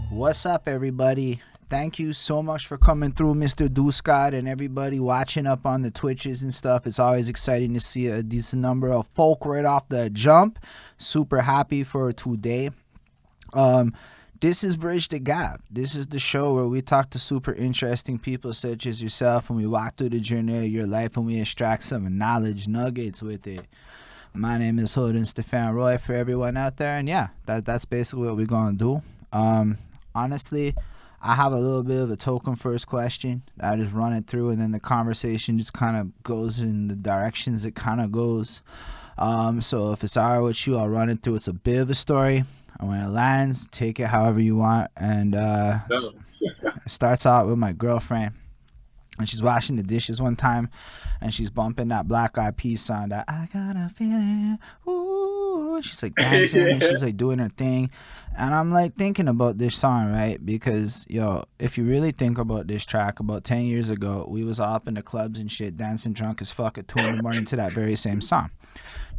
What's up, everybody? Thank you so much for coming through, Mr. DeusGod, and everybody watching up on the Twitches and stuff. It's always exciting to see a decent number of folk right off the jump. Super happy for today. This is Bridge the Gap. This is the show where we talk to super interesting people such as yourself, and we walk through the journey of your life and we extract some knowledge nuggets with it. My name is Holden Stephan Roy for everyone out there, and yeah, that's basically what we're gonna do. Honestly, I have a little bit of a token first question that I just run it through, and then the conversation just kind of goes in the directions it kind of goes. So if it's alright with you, I'll run it through. It's a bit of a story, and when it lands, take it however you want. And it starts out with my girlfriend, and she's washing the dishes one time, and she's bumping that Black Eyed Peas song, that I got a feeling, ooh. She's like dancing, and she's like doing her thing, and I'm like thinking about this song, right? Because if you really think about this track, about 10 years ago, we was all up in the clubs and shit, dancing drunk as fuck at 2 in the morning to that very same song.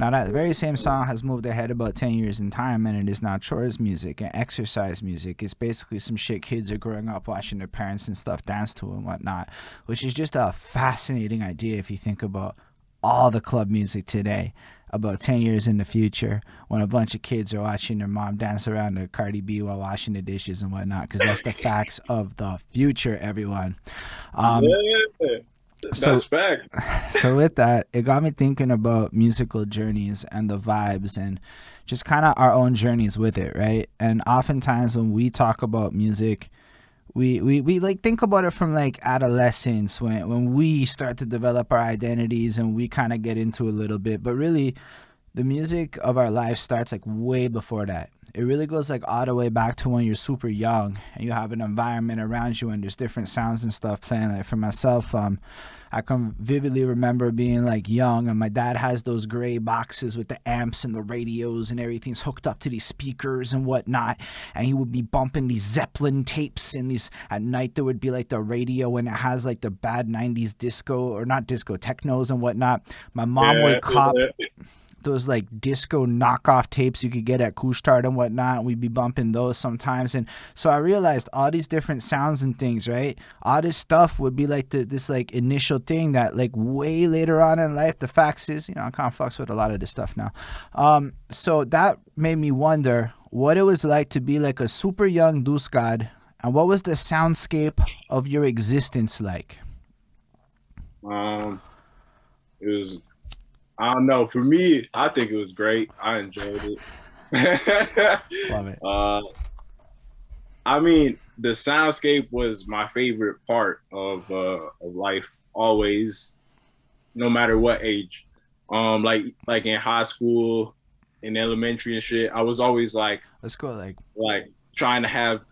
Now that very same song has moved ahead about 10 years in time, and it is now chores music and exercise music. It's basically some shit kids are growing up watching their parents and stuff dance to and whatnot, which is just a fascinating idea if you think about all the club music today about 10 years in the future, when a bunch of kids are watching their mom dance around to Cardi B while washing the dishes and whatnot, because that's the facts of the future, everyone. That's fact. So with that, it got me thinking about musical journeys and the vibes and just kind of our own journeys with it, right? And oftentimes when we talk about music, we like think about it from like adolescence, when we start to develop our identities and we kind of get into a little bit, but really the music of our life starts like way before that. It really goes like all the way back to when you're super young and you have an environment around you and there's different sounds and stuff playing. Like for myself, I can vividly remember being like young, and my dad has those gray boxes with the amps and the radios and everything's hooked up to these speakers and whatnot, and he would be bumping these Zeppelin tapes, and these at night there would be like the radio and it has like the bad 90s disco, or not disco, technos and whatnot. My mom would cop those like disco knockoff tapes you could get at Couche-Tard and whatnot, and we'd be bumping those sometimes. And so I realized all these different sounds and things, right? All this stuff would be like this like initial thing that like way later on in life, the facts is, I kind of fucks with a lot of this stuff now. So that made me wonder what it was like to be like a super young DeusGod, and what was the soundscape of your existence like? Um, it was, I don't know. For me, I think it was great. I enjoyed it. Love it. I mean, the soundscape was my favorite part of life, always, no matter what age. Like in high school, in elementary and shit, I was always like, Let's go like trying to have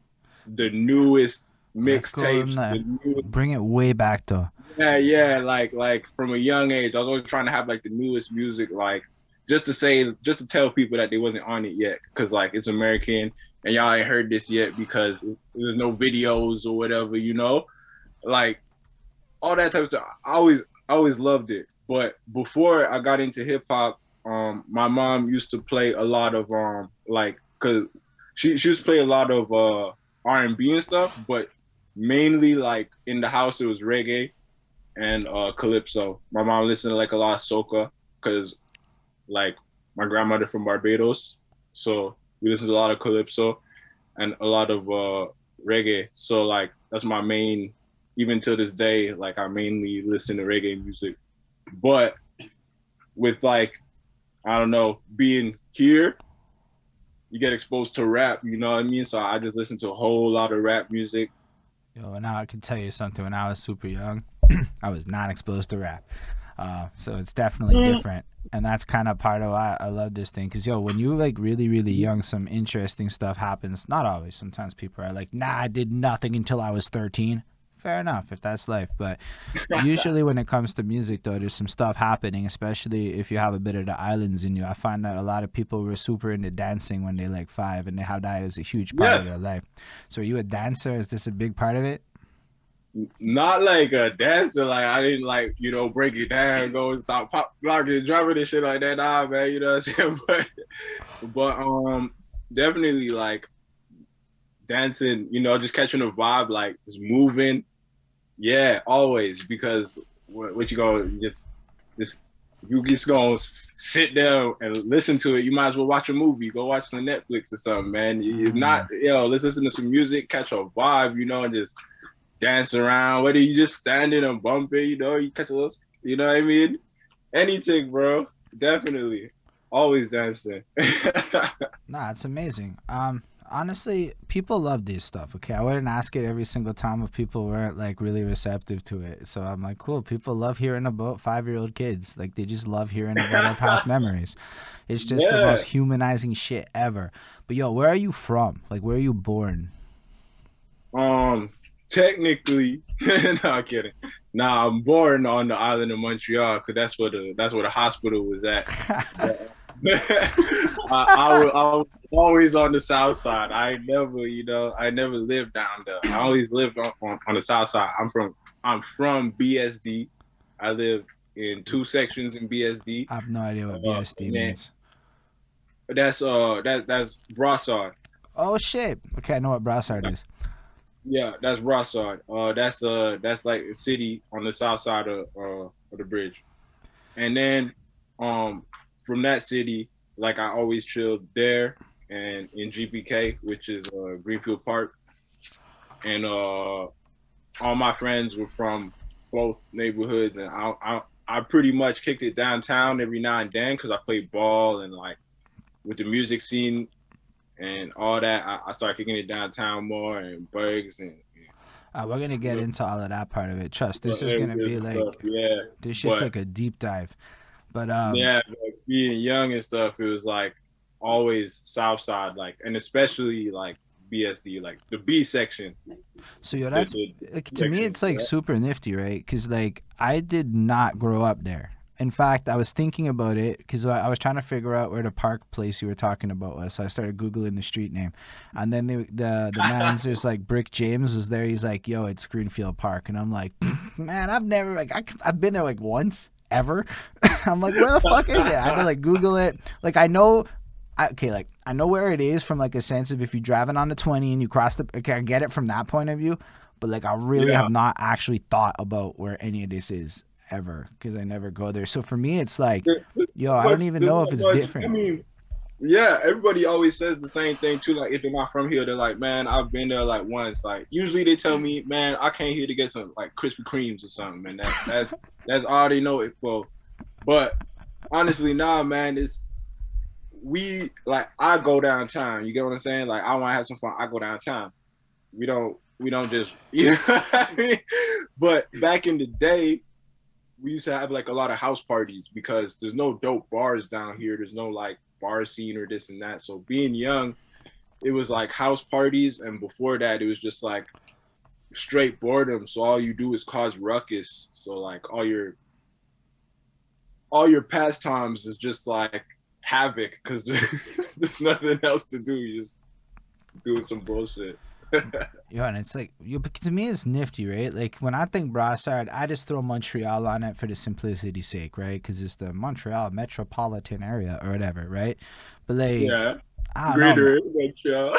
the newest let's go mixtapes, and the newest. bring it way back though. Yeah, like from a young age, I was always trying to have like the newest music, like just to tell people that they wasn't on it yet, because like it's American and y'all ain't heard this yet because there's no videos or whatever, like all that type of stuff. I always loved it. But before I got into hip hop, my mom used to play a lot of like, cause she used to play a lot of R&B and stuff, but mainly like in the house it was reggae and calypso. My mom listened to like a lot of soca because like my grandmother from Barbados, so we listened to a lot of calypso and a lot of reggae. So like that's my main. Even to this day, like I mainly listen to reggae music. But with like, I don't know, being here, you get exposed to rap. You know what I mean? So I just listen to a whole lot of rap music. Yo, now I can tell you something. When I was super young, I was not exposed to rap. So it's definitely different. And that's kind of part of why I love this thing. Because, when you're like really, really young, some interesting stuff happens. Not always. Sometimes people are like, nah, I did nothing until I was 13. Fair enough if that's life. But usually when it comes to music, though, there's some stuff happening, especially if you have a bit of the islands in you. I find that a lot of people were super into dancing when they're like 5, and they have that as a huge part of their life. So are you a dancer? Is this a big part of it? Not like a dancer, like I didn't like, break it down, go and pop blocking, drumming and shit like that. Nah, man, you know what I'm saying? But definitely like dancing, just catching a vibe, like just moving. Yeah, always, because what you go just you just gonna sit down and listen to it. You might as well watch a movie. Go watch some Netflix or something, man. If not, let's listen to some music, catch a vibe, and just dance around. Whether you just standing and bumping, you catch a little, you know what I mean? Anything, bro. Definitely. Always dancing. Nah, it's amazing. Honestly, people love this stuff. Okay, I wouldn't ask it every single time if people weren't like really receptive to it. So I'm like, cool. People love hearing about 5-year-old kids. Like they just love hearing about our past memories. It's just the Yeah. most humanizing shit ever. But yo, where are you from? Like, where are you born? Technically, no, I'm kidding. Nah, I'm born on the island of Montreal because that's where the hospital was at. But, I was always on the south side. I never lived down there. I always lived on the south side. I'm from BSD. I live in two sections in BSD. I have no idea what BSD And then means. that's Brossard. Oh shit. Okay, I know what Brassard is. Yeah, that's Brossard. That's like a city on the south side of the bridge. And then from that city, like I always chilled there and in GPK, which is Greenfield Park. And all my friends were from both neighborhoods, and I pretty much kicked it downtown every now and then because I played ball and like with the music scene and all that. I started kicking it downtown more and Bergs and We're gonna get into all of that part of it. Trust, this is gonna areas be and stuff. like Yeah, this shit's but like a deep dive. But yeah, like being young and stuff, it was like always South Side, like, and especially like BSD, like the B section, so yo, the, that's the like, to me, section. it's like Yeah. super nifty, right? Because like I did not grow up there. In fact, I was thinking about it because I was trying to figure out where the park place you were talking about was. So I started googling the street name, and then the man's just like Brick James was there. He's like, "Yo, it's Greenfield Park," and I'm like, "Man, I've never like I've been there like once ever." I'm like, "Where the fuck is it?" I had to like Google it. Like I know okay, like I know where it is from like a sense of if you're driving on the 20 and you cross the. Okay, I get it from that point of view, but like I really Yeah. have not actually thought about where any of this is ever because I never go there. So for me, it's like, yo, I don't even There's know if not it's much. I different. mean, yeah, everybody always says the same thing too. Like if they're not from here, they're like, man, I've been there like once. Like usually they tell me, man, I came here to get some like Krispy Kremes or something, and that's all they know it for. But honestly, nah, man, it's we like I go downtown. You get what I'm saying? Like I want to have some fun. I go downtown. We don't just you know what I mean? But back in the day, we used to have like a lot of house parties because there's no dope bars down here. There's no like bar scene or this and that. So being young, it was like house parties, and before that, it was just like straight boredom. So all you do is cause ruckus. So like all your pastimes is just like havoc because there's nothing else to do. You just doing some bullshit. Yeah, and it's like to me, it's nifty, right? Like when I think Brassard, I just throw Montreal on it for the simplicity's sake, right? Because it's the Montreal metropolitan area or whatever, right? But like, Yeah, I don't know, man. greater Montreal.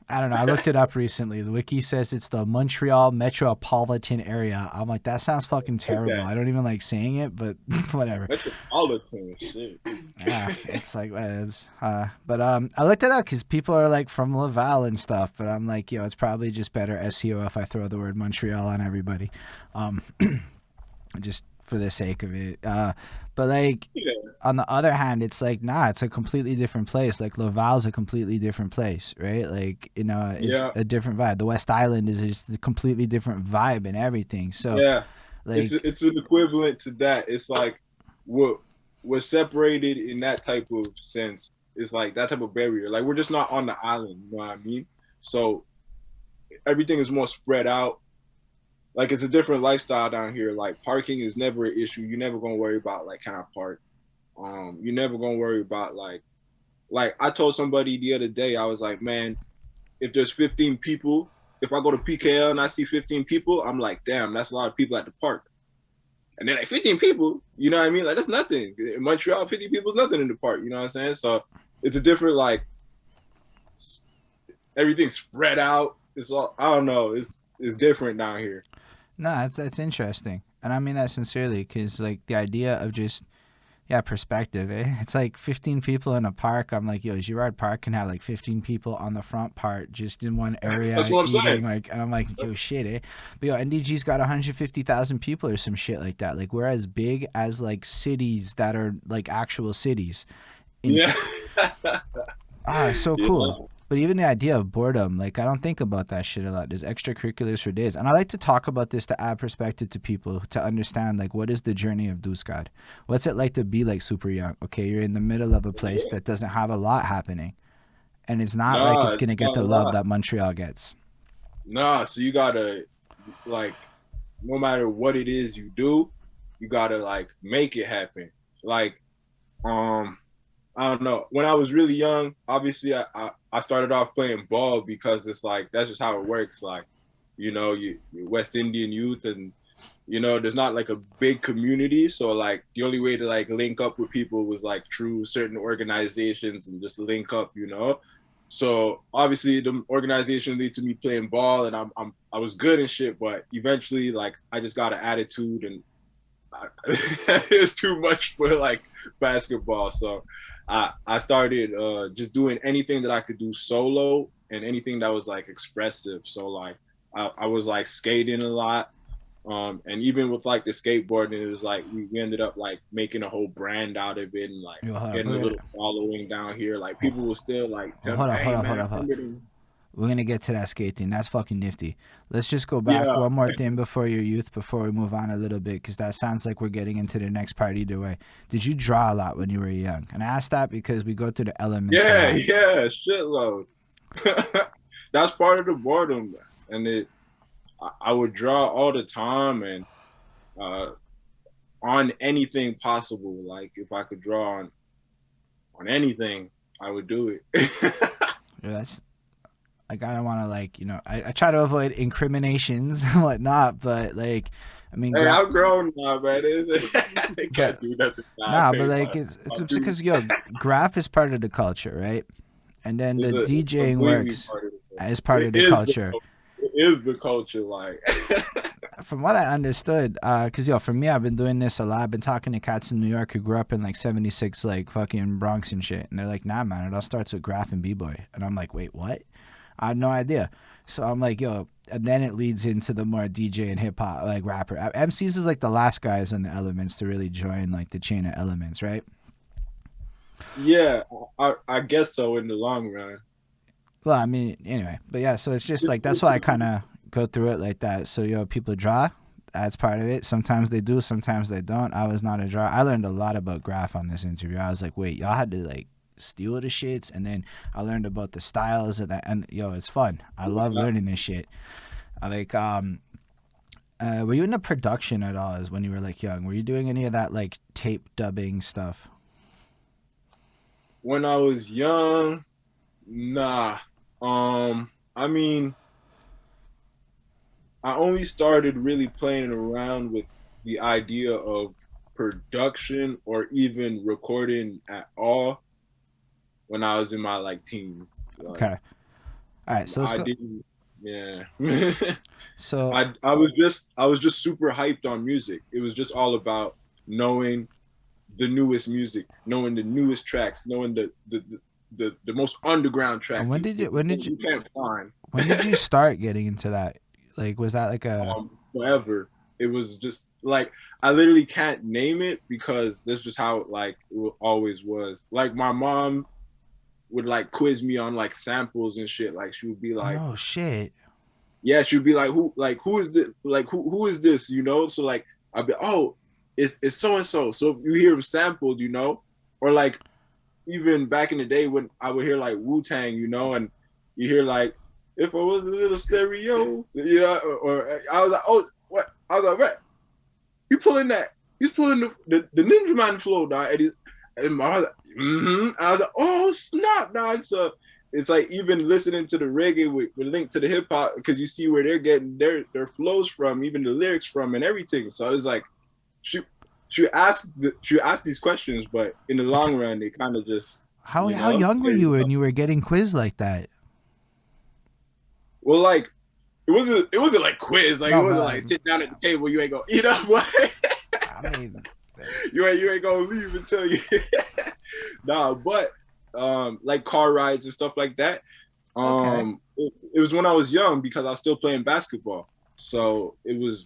I don't know. I looked it up recently. The wiki says it's the Montreal metropolitan area. I'm like, that sounds fucking terrible. Okay, I don't even like saying it, but whatever. metropolitan shit. Yeah, it's like whatevs. But I looked it up because people are like from Laval and stuff. But I'm like, yo, it's probably just better SEO if I throw the word Montreal on everybody, um, just for the sake of it. But like Yeah, on the other hand, it's like nah, it's a completely different place. Like Laval's a completely different place, right? Like it's yeah, a different vibe. The West Island is just a completely different vibe and everything. So yeah. like It's an equivalent to that. It's like what we're separated in that type of sense. It's like that type of barrier. Like we're just not on the island. You know what I mean? So everything is more spread out. Like it's a different lifestyle down here. Like parking is never an issue. You're never gonna worry about like can I park. You're never gonna worry about like I told somebody the other day. I was like, man, if there's 15 people, if I go to PKL and I see 15 people, I'm like, damn, that's a lot of people at the park. And then like 15 people, you know what I mean? Like that's nothing. In Montreal, 50 people is nothing in the park, you know what I'm saying? So it's a different like everything's spread out. It's all, I don't know. It's different down here. No, that's interesting, and I mean that sincerely, because like the idea of just yeah perspective. It's like 15 people in a park. I'm like, yo, Girard Park can have like 15 people on the front part just in one That's area what I'm eating saying. like, and I'm like, yo, shit, eh? But yo, NDG's got 150,000 people or some shit like that. Like we're as big as like cities that are like actual cities. In Yeah. so Yeah. cool. But even the idea of boredom, like I don't think about that shit a lot. There's extracurriculars for days, and I like to talk about this to add perspective to people to understand like what is the journey of DeusGod. What's it like to be like super young? Okay, you're in the middle of a place Yeah. that doesn't have a lot happening, and it's not like Nah, it's it's gonna get not the a love lot. that Montreal gets. Nah, so you gotta like no matter what it is you do, you gotta like make it happen. Like, um, I don't know. When I was really young, obviously I started off playing ball because it's like that's just how it works. Like, you West Indian youth and there's not like a big community. So like the only way to like link up with people was like through certain organizations and just link up. So obviously the organization lead to me playing ball and I was good and shit, but eventually like I just got an attitude and it's too much for like basketball. So I started just doing anything that I could do solo and anything that was like expressive. So like I was like skating a lot. And even with like the skateboarding, it was like we ended up like making a whole brand out of it and like Yo, hold up, getting a little following down here. Like people will still like tell me, hold up, hold "Hey up, hold man, up, hold up. remember them?" We're gonna get to that skate thing. That's fucking nifty. Let's just go back Yeah, one more thing before your youth, before we move on a little bit, because that sounds like we're getting into the next part either way. Did you draw a lot when you were young? And I ask that because we go through the elements a yeah, lot. yeah, shitload. That's part of the boredom, and I would draw all the time and uh, on anything possible. Like if I could draw on anything, I would do it. Yeah, that's like I don't want to like I try to avoid incriminations and whatnot, but like I mean, Hey, I'm grown now, man. I but can't do nothing now. I nah, but pay like it's my because dues. graph is part of the culture, right? And then the It's DJing completely works part of as it. part It of the is culture. it is the culture, like. From what I understood, because for me, I've been doing this a lot. I've been talking to cats in New York who grew up in like '76, like fucking Bronx and shit, and they're like, "Nah, man, it all starts with graph and b-boy," and I'm like, "Wait, what?" I had no idea. So I'm like, yo, and then it leads into the more DJ and hip hop, like rapper. MCs is like the last guys on the elements to really join like the chain of elements, right? Yeah, I guess so in the long run. Well, I mean, anyway, but yeah, so it's just like that's why I kind of go through it like that. So people draw, that's part of it. Sometimes they do, sometimes they don't. I was not a drawer. I learned a lot about graph on this interview. I was like, wait, y'all had to like steal the shits, and then I learned about the styles of that. And it's fun. I love Yeah. learning this shit. I like were you into production at all? As when you were like young, were you doing any of that like tape dubbing stuff? When I was young, nah. I mean, I only started really playing around with the idea of production or even recording at all when I was in my like teens. Like Okay, all right. So let's I go. didn't, yeah. So I was just super hyped on music. It was just all about knowing the newest music, knowing the newest tracks, knowing the most underground tracks when that did you when did you you can't find when did you start getting into that? Like, was that like a forever. It was just like I literally can't name it because that's just how like it always was. Like my mom would like quiz me on like samples and shit. Like she would be like, no shit? yeah, she'd be who is this? Like who is this? So like I'd be, oh, it's so and so. So you hear them sampled, or like even back in the day when I would hear like Wu-Tang, and you hear like if I was a little stereo, or I was like, oh, what? I was like, what? You pulling that? He's pulling the Ninja Man flow, dog. And I was like, I was like, oh snap, dog. So it's like even listening to the reggae with link to the hip hop because you see where they're getting their flows from, even the lyrics from, and everything. So it's like, she she asked these questions, but in the long run, they kind of just, How young were carry you when out. you were getting quizzed like that? well, like it wasn't like quiz. Like it No, wasn't but like sit down at the table. You ain't gonna, you know what? I mean, You ain't gonna leave until you. Nah, but like car rides and stuff like that. okay. It was when I was young because I was still playing basketball. So it was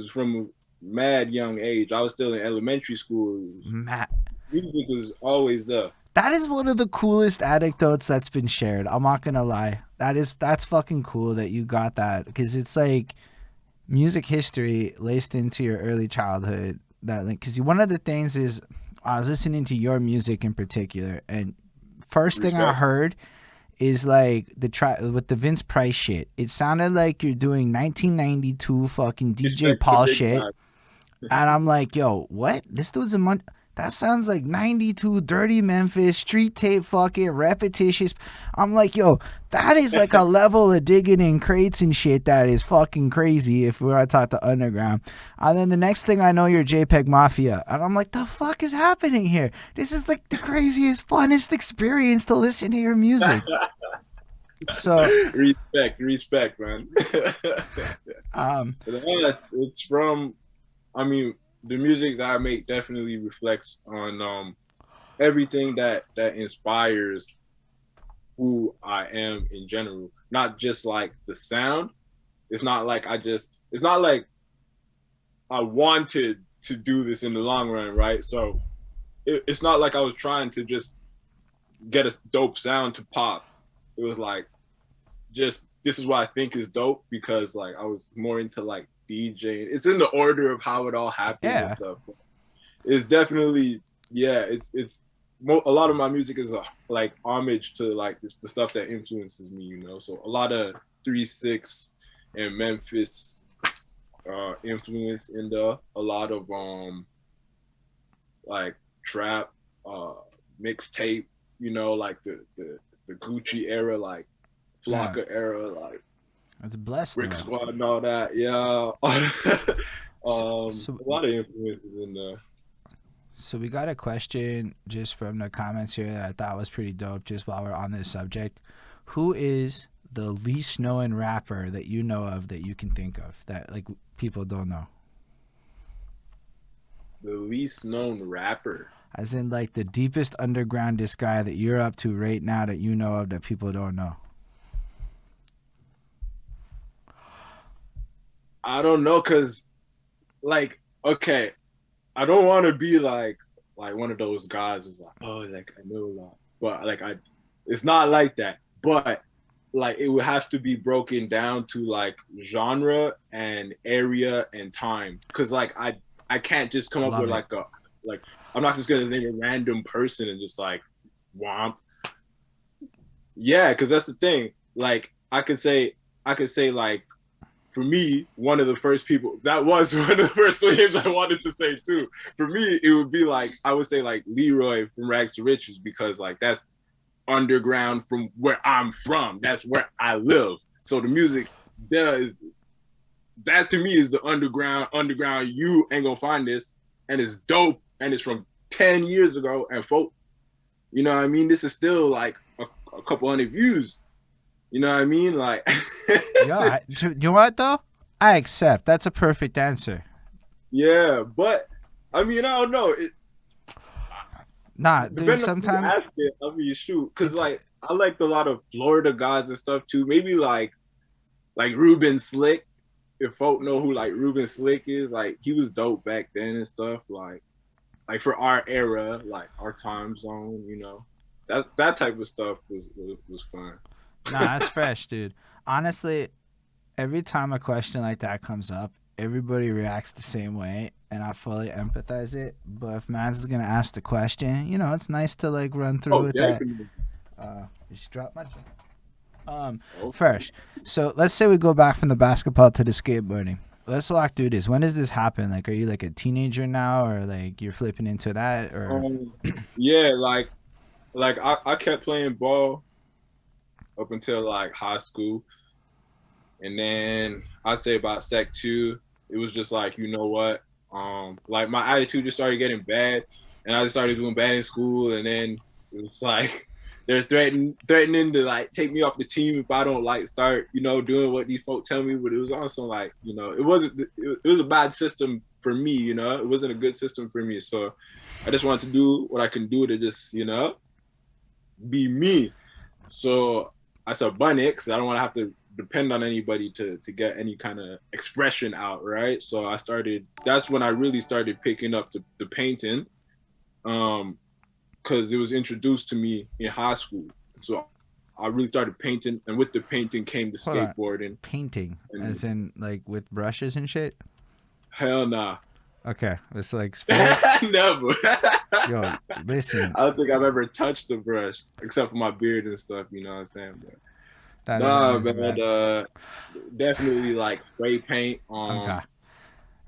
from a mad young age. I was still in elementary school. Matt, Music was always there. that is one of the coolest anecdotes that's been shared. I'm not gonna lie. That's fucking cool that you got that because it's like music history laced into your early childhood. That like because one of the things is I was listening to your music in particular, and first thing I Respect. heard is like the try with the Vince Price shit. It sounded like you're doing 1992 fucking DJ Respect to the Paul big shit, guy. and I'm like, yo, what? This dude's a that sounds like 92 Dirty Memphis, street tape fucking repetitious. I'm like, yo, that is like a level of digging in crates and shit that is fucking crazy if we are to talk to underground. And then the next thing I know, you're JPEG Mafia. And I'm like, the fuck is happening here? This is like the craziest, funnest experience to listen to your music. So, Respect, man. um, It's from. I mean, the music that I make definitely reflects on everything that inspires who I am in general. Not just like the sound. It's not like I just. It's not like I wanted to do this in the long run, right? So it's not like I was trying to just get a dope sound to pop. It was like just this is what I think is dope because like I was more into like DJing. It's in the order of how it all happened and yeah. stuff. It's definitely yeah. It's a lot of my music is like homage to like the stuff that influences me. You know, so a lot of 3-6 and Memphis influence in there. A lot of like trap mixtape. You know, like the Gucci era, like Yeah. Flocka era, like It's blessed Brick though. Squad and all that. Yeah. So, so A lot of influences in there. So we got a question just from the comments here that I thought was pretty dope just while we're on this subject. Who is the least known rapper that you know of that you can think of that like people don't know? The least known rapper. As in like the deepest undergroundest guy that you're up to right now that you know of that people don't know. I don't know, cause like okay, I don't want to be like one of those guys who's like, oh, like I know a lot, but like it's not like that. But like it would have to be broken down to like genre and area and time, cause like I can't just come up Love with it. like I'm not just gonna name a random person and just like womp. Yeah, cause that's the thing. Like I could say like for me, one of the first people that was one of the first names I wanted to say too. For me, it would be like I would say like Leroy from Rags to Riches because like that's underground from where I'm from. That's where I live. So the music there is that to me is the underground. Underground, you ain't gonna find this, and it's dope, and it's from 10 years ago, and folk, you know what I mean. This is still like a couple hundred views. You know what I mean? Like, Yeah, you know what though? I accept. That's a perfect answer. yeah, but I mean, I don't know. Nah, dude, Depending on who sometimes asked it, I mean, shoot, because it's like I liked a lot of Florida guys and stuff too. Maybe like Ruben Slick. If folk know who like Ruben Slick is, like he was dope back then and stuff. Like for our era, like our time zone, you know, that type of stuff was fun. nah, that's fresh, dude. Honestly, every time a question like that comes up, everybody reacts the same way, and I fully empathize it. But if Mans is gonna ask the question, you know, it's nice to like run through Oh, with that. definitely. Just drop my. Okay. First, so let's say we go back from the basketball to the skateboarding. Let's walk through this. When does this happen? Like, are you like a teenager now, or like you're flipping into that, or Um, yeah, like I kept playing ball up until like high school, and then I'd say about sec 2, it was just like you know what, like my attitude just started getting bad, and I just started doing bad in school, and then it was like they're threatening to like take me off the team if I don't like start, you know, doing what these folks tell me. But it was also like, you know, it was a bad system for me, you know, it wasn't a good system for me. So I just wanted to do what I can do to just, you know, be me. So I said bun it because I don't want to have to depend on anybody to get any kind of expression out, right? So that's when I really started picking up the painting. Because it was introduced to me in high school. So I really started painting, and with the painting came the Hold on. skateboarding. Painting, And as in like with brushes and shit. hell nah. Okay, it's like spit. Never. Yo, listen, I don't think I've ever touched a brush except for my beard and stuff, you know what I'm saying? But that is nah, amazing, man. man. Definitely like spray paint. Okay.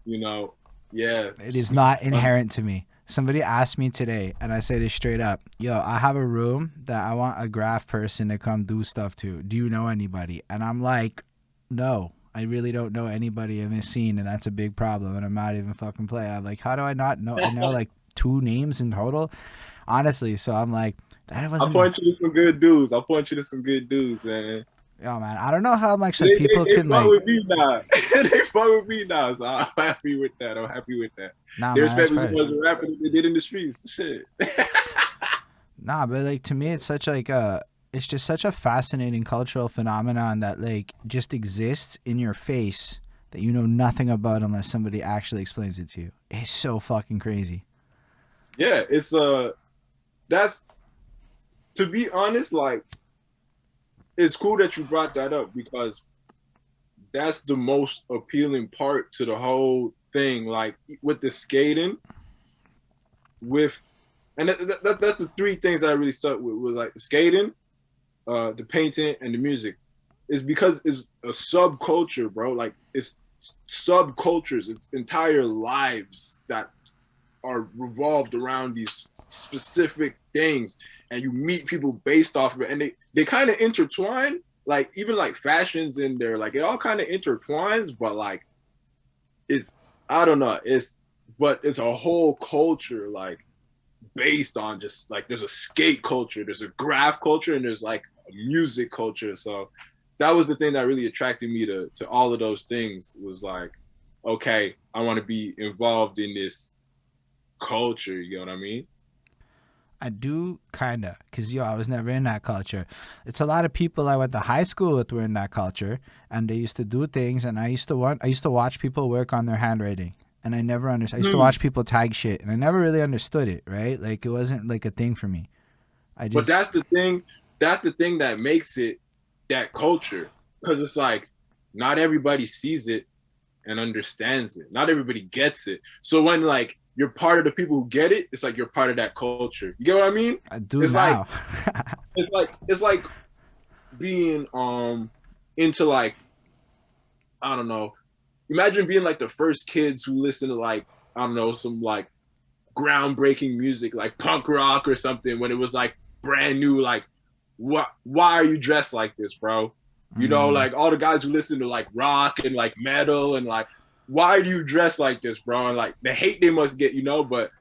You know, yeah. It is not inherent to me. Somebody asked me today, and I say this straight up. Yo, I have a room that I want a graph person to come do stuff to. Do you know anybody? And I'm like, no, I really don't know anybody in this scene, and that's a big problem. And I'm not even fucking playing. I'm like, how do I not know? I know like 2 names in total, honestly. So I'm like, that wasn't. I'll point you to some good dudes. I'll point you to some good dudes, man. Yo, man, I don't know how much like people can fuck like. with me now. They fuck with me now, so I'm happy with that. I'm happy with that. Nah, They man, that's respect me fresh. more as a rapper than they did in the streets. Shit. Nah, but like to me, it's such like it's just such a fascinating cultural phenomenon that like just exists in your face that you know nothing about unless somebody actually explains it to you. It's so fucking crazy. Yeah, it's that's to be honest, like it's cool that you brought that up because that's the most appealing part to the whole thing. Like with the skating, and that's the 3 things that I really stuck with like the skating, the painting, and the music. Is because it's a subculture, bro. Like it's subcultures, it's entire lives that are revolved around these specific things, and you meet people based off of it, and they kind of intertwine. Like even like fashions in there, like it all kind of intertwines, but like it's I don't know, but it's a whole culture like based on just like there's a skate culture, there's a graph culture, and there's like a music culture. So that was the thing that really attracted me to all of those things was like, okay, I want to be involved in this culture, you know what I mean? I do kinda, cause yo, I was never in that culture. It's a lot of people I went to high school with were in that culture, and they used to do things, and I used to watch people work on their handwriting, and I never understood. I used to watch people tag shit, and I never really understood it. Right, like it wasn't like a thing for me. But that's the thing. That's the thing that makes it that culture, because it's like not everybody sees it and understands it. Not everybody gets it. So when like you're part of the people who get it, it's like you're part of that culture. You get what I mean? I do it's now. Like it's like being into like I don't know. Imagine being like the first kids who listen to like I don't know some like groundbreaking music like punk rock or something when it was like brand new. Like what? Why are you dressed like this, bro? You know, like all the guys who listen to like rock and like metal and like, why do you dress like this, bro? And like the hate they must get, you know, but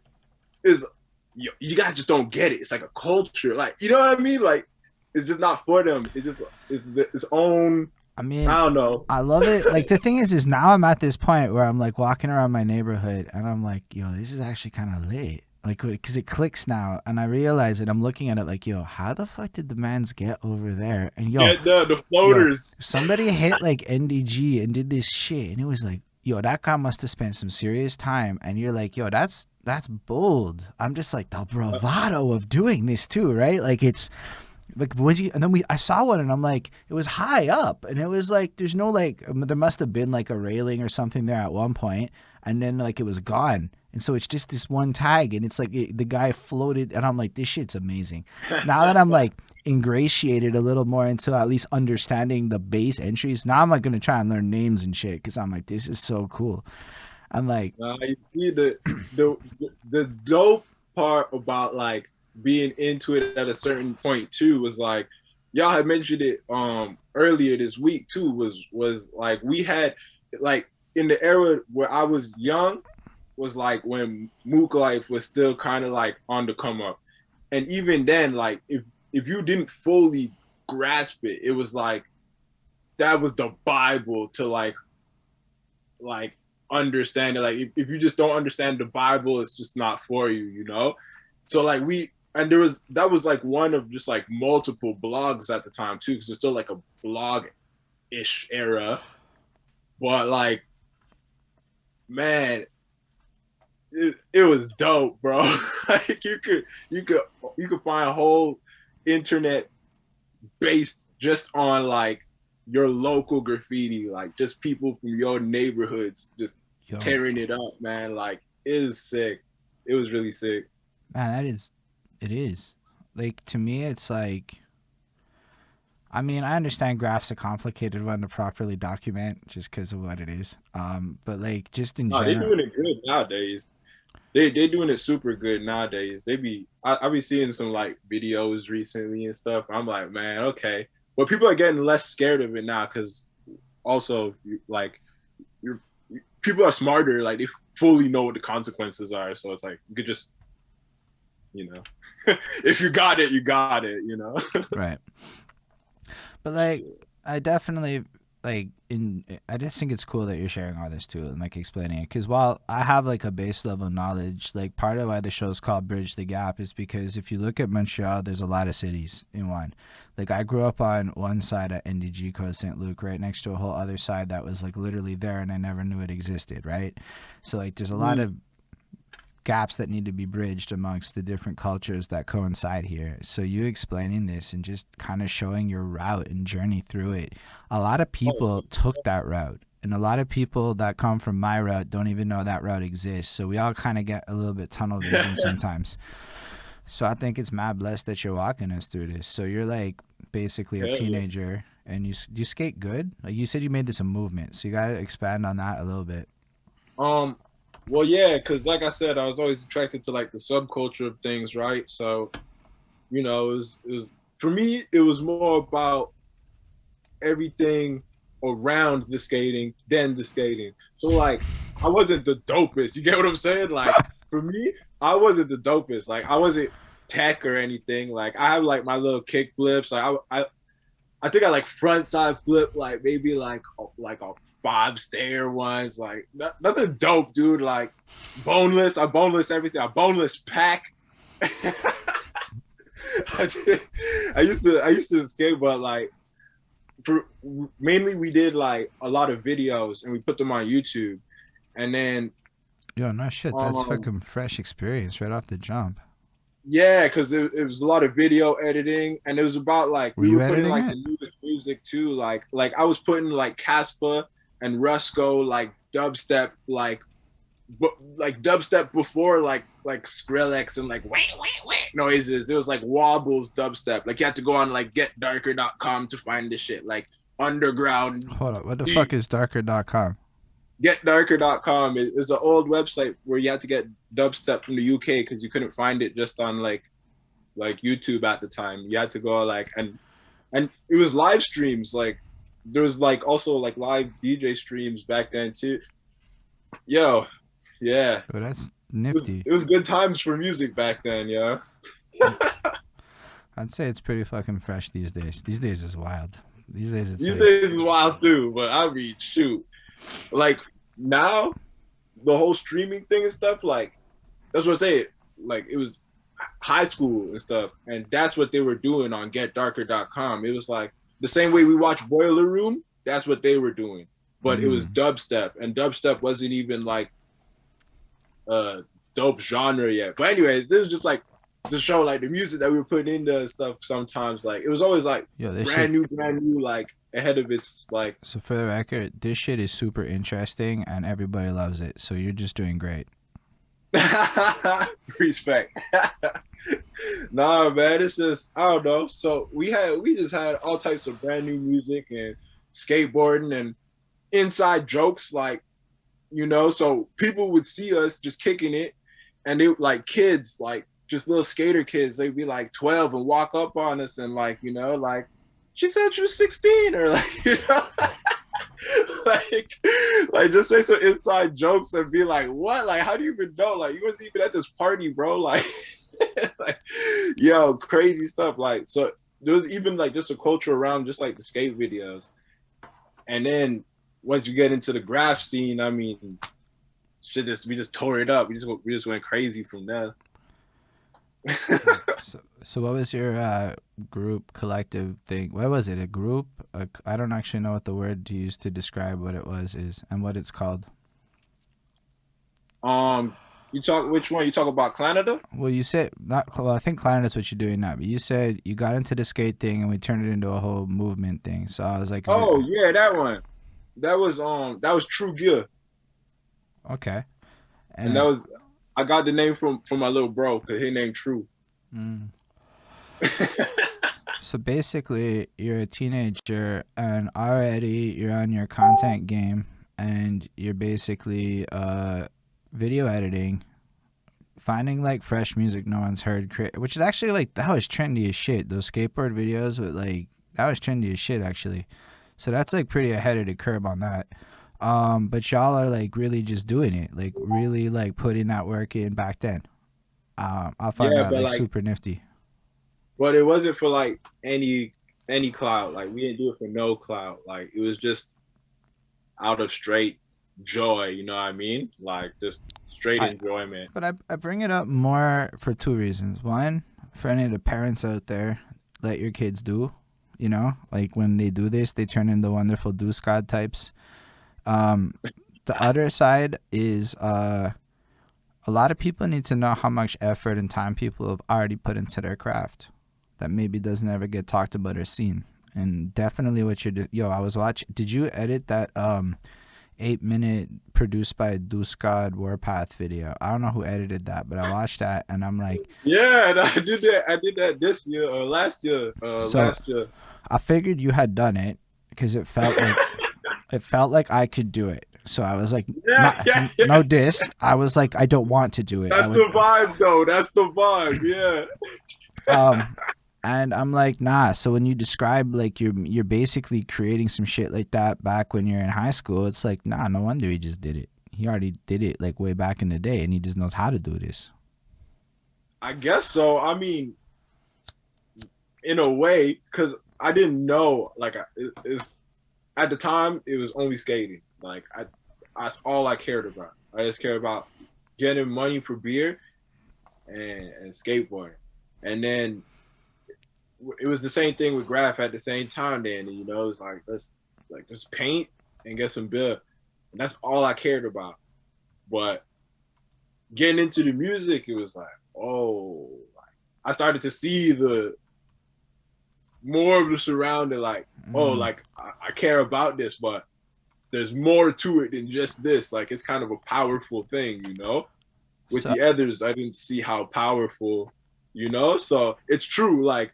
is you guys just don't get it. It's like a culture, like you know what I mean? Like it's just not for them. It just it's its own. I mean, I don't know. I love it. Like the thing is now I'm at this point where I'm like walking around my neighborhood and I'm like, yo, this is actually kind of lit. Like, because it clicks now, and I realize it. I'm looking at it like, yo, how the fuck did the mans get over there? And yo, the floaters. Yo, somebody hit like NDG and did this shit, and it was like, yo, that guy must have spent some serious time. And you're like, yo, that's bold. I'm just like the bravado of doing this too, right? Like it's like and then I saw one, and I'm like, it was high up, and it was like, there's no like, there must have been like a railing or something there at one point, and then like it was gone. And so it's just this one tag, and it's like the guy floated, and I'm like, this shit's amazing. Now that I'm like ingratiated a little more into at least understanding the base entries, now I'm like gonna try and learn names and shit because I'm like, this is so cool. I'm like, you see the dope part about like being into it at a certain point too was like y'all had mentioned it earlier this week too was like we had like in the era where I was young was like when Mook life was still kind of like on the come up, and even then like if you didn't fully grasp it, it was like that was the Bible to like understand it. Like if you just don't understand the Bible, it's just not for you, you know? So like there was that was like one of just like multiple blogs at the time too, because it's still like a blog-ish era. But like, man, it was dope, bro. Like you could find a whole internet based just on like your local graffiti, like just people from your neighborhoods just tearing it up, man. Like it is sick. It was really sick. Man, it is. Like to me, it's like. I mean, I understand graphs are complicated one to properly document just because of what it is. But like just in No, general, they're doing it good nowadays. They doing it super good nowadays. I be seeing some like videos recently and stuff. I'm like, man, okay. But people are getting less scared of it now because also like you're, people are smarter. Like they fully know what the consequences are. So it's like you could just, you know, if you got it, you got it. You know. Right. But like, I definitely like I just think it's cool that you're sharing all this too and like explaining it, because while I have like a base level knowledge, like part of why the show's called Bridge the Gap is because if you look at Montreal, there's a lot of cities in one. Like I grew up on one side at NDG Code St. Luc, right next to a whole other side that was like literally there and I never knew it existed, right? So like there's a lot of gaps that need to be bridged amongst the different cultures that coincide here. So you explaining this and just kind of showing your route and journey through it. A lot of people took that route, and a lot of people that come from my route don't even know that route exists. So we all kind of get a little bit tunnel vision sometimes. So I think it's mad blessed that you're walking us through this. So you're like basically a teenager, and you skate good. Like you said, you made this a movement. So you gotta expand on that a little bit. Well, yeah, because like I said, I was always attracted to like the subculture of things, right? So, you know, it was for me, it was more about everything around the skating than the skating. So like, I wasn't the dopest. You get what I'm saying? Like for me, I wasn't the dopest. Like I wasn't tech or anything. Like I have like my little kick flips. Like I think I like front side flip, like maybe like a Bob Stair ones, like nothing dope, dude. Like boneless, I boneless everything. I boneless pack. I used to skate, but like mainly we did like a lot of videos and we put them on YouTube, and then yo, no shit, that's fucking fresh experience right off the jump. Yeah, because it was a lot of video editing, and it was about like we were putting like the newest music too. Like I was putting like Caspa and Rusko, like dubstep, like dubstep before like Skrillex and like wait noises. It was like wobbles dubstep. Like you had to go on like getdarker.com to find this shit. Like underground. Hold up, what the fuck is darker.com? Getdarker.com is an old website where you had to get dubstep from the UK because you couldn't find it just on like YouTube at the time. You had to go like and it was live streams. Like there was like also like live DJ streams back then too. Yo, yeah. Oh, that's nifty. It was good times for music back then, yeah. I'd say it's pretty fucking fresh these days. These days is wild. These days is wild too, but I mean, shoot. Like now, the whole streaming thing and stuff, like that's what I say. Like it was high school and stuff, and that's what they were doing on getdarker.com. It was like the same way we watch Boiler Room, that's what they were doing. But it was dubstep, and dubstep wasn't even like a dope genre yet. But anyways, this is just like to show like the music that we were putting into stuff sometimes. Like it was always like brand new, like ahead of its like. So for the record, this shit is super interesting and everybody loves it. So you're just doing great. Respect. Nah, man, it's just I don't know. So we just had all types of brand new music and skateboarding and inside jokes, like you know. So people would see us just kicking it, and they like kids, like just little skater kids. They'd be like 12 and walk up on us and like you know, like she said she was 16 or like you know. like just say some inside jokes and be like, what? Like, how do you even know? Like, you wasn't even at this party, bro. Like, Like, yo, crazy stuff. Like, so there was even like just a culture around just like the skate videos. And then once you get into the graph scene, I mean, we just tore it up. We just went crazy from there. So what was your group collective thing? What was it? A group? I don't actually know what the word to use to describe what it was is and what it's called. You talk which one? You talk about Canada? Well, you said not. Well, I think Clarinet's what you're doing now. But you said you got into the skate thing and we turned it into a whole movement thing. So I was like, Oh yeah, that one. That was True Gear, okay. and that And was I got the name from my little bro because his name True. mm, so basically, you're a teenager and already you're on your content game, and you're basically video editing, finding like fresh music no one's heard, which is actually like that was trendy as shit. Those skateboard videos with like that was trendy as shit actually. So that's like pretty ahead of the curve on that. But y'all are like really just doing it, like really like putting that work in back then. I find Yeah, that but like like, super nifty. but it wasn't for like any cloud. Like we didn't do it for no cloud. Like it was just out of straight joy. You know what I mean? Like just straight I enjoyment. but I bring it up more for two reasons. One, for any of the parents out there, let your kids do. You know, like when they do this, they turn into wonderful DeusGod types. Um, the other side is a lot of people need to know how much effort and time people have already put into their craft that maybe doesn't ever get talked about or seen. And definitely what yo, I was watching. Did you edit that 8-minute produced by DeusGod Warpath video? I don't know who edited that, but I watched that and I'm like, Yeah, and I did that. I did that this year or last year. so Last year. I figured you had done it because it felt like I could do it. So I was like, Yeah, not yeah, yeah. no diss. I was like, I don't want to do it. I That's would the vibe, though. That's the vibe. Yeah. um and I'm like, nah. So when you describe like you're basically creating some shit like that back when you're in high school, it's like, nah, no wonder he just did it. He already did it like way back in the day and he just knows how to do this. I guess so. I mean, in a way, because I didn't know. Like, it's at the time, it was only skating. Like, that's all I cared about. I just cared about getting money for beer and skateboarding. And then it was the same thing with graph at the same time. Then you know, it's like let's like just paint and get some beer. And that's all I cared about. But getting into the music, it was like, oh, like, I started to see the more of the surrounding, like, oh, Mm. like I care about this, but there's more to it than just this. Like it's kind of a powerful thing, you know. With So the others, I didn't see how powerful, you know. So it's true. Like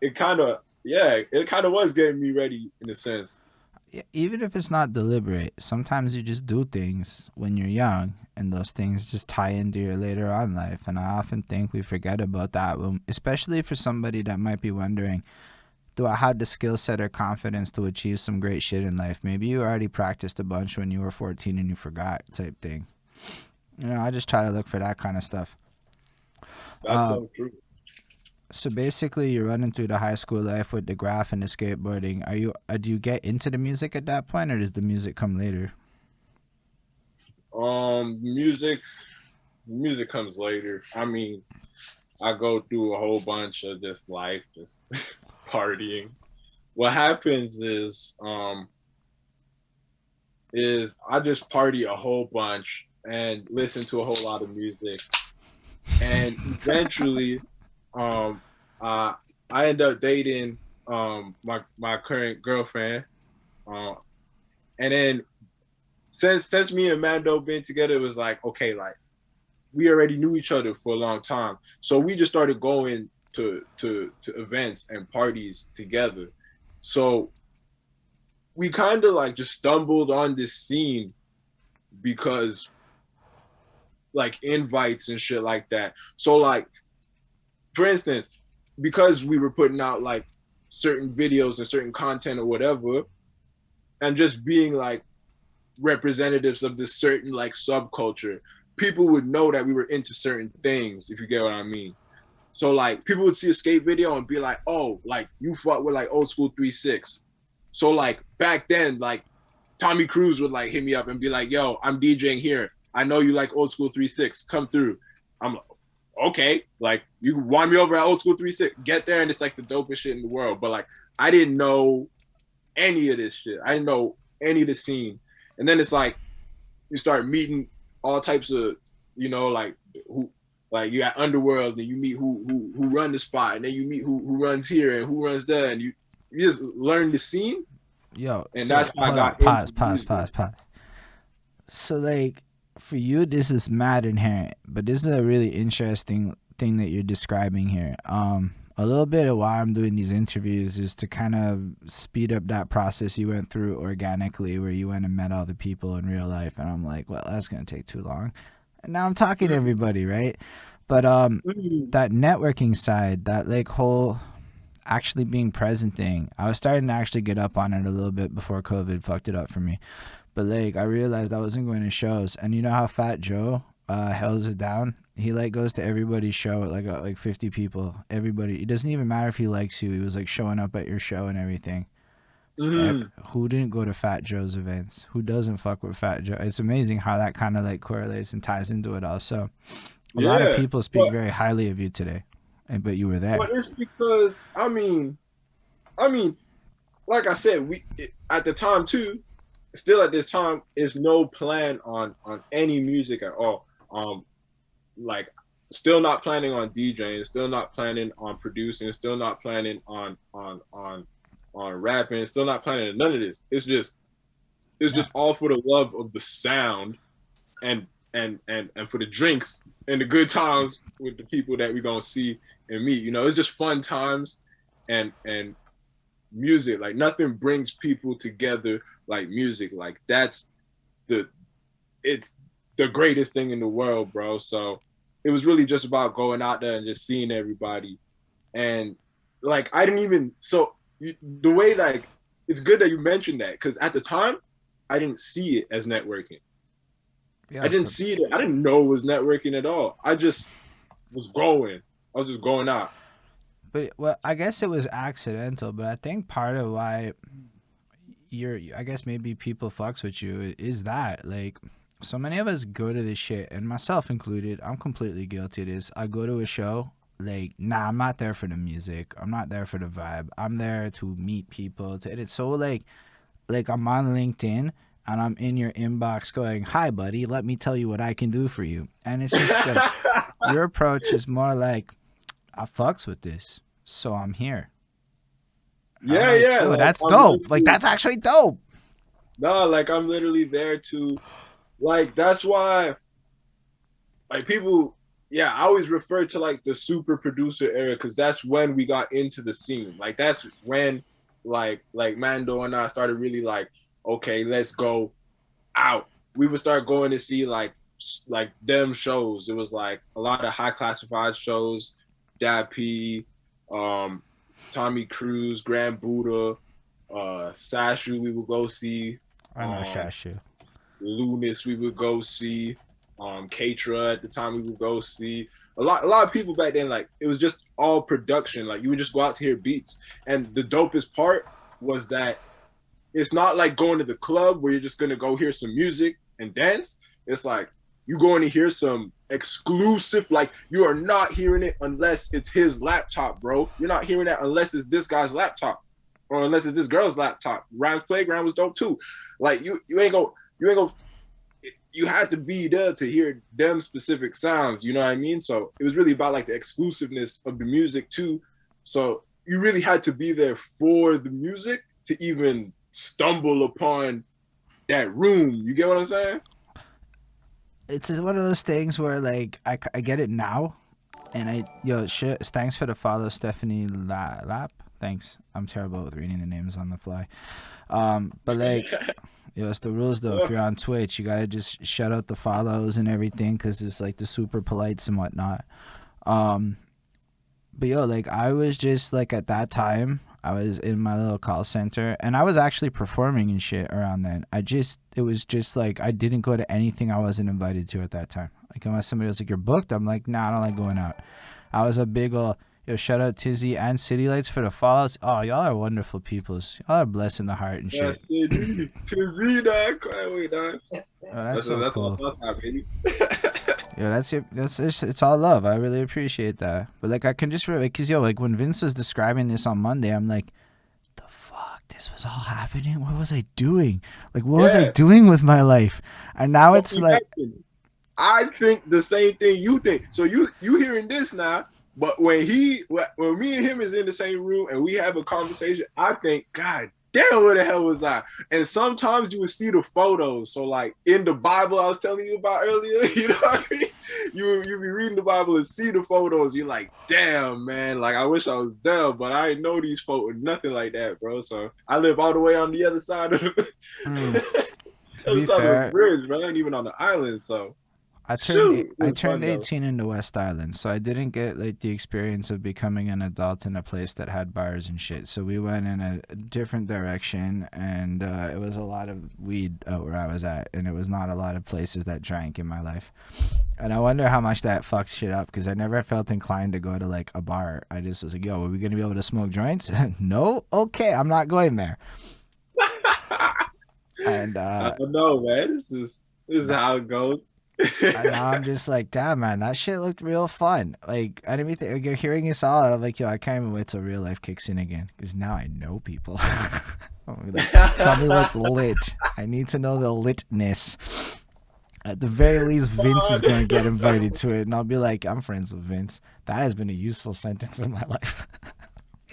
it kind of, yeah, it kind of was getting me ready in a sense. yeah, even if it's not deliberate, sometimes you just do things when you're young, and those things just tie into your later on life. And I often think we forget about that, especially for somebody that might be wondering, do I have the skill set or confidence to achieve some great shit in life? Maybe you already practiced a bunch when you were 14 and you forgot, type thing. You know, I just try to look for that kind of stuff. That's Uh, so true. so basically, you're running through the high school life with the graph and the skateboarding. Do you get into the music at that point, or does the music come later? Music, music comes later. I mean, I go through a whole bunch of just life, just partying. What happens is I just party a whole bunch and listen to a whole lot of music, and eventually, um, uh, I end up dating my current girlfriend, uh, and then since me and Mando been together, it was like okay, like we already knew each other for a long time, so we just started going to events and parties together. So we kind of like just stumbled on this scene because like invites and shit like that. So like for instance, because we were putting out like certain videos and certain content or whatever, and just being like representatives of this certain like subculture, people would know that we were into certain things, if you get what I mean. So like people would see a skate video and be like, oh, like you fought with like old school 3-6. So like back then, like Tommy Cruise would like hit me up and be like, yo, I'm DJing here. I know you like old school 3-6. Come through. I'm like, okay. Like you want me over at old school 3-6. Get there and it's like the dopest shit in the world. But like I didn't know any of this shit. I didn't know any of the scene. And then it's like you start meeting all types of, you know, like who, like you got Underworld and you meet who run the spot, and then you meet who runs here and who runs there, and you just learn the scene. Yo, And so, that's how I got pause. So like for you, this is mad inherent, but this is a really interesting thing that you're describing here. A little bit of why I'm doing these interviews is to kind of speed up that process you went through organically, where you went and met all the people in real life, and I'm like, well, that's gonna take too long. And now I'm talking to everybody, right? But that networking side, that like whole actually being present thing, I was starting to actually get up on it a little bit before COVID fucked it up for me. But like I realized I wasn't going to shows, and you know how Fat Joe hells it down? He like goes to everybody's show, like 50 people. Everybody, it doesn't even matter if he likes you. He was like showing up at your show and everything. Who didn't go to Fat Joe's events? Who doesn't fuck with Fat Joe? It's amazing how that kind of like correlates and ties into it all. So a lot of people speak very highly of you today, but you were there. But it's because I mean, like I said, at the time too, still at this time, is no plan on any music at all. Like still not planning on DJing, still not planning on producing, still not planning on rapping, still not planning on none of this. It's just all for the love of the sound and for the drinks and the good times with the people that we're gonna see and meet. You know, it's just fun times and music. Like nothing brings people together like music. Like it's the greatest thing in the world, bro. So it was really just about going out there and just seeing everybody. And like I didn't even the way, like, it's good that you mentioned that, because at the time I didn't see it as networking. I didn't see it. I didn't know it was networking at all. I just was going. I was just going out. But well, I guess it was accidental. But I think part of why I guess maybe people fucks with you is that, like, so many of us go to this shit, and myself included. I'm completely guilty of this. I go to a show. Like, nah, I'm not there for the music. I'm not there for the vibe. I'm there to meet people. And it's so like I'm on LinkedIn and I'm in your inbox going, hi, buddy, let me tell you what I can do for you. And it's just like, your approach is more like, I fucks with this, so I'm here. Yeah, like, yeah. Oh, like, that's dope. Like, that's actually dope. No, like, I'm literally there to, like, that's why, like, people... Yeah, I always refer to like the super producer era, because that's when we got into the scene. Like that's when like Mando and I started really like, okay, let's go out. We would start going to see like them shows. It was like a lot of high classified shows, Dad P, Tommy Cruise, Grand Buddha, Sashu we would go see. I know Sashu. Lunis we would go see. Katra at the time we would go see. A lot of people back then, like, it was just all production. Like, you would just go out to hear beats. And the dopest part was that it's not like going to the club where you're just gonna go hear some music and dance. It's like you going to hear some exclusive, like, you are not hearing it unless it's his laptop, bro. You're not hearing that unless it's this guy's laptop or unless it's this girl's laptop. Rhymes Playground was dope too. Like, you ain't go you had to be there to hear them specific sounds, you know what I mean? So it was really about like the exclusiveness of the music too. So you really had to be there for the music to even stumble upon that room. You get what I'm saying? It's one of those things where like I get it now, and thanks for the follow, Stephanie Lap. Thanks. I'm terrible with reading the names on the fly. But like. Yo, it's the rules though. If you're on Twitch, you gotta just shut out the follows and everything, because it's like the super polites and whatnot. But yo, like, I was just like, at that time, I was in my little call center, and I was actually performing and shit around then. It was just like, I didn't go to anything I wasn't invited to at that time. Like, unless somebody was like, you're booked, I'm like, nah, I don't like going out. I was a big yo, shout out Tizzy and City Lights for the follows. Oh, y'all are wonderful peoples. Y'all are blessed in the heart and Yeah, shit. CD. Tizzy, dog. Can't wait, dog. Oh, that's so That's all cool. about that, baby. Yo, it's all love. I really appreciate that. But like, I can just really, cause yo, like when Vince was describing this on Monday, I'm like, the fuck, this was all happening. What was I doing? Like, what was I doing with my life? And now it's like, I think the same thing you think. So you hearing this now, but when me and him is in the same room and we have a conversation, I think, God damn, where the hell was I? And sometimes you would see the photos. So like in the Bible I was telling you about earlier, you know what I mean? You be reading the Bible and see the photos. You're like, damn, man, like I wish I was there, but I didn't know these photos, nothing like that, bro. So I live all the way on the other side of the, to be fair, of the bridge, man. I ain't even on the island, so. I turned 18 in the West Island, so I didn't get like the experience of becoming an adult in a place that had bars and shit. So we went in a different direction, and it was a lot of weed out where I was at, and it was not a lot of places that drank in my life. And I wonder how much that fucks shit up, because I never felt inclined to go to like a bar. I just was like, yo, are we gonna be able to smoke joints? No, okay, I'm not going there. And I don't know, man. This is how it goes. And now I'm just like, damn, man, that shit looked real fun. Like, I didn't even think, like, you're hearing us all, and I'm like, yo, I can't even wait till real life kicks in again, because now I know people. Like, tell me what's lit. I need to know the litness. At the very least, Vince is going to get invited to it, and I'll be like, I'm friends with Vince. That has been a useful sentence in my life.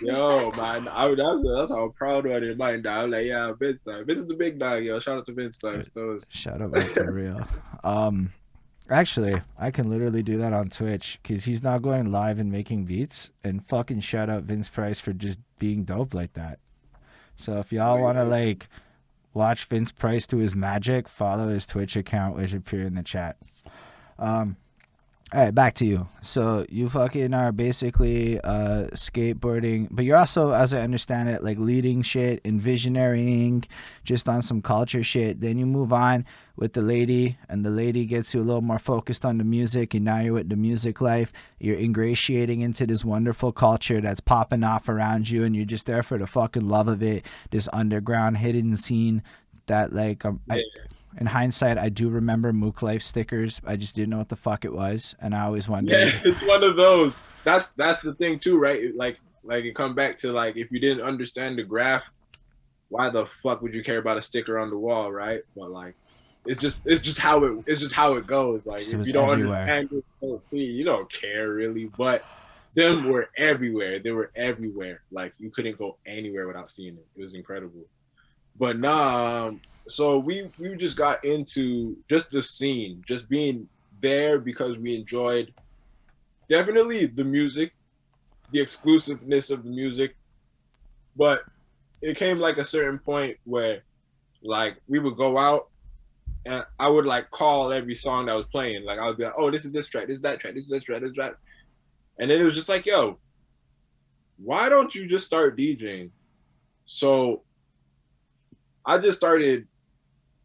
Yo, man, that's how proud I am. Mind, I'm like, yeah, Vince, dog. Vince is the big dog, yo. Shout out to Vince, dog. Shout out for real. Actually, I can literally do that on Twitch because he's not going live and making beats. And fucking shout out Vince Price for just being dope like that. So if y'all want to like watch Vince Price do his magic, follow his Twitch account, which appear in the chat. All right, back to you. So you fucking are basically skateboarding, but you're also, as I understand it, like leading shit and visionarying just on some culture shit. Then you move on with the lady, and the lady gets you a little more focused on the music, and now you're with the music life. You're ingratiating into this wonderful culture that's popping off around you, and you're just there for the fucking love of it, this underground hidden scene that like in hindsight, I do remember Mook Life stickers. I just didn't know what the fuck it was, and I always wondered. Yeah, it's one of those. That's the thing too, right? Like it come back to like if you didn't understand the graph, why the fuck would you care about a sticker on the wall, right? But like, it's just how it goes. Like So if you don't understand it, you don't care really. But them were everywhere. They were everywhere. Like you couldn't go anywhere without seeing it. It was incredible. But nah. So we just got into just the scene, just being there because we enjoyed definitely the music, the exclusiveness of the music, but it came like a certain point where like we would go out and I would like call every song that was playing. Like I would be like, oh, this is this track, this is that track, this is this track, this track. And then it was just like, yo, why don't you just start DJing? So I just started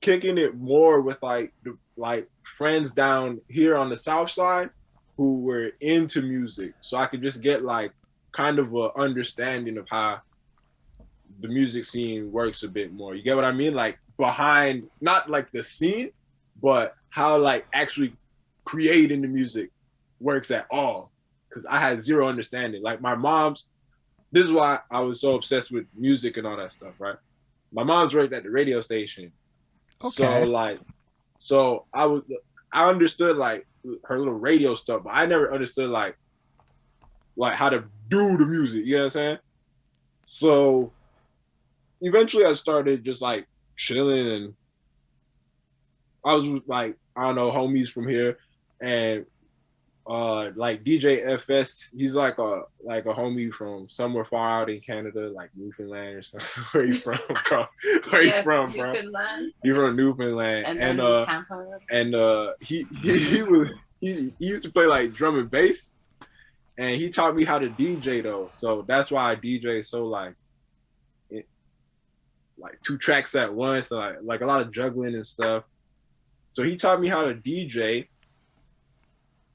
kicking it more with like friends down here on the south side who were into music, so I could just get like kind of a understanding of how the music scene works a bit more. You get what I mean? Like behind, not like the scene, but how like actually creating the music works at all. Because I had zero understanding. Like my mom's, this is why I was so obsessed with music and all that stuff, right? My mom's worked at the radio station. Okay. So I understood like her little radio stuff, but I never understood like how to do the music. You know what I'm saying? So eventually I started just like chilling, and I was with like, I don't know, homies from here, and like DJ FS, he's like a homie from somewhere far out in Canada, like Newfoundland or something. Where you from, bro? Where you from, bro? Newfoundland. You're from Newfoundland, and he used to play like drum and bass, and he taught me how to DJ though. So that's why I DJ so like 2 tracks at once, like a lot of juggling and stuff. So he taught me how to DJ.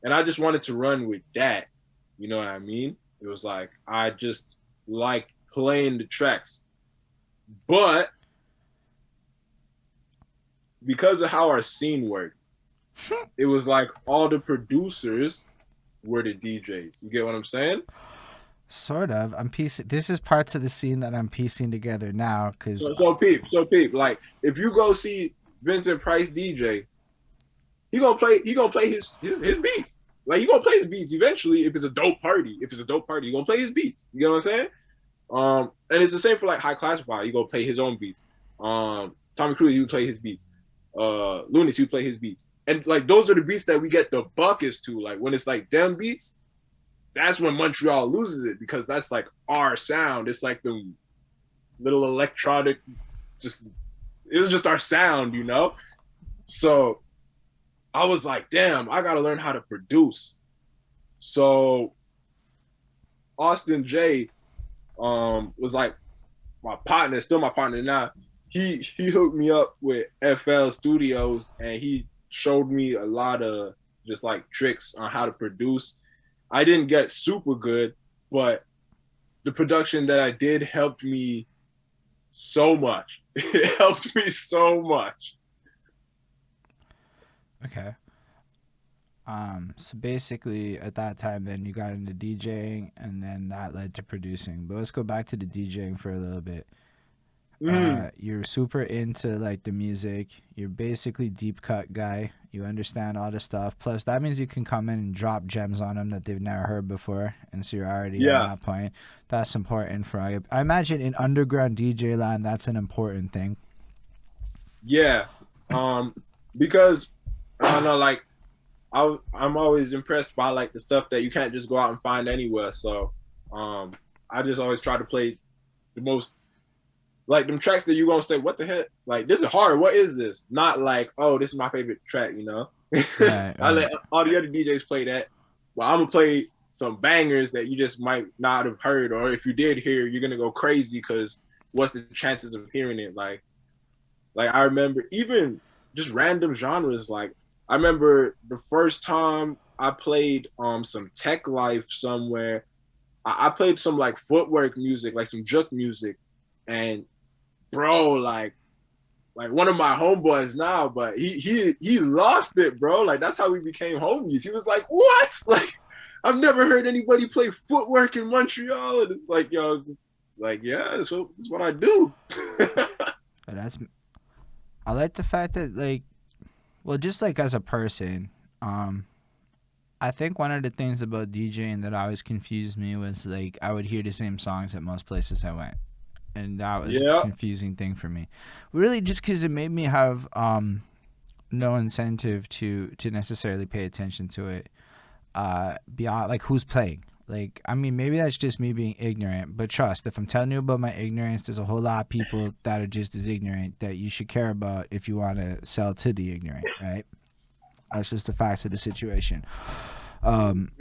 And I just wanted to run with that. You know what I mean? It was like I just liked playing the tracks. But because of how our scene worked, it was like all the producers were the DJs. You get what I'm saying? Sort of. I'm piecing. This is parts of the scene that I'm piecing together now, because So peep. Like if you go see Vincent Price DJ, he gonna play his beats. Like he gonna play his beats eventually if it's a dope party. If it's a dope party, he gonna play his beats. You get what I'm saying? And it's the same for like High Classified. You gonna play his own beats. Tommy Cruise, he would play his beats. Lunis, he would play his beats. And like those are the beats that we get the buckets to. Like when it's like them beats, that's when Montreal loses it because that's like our sound. It's like the little electronic, just it was just our sound, you know. So I was like, damn, I gotta learn how to produce. So Austin J was like my partner, still my partner now. He hooked me up with FL Studios and he showed me a lot of just like tricks on how to produce. I didn't get super good, but the production that I did helped me so much. It helped me so much. okay. So basically, at that time, then you got into DJing, and then that led to producing. But let's go back to the DJing for a little bit. You're super into like the music. You're basically deep cut guy. You understand all the stuff. Plus, that means you can come in and drop gems on them that they've never heard before, and so you're already Yeah, on that point. That's important for. I imagine in underground DJ land, that's an important thing. yeah. Because I don't know, like I'm always impressed by like the stuff that you can't just go out and find anywhere. So um, I just always try to play the most like them tracks that you gonna say, what the heck? Like this is hard. What is this? Not like, oh, this is my favorite track. You know, Right, I right. let all the other DJs play that. Well, I'm gonna play some bangers that you just might not have heard, or if you did hear, you're gonna go crazy because what's the chances of hearing it? Like I remember even just random genres. Like I remember the first time I played some Tech Life somewhere. I played some like footwork music, like some juke music, and bro, like one of my homeboys now, but he lost it, bro. Like that's how we became homies. He was like, "What? Like I've never heard anybody play footwork in Montreal." And it's like, yo, just like, yeah, that's what I do. But that's. I like the fact that like, well, just like as a person, um, I think one of the things about DJing that always confused me was like I would hear the same songs at most places I went, and that was a Yeah, confusing thing for me. Really, just because it made me have no incentive to necessarily pay attention to it. Beyond like who's playing. Like I mean, maybe that's just me being ignorant, but trust, if I'm telling you about my ignorance, there's a whole lot of people that are just as ignorant that you should care about if you want to sell to the ignorant, right? That's just the facts of the situation. Um,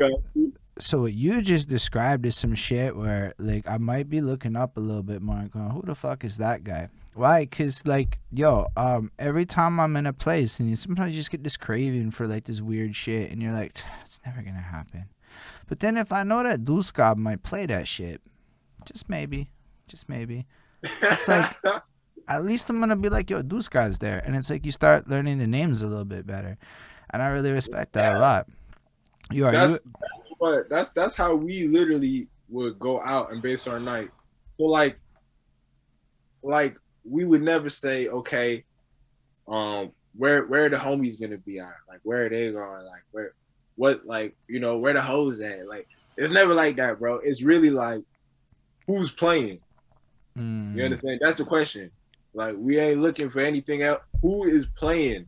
so what you just described is some shit where like I might be looking up a little bit more and going, who the fuck is that guy? Why? Cause like yo, every time I'm in a place and you sometimes you just get this craving for like this weird shit, and you're like, it's never gonna happen. But then if I know that DeusGod might play that shit, just maybe, it's like at least I'm gonna be like, yo, DeusGod's there, and it's like you start learning the names a little bit better, and I really respect that a lot. You are you? that's how we literally would go out and base our night. So like we would never say, okay, where are the homies gonna be at? Like where are they going? Like where what like you know where the hoes at? Like it's never like that, bro. It's really like who's playing. You Mm, understand? That's the question. Like we ain't looking for anything else. Who is playing?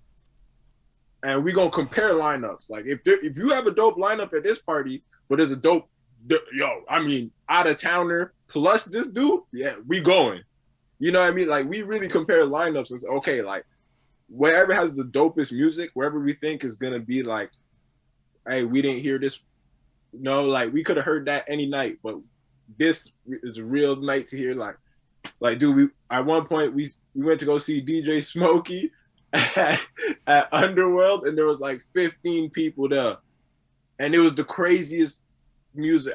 And we gonna compare lineups. Like if you have a dope lineup at this party, but there's a dope yo, I mean out of towner plus this dude, yeah, we going. You know what I mean? Like we really compare lineups and say, okay, like wherever has the dopest music, wherever we think is gonna be like, hey, we didn't hear this. No, like we could have heard that any night, but this is a real night to hear. Like, dude, we at one point we went to go see DJ Smokey at Underworld, and there was like 15 people there, and it was the craziest music.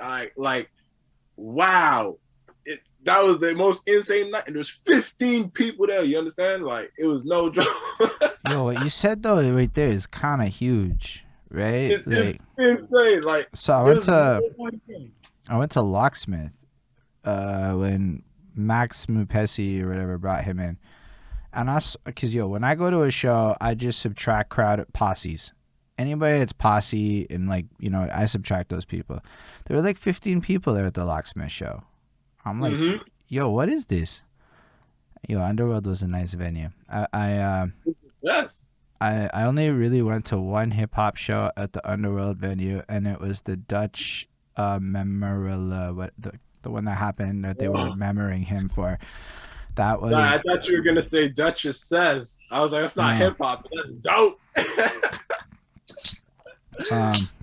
Wow. That was the most insane night. And there's 15 people there. You understand? Like, it was no joke. Yo, what you said though right there is kind of huge, right? It's insane. Like, so I went to Locksmith when Max Mupesi or whatever brought him in. And because when I go to a show, I just subtract crowd posses. Anybody that's posse and like, I subtract those people. There were like 15 people there at the Locksmith show. I'm like, yo, what is this? Yo, Underworld was a nice venue. Yes. I only really went to one hip hop show at the Underworld venue, and it was the Dutch memorial, the one that happened that they were memorizing him for. That was. I thought you were gonna say Duchess Says. I was like, that's not hip hop, but that's dope.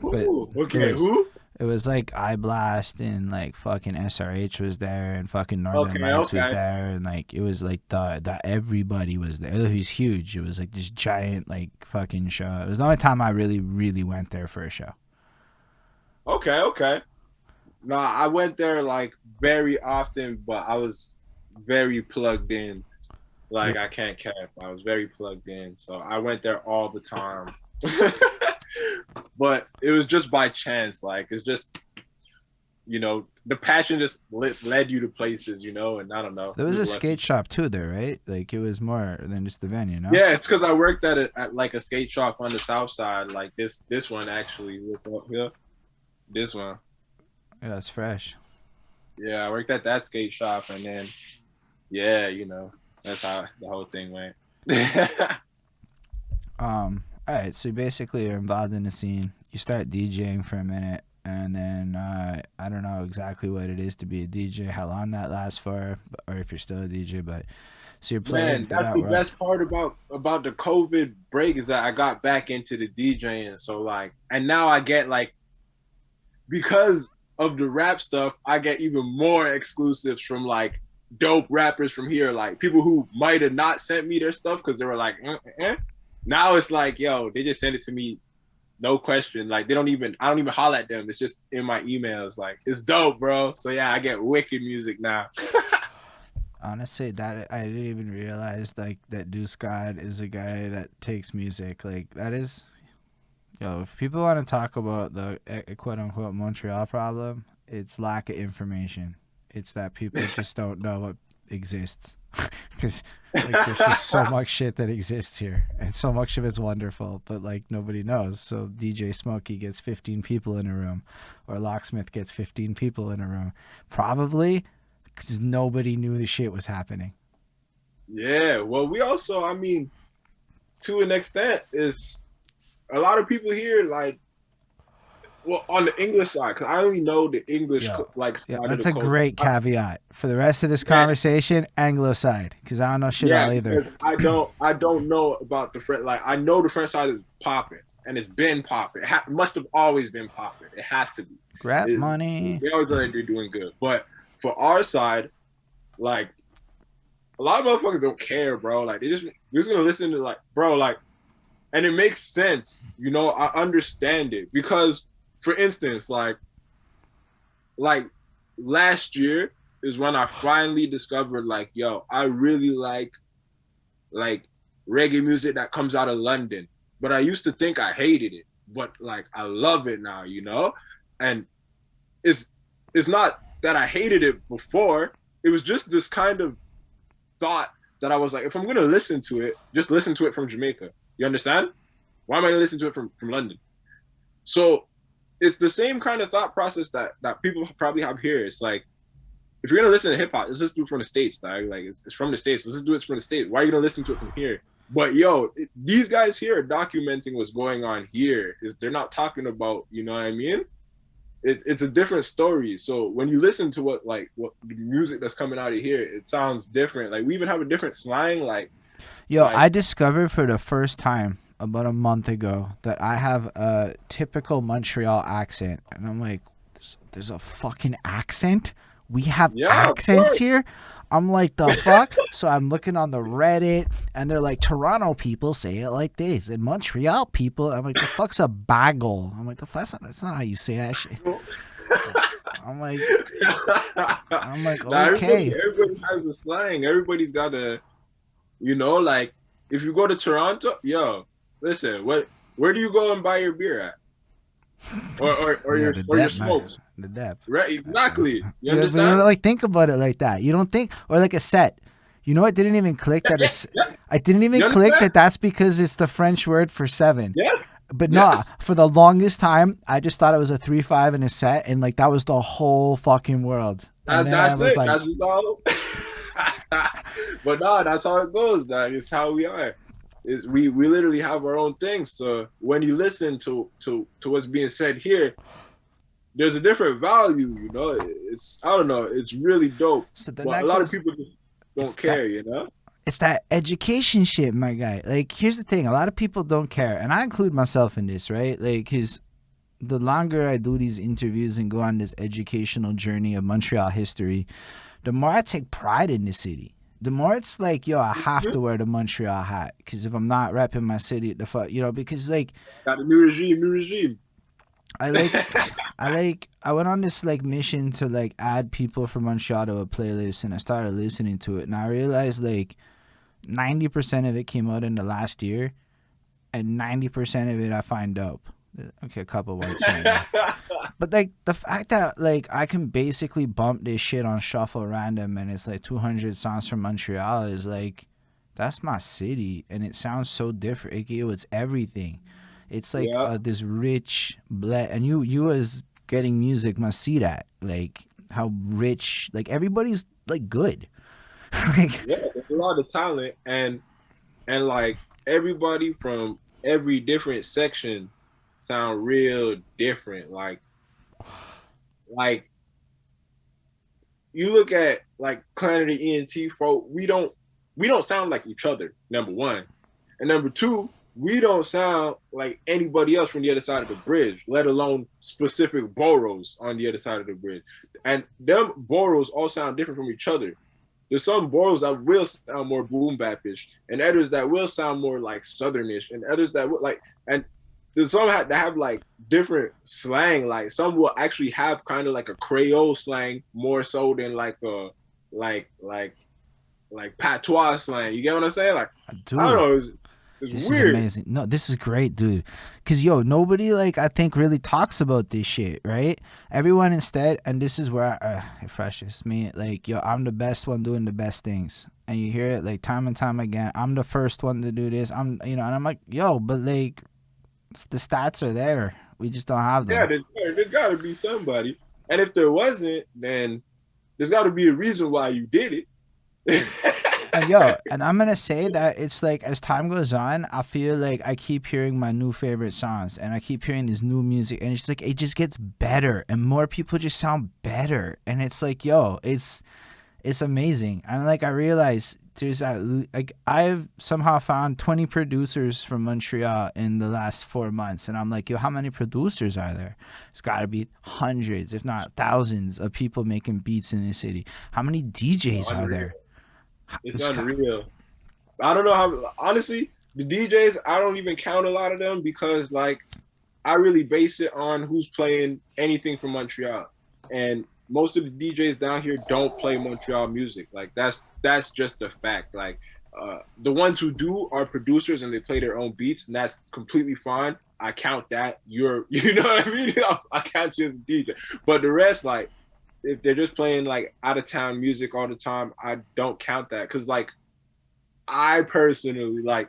But okay, who? It was like Eye Blast and like fucking SRH was there and fucking Northern Lights was there, and like it was like the everybody was there. It was huge. It was like this giant like fucking show. It was the only time I really went there for a show. Okay. No, I went there like very often, but I was very plugged in. Like, I can't cap. I was very plugged in, so I went there all the time. But it was just by chance. Like, it's just, the passion just led you to places, and I don't know. There was a skate shop too there, right? Like, it was more than just the venue, no? Yeah, it's because I worked at like a skate shop on the south side, like this one actually. This one. Yeah, that's fresh. Yeah, I worked at that skate shop, and then, yeah, that's how the whole thing went. All right, so basically you're involved in the scene. You start DJing for a minute, and then I don't know exactly what it is to be a DJ, how long that lasts for, or if you're still a DJ. But so you're playing. Man, that's the best part about the COVID break is that I got back into the DJing. So like, and now I get like, because of the rap stuff, I get even more exclusives from like dope rappers from here, like people who might have not sent me their stuff because they were like, Now it's like, yo, they just send it to me, no question. Like, I don't even holler at them. It's just in my emails. Like, it's dope, bro. So yeah, I get wicked music now. Honestly, that I didn't even realize like that DeusGod is a guy that takes music. Like, that is, if people want to talk about the quote unquote Montreal problem, it's lack of information. It's that people just don't know what exists. Because like, there's just so much shit that exists here, and so much of it's wonderful, but like nobody knows. So DJ Smokey gets 15 people in a room, or Locksmith gets 15 people in a room, probably because nobody knew the shit was happening. Yeah, well, we also, I mean, to an extent, is a lot of people here like, well, on the English side, because I only know the English that's a great caveat for the rest of this conversation. Anglo side, because I don't know shit all either. I don't know about the French. Like, I know the French side is popping, and it's been popping. It must have always been popping. It has to be. Grab money. They always like they're doing good, but for our side, like, a lot of motherfuckers don't care, bro. Like, they're just gonna listen to like, bro, like, and it makes sense. I understand it because. For instance, like last year is when I finally discovered, like, yo, I really like reggae music that comes out of London. But I used to think I hated it, but like I love it now, And it's not that I hated it before. It was just this kind of thought that I was like, if I'm gonna listen to it, just listen to it from Jamaica. You understand? Why am I gonna listen to it from London? So it's the same kind of thought process that people probably have here. It's like, if you're gonna listen to hip hop, let's just do it from the States, dog. Like, it's from the States. Let's just do it from the States. Why are you gonna listen to it from here? But these guys here are documenting what's going on here. They're not talking about, you know what I mean? It's a different story. So when you listen to what the music that's coming out of here, it sounds different. Like, we even have a different slang. I discovered for the first time about a month ago that I have a typical Montreal accent, and I'm like, there's a fucking accent? We have accents here? I'm like, the fuck? So I'm looking on the Reddit, and they're like, Toronto people say it like this, and Montreal people, I'm like, the fuck's a bagel? I'm like, that's not how you say that shit. I'm like, Now okay. everybody has a slang. Everybody's got a, like if you go to Toronto, yo, listen, where do you go and buy your beer at? Or Yeah, your the or your depth, man. smokes? The depth. Right, exactly. You Yeah, but you don't understand? like think about it like that. You don't think, or like a set. You know, it didn't even click that. Yeah. I didn't even You click understand? that. That's because it's the French word for seven. Yes. But no, Yes. for the longest time, I just thought it was a 3-5 in a set, and like that was the whole fucking world. And then I That's was it. like, That's just all. But no, that's how it goes. That is how we are. We literally have our own thing. So when you listen to what's being said here, there's a different value. It's I don't know. It's really dope. so then But a that lot of goes. people just It's don't that. care. It's that education shit, my guy. Like, here's the thing: a lot of people don't care, and I include myself in this, right? Like, because the longer I do these interviews and go on this educational journey of Montreal history, the more I take pride in the city. The more it's like, yo, I have to wear the Montreal hat because if I'm not repping my city, the fuck, because like Got a new regime, new regime. I like, I went on this like mission to like add people from Montreal to a playlist, and I started listening to it, and I realized like 90% of it came out in the last year, and 90% of it I find dope. Okay, a couple whites here and there. But like the fact that like I can basically bump this shit on shuffle random and it's like 200 songs from Montreal is like that's my city and it sounds so different. It's everything. It's like Yeah, this rich blend, and you as getting music must see that like how rich like everybody's like good. Like, yeah. There's a lot of talent, and like everybody from every different section sound real different. Like you look at like Clan of the ENT folk, we don't sound like each other. Number one, and number two, we don't sound like anybody else from the other side of the bridge, let alone specific boroughs on the other side of the bridge. And them boroughs all sound different from each other. There's some boroughs that will sound more boom bapish, and others that will sound more like southernish, and others that would like, and there's some that have like different slang. Like some will actually have kind of like a Creole slang more so than like a like like like patois slang. You get what I'm saying? Like I don't dude, know. It's this is weird. amazing. No, this is great, dude. Cause yo, nobody like I think really talks about this shit, right? Everyone instead, and this is where it freshes me. Like yo, I'm the best one doing the best things, and you hear it like time and time again. I'm the first one to do this. And I'm like, yo, but like the stats are there. We just don't have Yeah, them. there's got to be somebody. And if there wasn't, then there's got to be a reason why you did it. And yo, and I'm gonna say that it's like as time goes on, I feel like I keep hearing my new favorite songs, and I keep hearing this new music, and it's like it just gets better, and more people just sound better, and it's like yo, it's amazing, and like I realize there's like I've somehow found 20 producers from Montreal in the last 4 months, and I'm like yo, how many producers are there? It's got to be hundreds, if not thousands, of people making beats in this city. How many DJs are Unreal. there? It's It's got, unreal. I don't know how. Honestly, the DJs I don't even count a lot of them because like I really base it on who's playing anything from Montreal, and most of the DJs down here don't play Montreal music. Like that's just a fact. Like the ones who do are producers and they play their own beats, and that's completely fine. I count that. You know what I mean? I count you as a DJ, but the rest, like if they're just playing like out of town music all the time, I don't count that because like I personally like,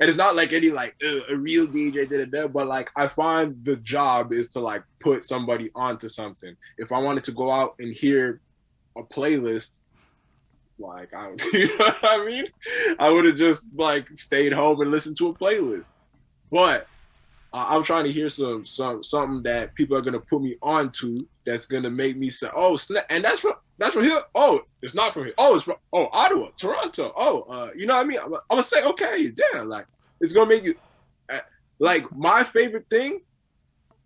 and it's not like any like a real DJ did it, but like I find the job is to like put somebody onto something. If I wanted to go out and hear a playlist, like I, you know what I mean, I would have just like stayed home and listened to a playlist. But I'm trying to hear something that people are gonna put me onto that's gonna make me say, oh snap, and that's from here. Oh, it's not from here. Oh, it's from Ottawa, Toronto. Oh, you know what I mean? I'm gonna say okay, damn, like it's gonna make you like my favorite thing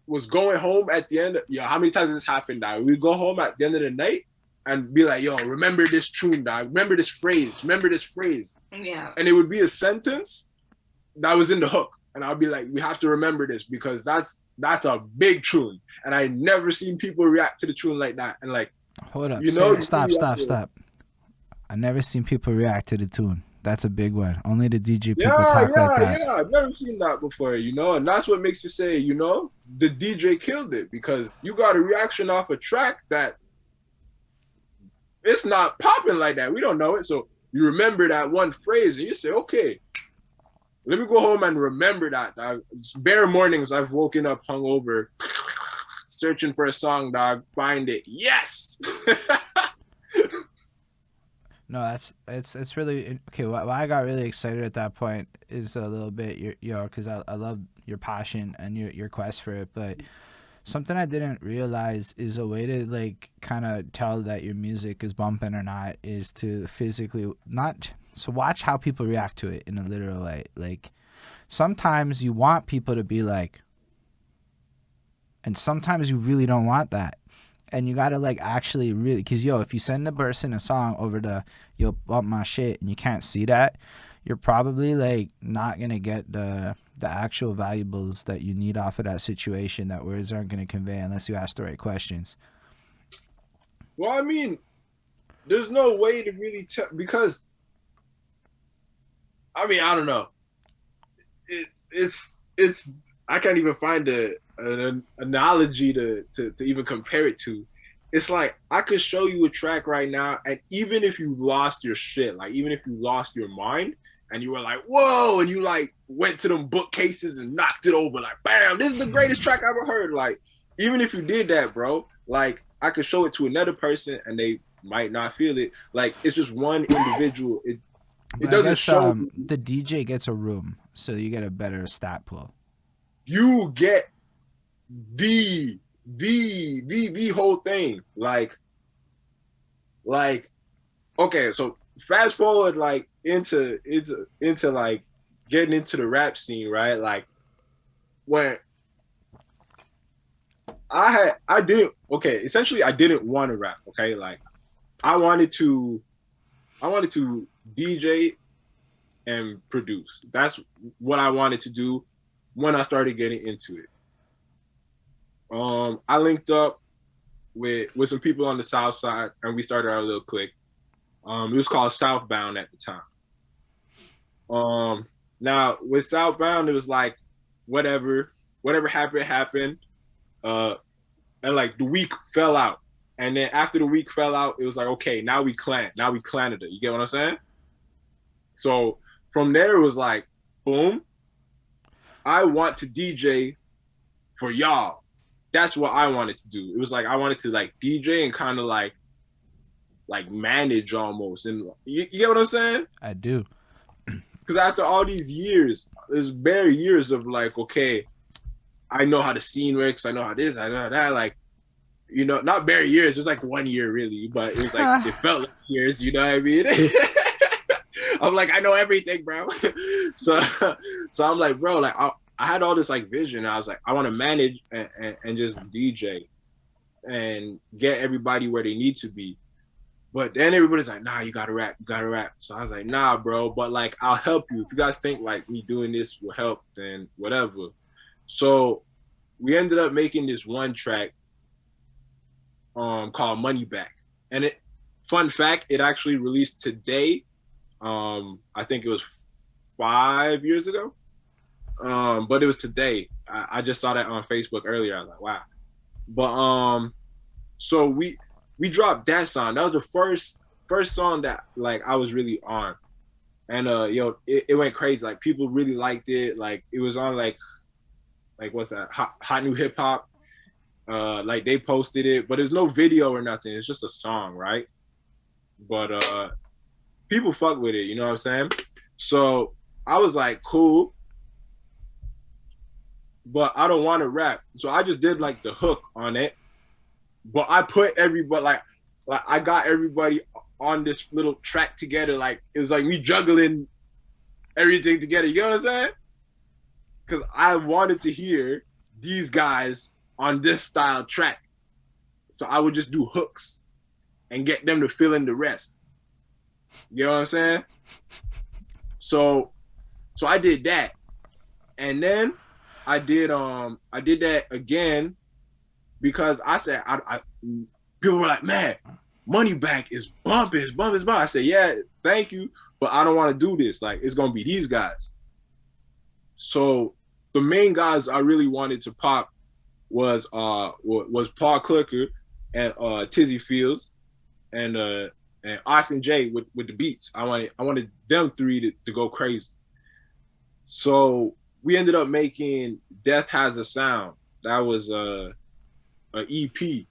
was going home at the end. Yo, how many times has this happened? Now we go home at the end of the night and be like, yo, remember this tune, dog. Remember this phrase. Remember this phrase. Yeah. And it would be a sentence that was in the hook. And I'll be like, we have to remember this because That's a big tune. And I never seen people react to the tune like that. And like, Hold up. you know, Stop. I never seen people react to the tune. That's a big one. Only the DJ people yeah, talk like that. yeah. I've never seen that before, you know, and that's what makes you say, you know, the DJ killed it because you got a reaction off a track that it's not popping like that. We don't know it. So you remember that one phrase and you say, okay, let me go home and remember that. Bare mornings I've woken up hungover, searching for a song, dog, find it. Yes. No, it's really okay. Why I got really excited at that point is a little bit because I love your passion and your quest for it. But something I didn't realize is a way to like kind of tell that your music is bumping or not is to physically not. So watch how people react to it in a literal way. Like sometimes you want people to be like, and sometimes you really don't want that. And you gotta like actually really, cause if you send the person a song over to yo bump my shit and you can't see that, you're probably like not gonna get the actual valuables that you need off of that situation that words aren't gonna convey unless you ask the right questions. Well, I mean, there's no way to really tell because I mean, I don't know. It's I can't even find an analogy to even compare it to. It's like I could show you a track right now, and even if you lost your shit, like even if you lost your mind, and you were like, "Whoa!" and you like went to them bookcases and knocked it over, like, "Bam! This is the greatest track I ever heard." Like, even if you did that, bro, like I could show it to another person, and they might not feel it. Like it's just one individual. It doesn't show. The DJ gets a room, so you get a better stat pool. You get the whole thing. Like okay, so fast forward like into like getting into the rap scene, right? Like when essentially I didn't want to rap, okay? Like I wanted to DJ and produce. That's what I wanted to do when I started getting into it. I linked up with some people on the South Side, and we started our little clique. It was called Southbound at the time. Now with Southbound, it was like whatever happened. And like the week fell out, and then after the week fell out, it was like okay, now we clan it. You get what I'm saying? So from there, it was like boom. I want to DJ for y'all. That's what I wanted to do. It was like I wanted to like DJ and kind of like manage almost. And you get what I'm saying? I do. Because after all these years, there's bare years of like, okay, I know how the scene works. I know how this, I know how that. Like, you know, not bare years. It was like 1 year really, but it was like it felt like years. You know what I mean? I'm like, I know everything, bro. so I'm like, bro, like I had all this like vision. I was like, I want to manage and just DJ and get everybody where they need to be. But then everybody's like, nah, you gotta rap. So I was like, nah, bro, but like, I'll help you. If you guys think like me doing this will help, then whatever. So we ended up making this one track called Money Back. And fun fact, it actually released today. I think it was 5 years ago. But it was today. I just saw that on Facebook earlier. I was like, wow. But so we dropped that song. That was the first song that like I was really on. And it went crazy. Like people really liked it. Like it was on like what's that? Hot New Hip Hop. Like they posted it, but there's no video or nothing. It's just a song, right? But people fuck with it, you know what I'm saying? So I was like, cool. But I don't want to rap. So I just did like the hook on it. But I put everybody like I got everybody on this little track together. Like it was like me juggling everything together. You know what I'm saying? Because I wanted to hear these guys on this style track. So I would just do hooks and get them to fill in the rest. You know what I'm saying? So I did that. And then I did that again because I said I people were like, man, Money Back is bumping, it's bumping, it's bumping. I said, yeah, thank you, but I don't want to do this. Like, it's gonna be these guys. So the main guys I really wanted to pop was Paul Clucker and Tizzy Fields and Austin J with the beats. I wanted them three to go crazy. So we ended up making Death Has a Sound. That was a EP.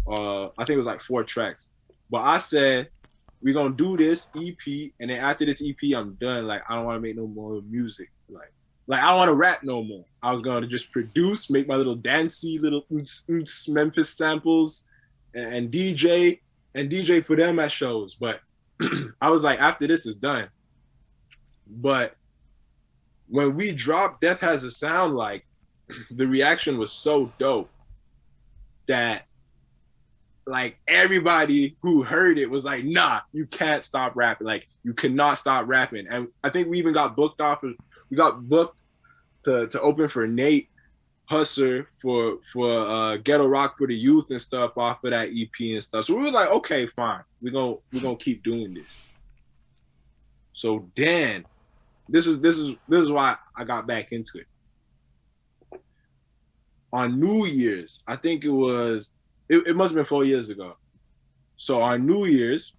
I think it was like 4 tracks. But I said, we're gonna do this EP, and then after this EP, I'm done. Like, I don't want to make no more music. Like I don't want to rap no more. I was gonna just produce, make my little dancey little Memphis samples, and DJ for them at shows. But I was like, after this is done. But when we dropped Death Has a Sound, like, the reaction was so dope that, like, everybody who heard it was like, nah, you can't stop rapping. Like, you cannot stop rapping. And I think we even got booked to open for Nate Husser for Ghetto Rock for the Youth and stuff off of that EP and stuff. So we were like, okay, fine. We're gonna keep doing this. So then this is why I got back into it. On New Year's, I think it must have been 4 years ago. So on New Year's,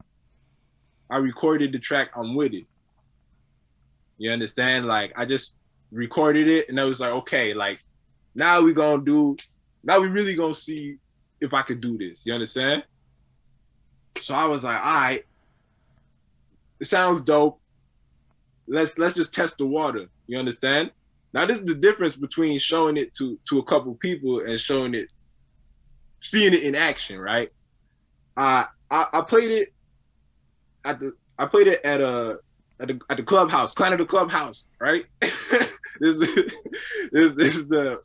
I recorded the track I'm With It. You understand? Like, I just recorded it, and I was like, okay, like, now we really gonna see if I could do this. You understand? So I was like, all right, it sounds dope. Let's just test the water. You understand? Now, this is the difference between showing it to a couple people and seeing it in action, right? I played it at the clubhouse, Clan of the Clubhouse, right? this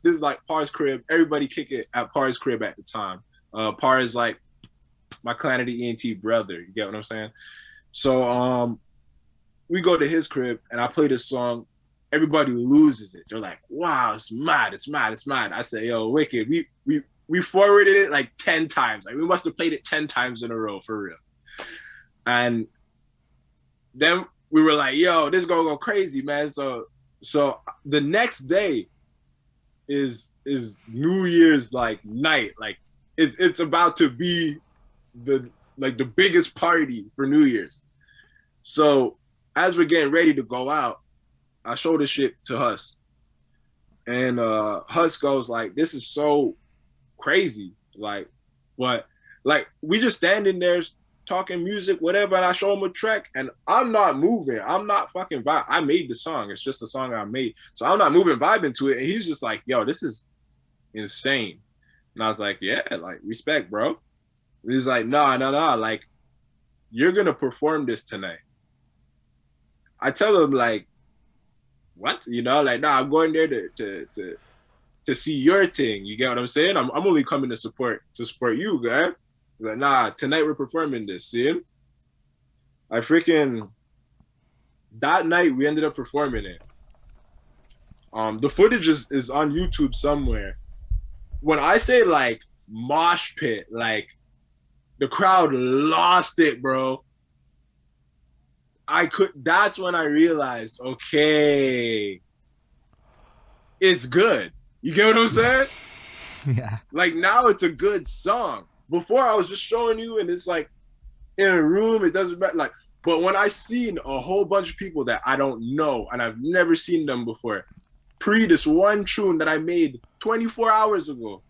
is like Par's crib. Everybody kick it at Par's crib at the time. Par is like my Clan of the ENT brother. You get what I'm saying? So we go to his crib and I play this song. Everybody loses it. They're like, wow, it's mad, it's mad, it's mad. I say, yo, wicked. We forwarded it like 10 times. Like, we must have played it 10 times in a row, for real. And then we were like, yo, this gonna go crazy, man. So the next day is New Year's like night. Like, it's about to be the biggest party for New Year's. So as we're getting ready to go out, I show this shit to Hus. And Hus goes like, this is so crazy. Like, but like, we just standing there talking music, whatever, and I show him a track, and I'm not moving. I'm not fucking vibing. I made the song. It's just a song I made. So I'm not moving, vibing to it. And he's just like, yo, this is insane. And I was like, yeah, like, respect, bro. And he's like, nah. Like, you're going to perform this tonight. I tell him, like, what? You know, like, nah, I'm going there to see your thing. You get what I'm saying? I'm only coming to support you, guy. Like, nah, tonight we're performing this. See him? That night we ended up performing it. The footage is on YouTube somewhere. When I say like mosh pit, like, the crowd lost it, bro. That's when I realized, okay, it's good. You get what I'm saying? Yeah. Like, now it's a good song. Before, I was just showing you, and it's like in a room, it doesn't matter. Like, but when I seen a whole bunch of people that I don't know and I've never seen them before, this one tune that I made 24 hours ago,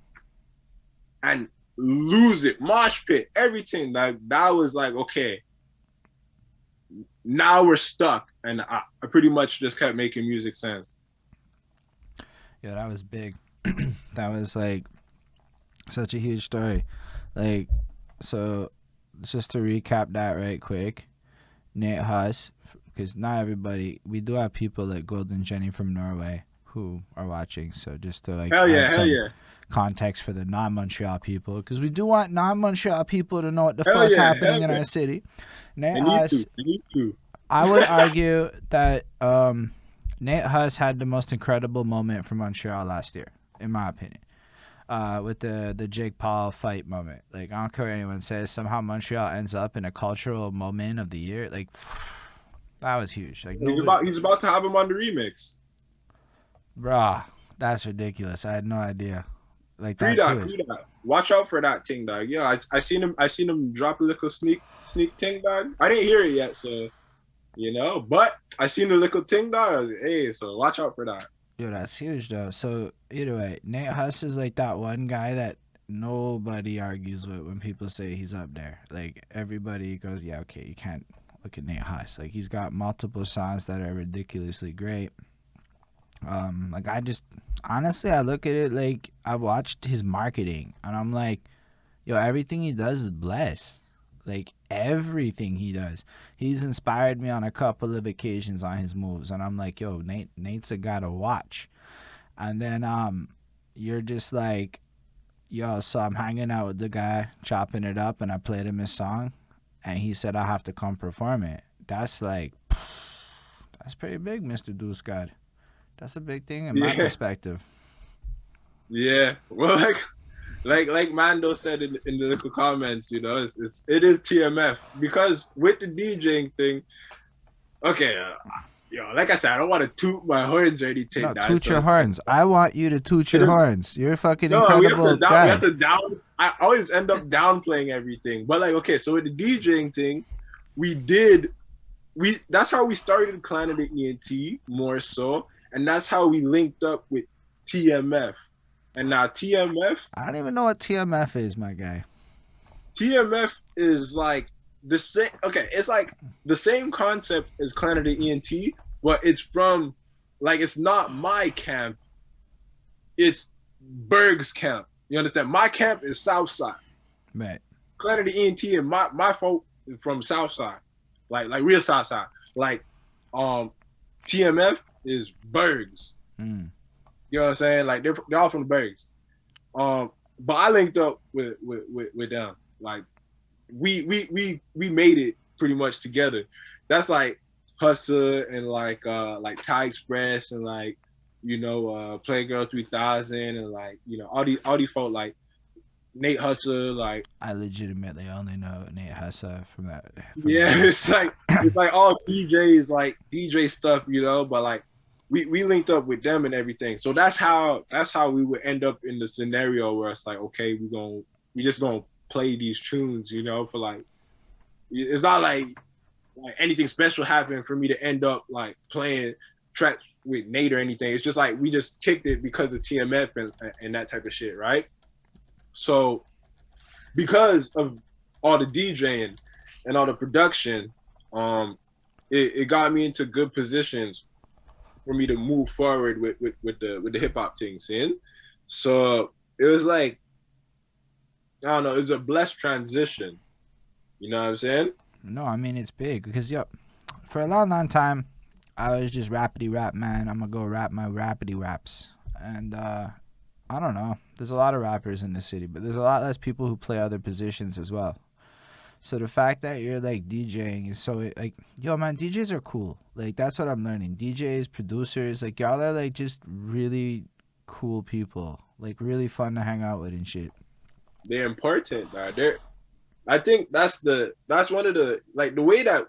and lose it, mosh pit, everything, like, that was like, okay, now we're stuck. And I pretty much just kept making music since. Yeah, that was big. That was like such a huge story. Like, so just to recap that right quick, Nate Huss, because not everybody, we do have people like Golden Jenny from Norway who are watching. So just to like add some context for the non-Montreal people, because we do want non-Montreal people to know what the fuck's happening in our city. Nate Huss, I would argue that Nate Huss had the most incredible moment for Montreal last year, in my opinion. With the Jake Paul fight moment. Like, I don't care what anyone says. Somehow Montreal ends up in a cultural moment of the year. Like, that was huge. Like, nobody, He's about to have him on the remix. bruh, that's ridiculous. I had no idea. Like, Free that's that, huge. free that. Watch out for that thing, dog. Yeah, I seen him. I seen him drop a little sneak thing, dog. I didn't hear it yet, so but I seen the little thing, dog. Hey, so watch out for that. Yo, that's huge, though. So, either way, Nate Huss is like that one guy that nobody argues with when people say he's up there. Like, everybody goes, yeah, okay, you can't look at Nate Huss. Like, he's got multiple songs that are ridiculously great. Like, I just honestly, I look at it like I've watched his marketing, and I'm like, yo, everything he does is blessed. Like, everything he does, he's inspired me on a couple of occasions on his moves, and I'm like, yo, Nate's a guy to watch. And then you're just like, yo, so I'm hanging out with the guy, chopping it up, and I played him his song, and he said I have to come perform it. That's like, that's pretty big, Mr. DeusGod. That's a big thing in my perspective. Yeah. Well, like Mando said in the little comments, it is TMF because with the DJing thing. Okay, like I said, I don't want to toot my horns or anything. No, toot your horns. I want you to toot your horns. You're a fucking incredible guy. guy. We have to down. I always end up downplaying everything, but like, okay, so with the DJing thing, that's how we started Clan of the ENT more so, and that's how we linked up with TMF. And now TMF. I don't even know what TMF is, my guy. TMF is like the same. Okay, it's like the same concept as Clan of the ENT, but it's from, like, it's not my camp. It's Berg's camp. You understand? My camp is Southside. Right. Clan of the ENT and my folk is from Southside, like real Southside. Like, TMF is Berg's. Mm. You know what I'm saying? Like, they're all from the Bergs. But I linked up with them. Like, we made it pretty much together. That's like Hustle and like Thai Express and like, Playgirl 3000 and like, all these folk like Nate Hustle. Like, I legitimately only know Nate Hustle from that. It's like all DJs, like DJ stuff, but like we linked up with them and everything. So that's how we would end up in the scenario where it's like, okay, we just gonna play these tunes, for like, it's not like anything special happened for me to end up like playing tracks with Nate or anything. It's just like we just kicked it because of TMF and that type of shit, right? So because of all the DJing and all the production, it got me into good positions for me to move forward with the hip hop things in. So it was like, I don't know, it was a blessed transition. You know what I'm saying? No, I mean, it's big because, for a long time, I was just rappity rap, man. I'm gonna go rap my rappity raps. And I don't know. There's a lot of rappers in the city, but there's a lot less people who play other positions as well. So the fact that you're like DJing is so like, yo, man, DJs are cool. Like, that's what I'm learning. DJs, producers, like, y'all are like just really cool people. Like, really fun to hang out with and shit. They're important, man. I think that's one of the, like, the way that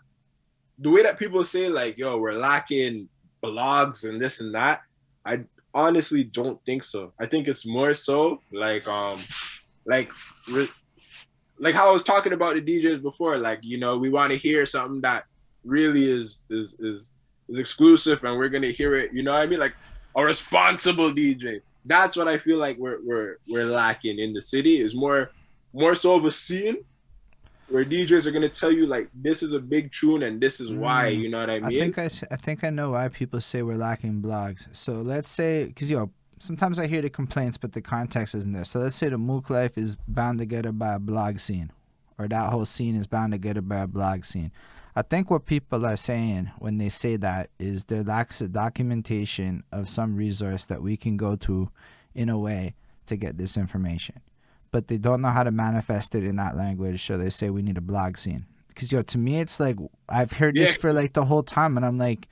people say like, yo, we're lacking blogs and this and that. I honestly don't think so. I think it's more so like how I was talking about the DJs before, like, we want to hear something that really is exclusive and we're gonna hear it, you know what I mean? Like a responsible DJ. That's what I feel like we're lacking in the city, is more so of a scene where DJs are gonna tell you like, this is a big tune and this is why, you know what I mean? I think I know why people say we're lacking blogs. So let's say, because sometimes I hear the complaints, but the context isn't there. So let's say the Mook life is bound together by a blog scene, or that whole scene is bound together by a blog scene. I think what people are saying when they say that is there lacks a documentation of some resource that we can go to in a way to get this information. But they don't know how to manifest it in that language, so they say we need a blog scene. Because, to me, it's like, I've heard this for like the whole time, and I'm like,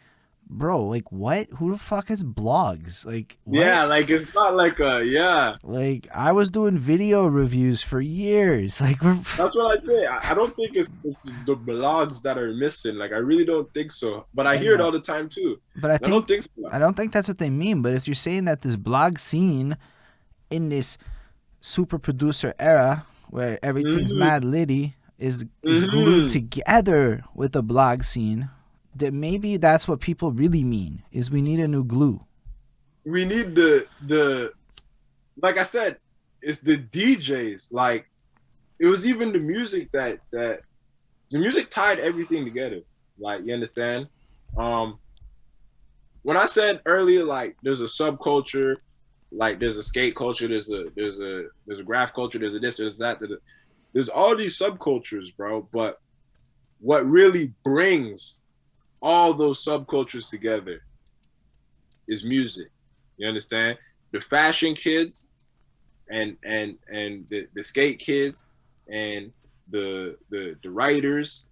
bro, like what? Who the fuck has blogs? Like what? Yeah, like it's not like yeah. Like I was doing video reviews for years. Like we're That's what I say. I don't think it's the blogs that are missing. Like I really don't think so. But I and hear it all the time too. but I I don't think think so. I don't think that's what they mean. But if you're saying that this blog scene in this super producer era where everything's Hmm. mad litty is glued Hmm. together with the blog scene, that maybe that's what people really mean is we need a new glue. We need the like I said, it's the DJs. Like it was even the music that the music tied everything together. Like you understand? Um, when I said earlier, like there's a subculture, like there's a skate culture, there's a graph culture, there's a this, there's that, there's all these subcultures, bro. But what really brings all those subcultures together is music. You understand? The fashion kids and the skate kids and the writers,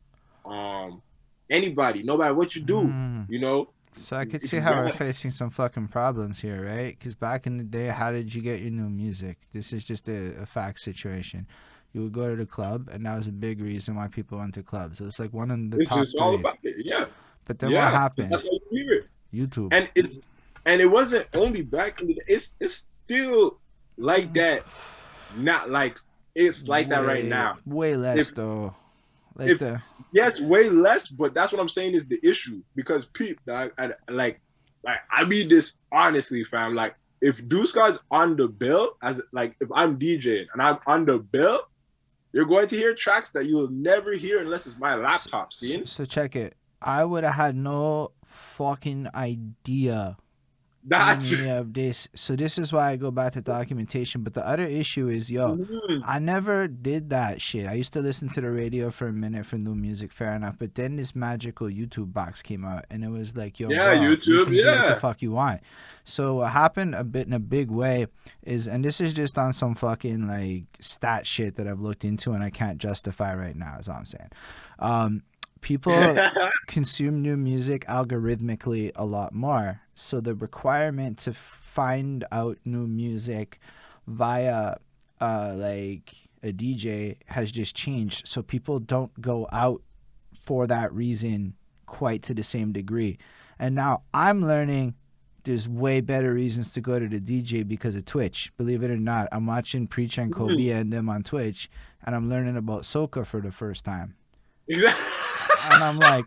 anybody, no matter what you do, you know, So I could if see you how we're rap, facing some fucking problems here, right? Because back in the day, how did you get your new music? This is just a fact situation. You would go to the club, and that was a big reason why people went to clubs. So it's like one of the it's top just all three. about it. Yeah, But then what yeah. happened? That's how you hear it. YouTube. And it wasn't only back in the day. It's still like that. Not like it's like that right now. Way less If though. Like if the yes, way less, but that's what I'm saying is the issue because people, like I mean this honestly, fam. Like if DeusGod's on the bill, as like if I'm DJing and I'm on the bill, you're going to hear tracks that you'll never hear unless it's my laptop. Seeing so check it. I would have had no fucking idea that's any of this. So this is why I go back to documentation. But the other issue is, yo, I never did that shit. I used to listen to the radio for a minute for new music, fair enough. But then this magical YouTube box came out, and it was like, yo, yeah, bro, you YouTube, can do what the yeah. fuck you want. So what happened a bit in a big way is, and this is just on some fucking like stat shit that I've looked into, and I can't justify right now. Is all I'm saying. People consume new music algorithmically a lot more. So the requirement to find out new music via like a DJ has just changed. So people don't go out for that reason quite to the same degree. And now I'm learning there's way better reasons to go to the DJ because of Twitch. Believe it or not, I'm watching Preach and Kobe and them on Twitch, and I'm learning about soca for the first time. Exactly. And I'm like,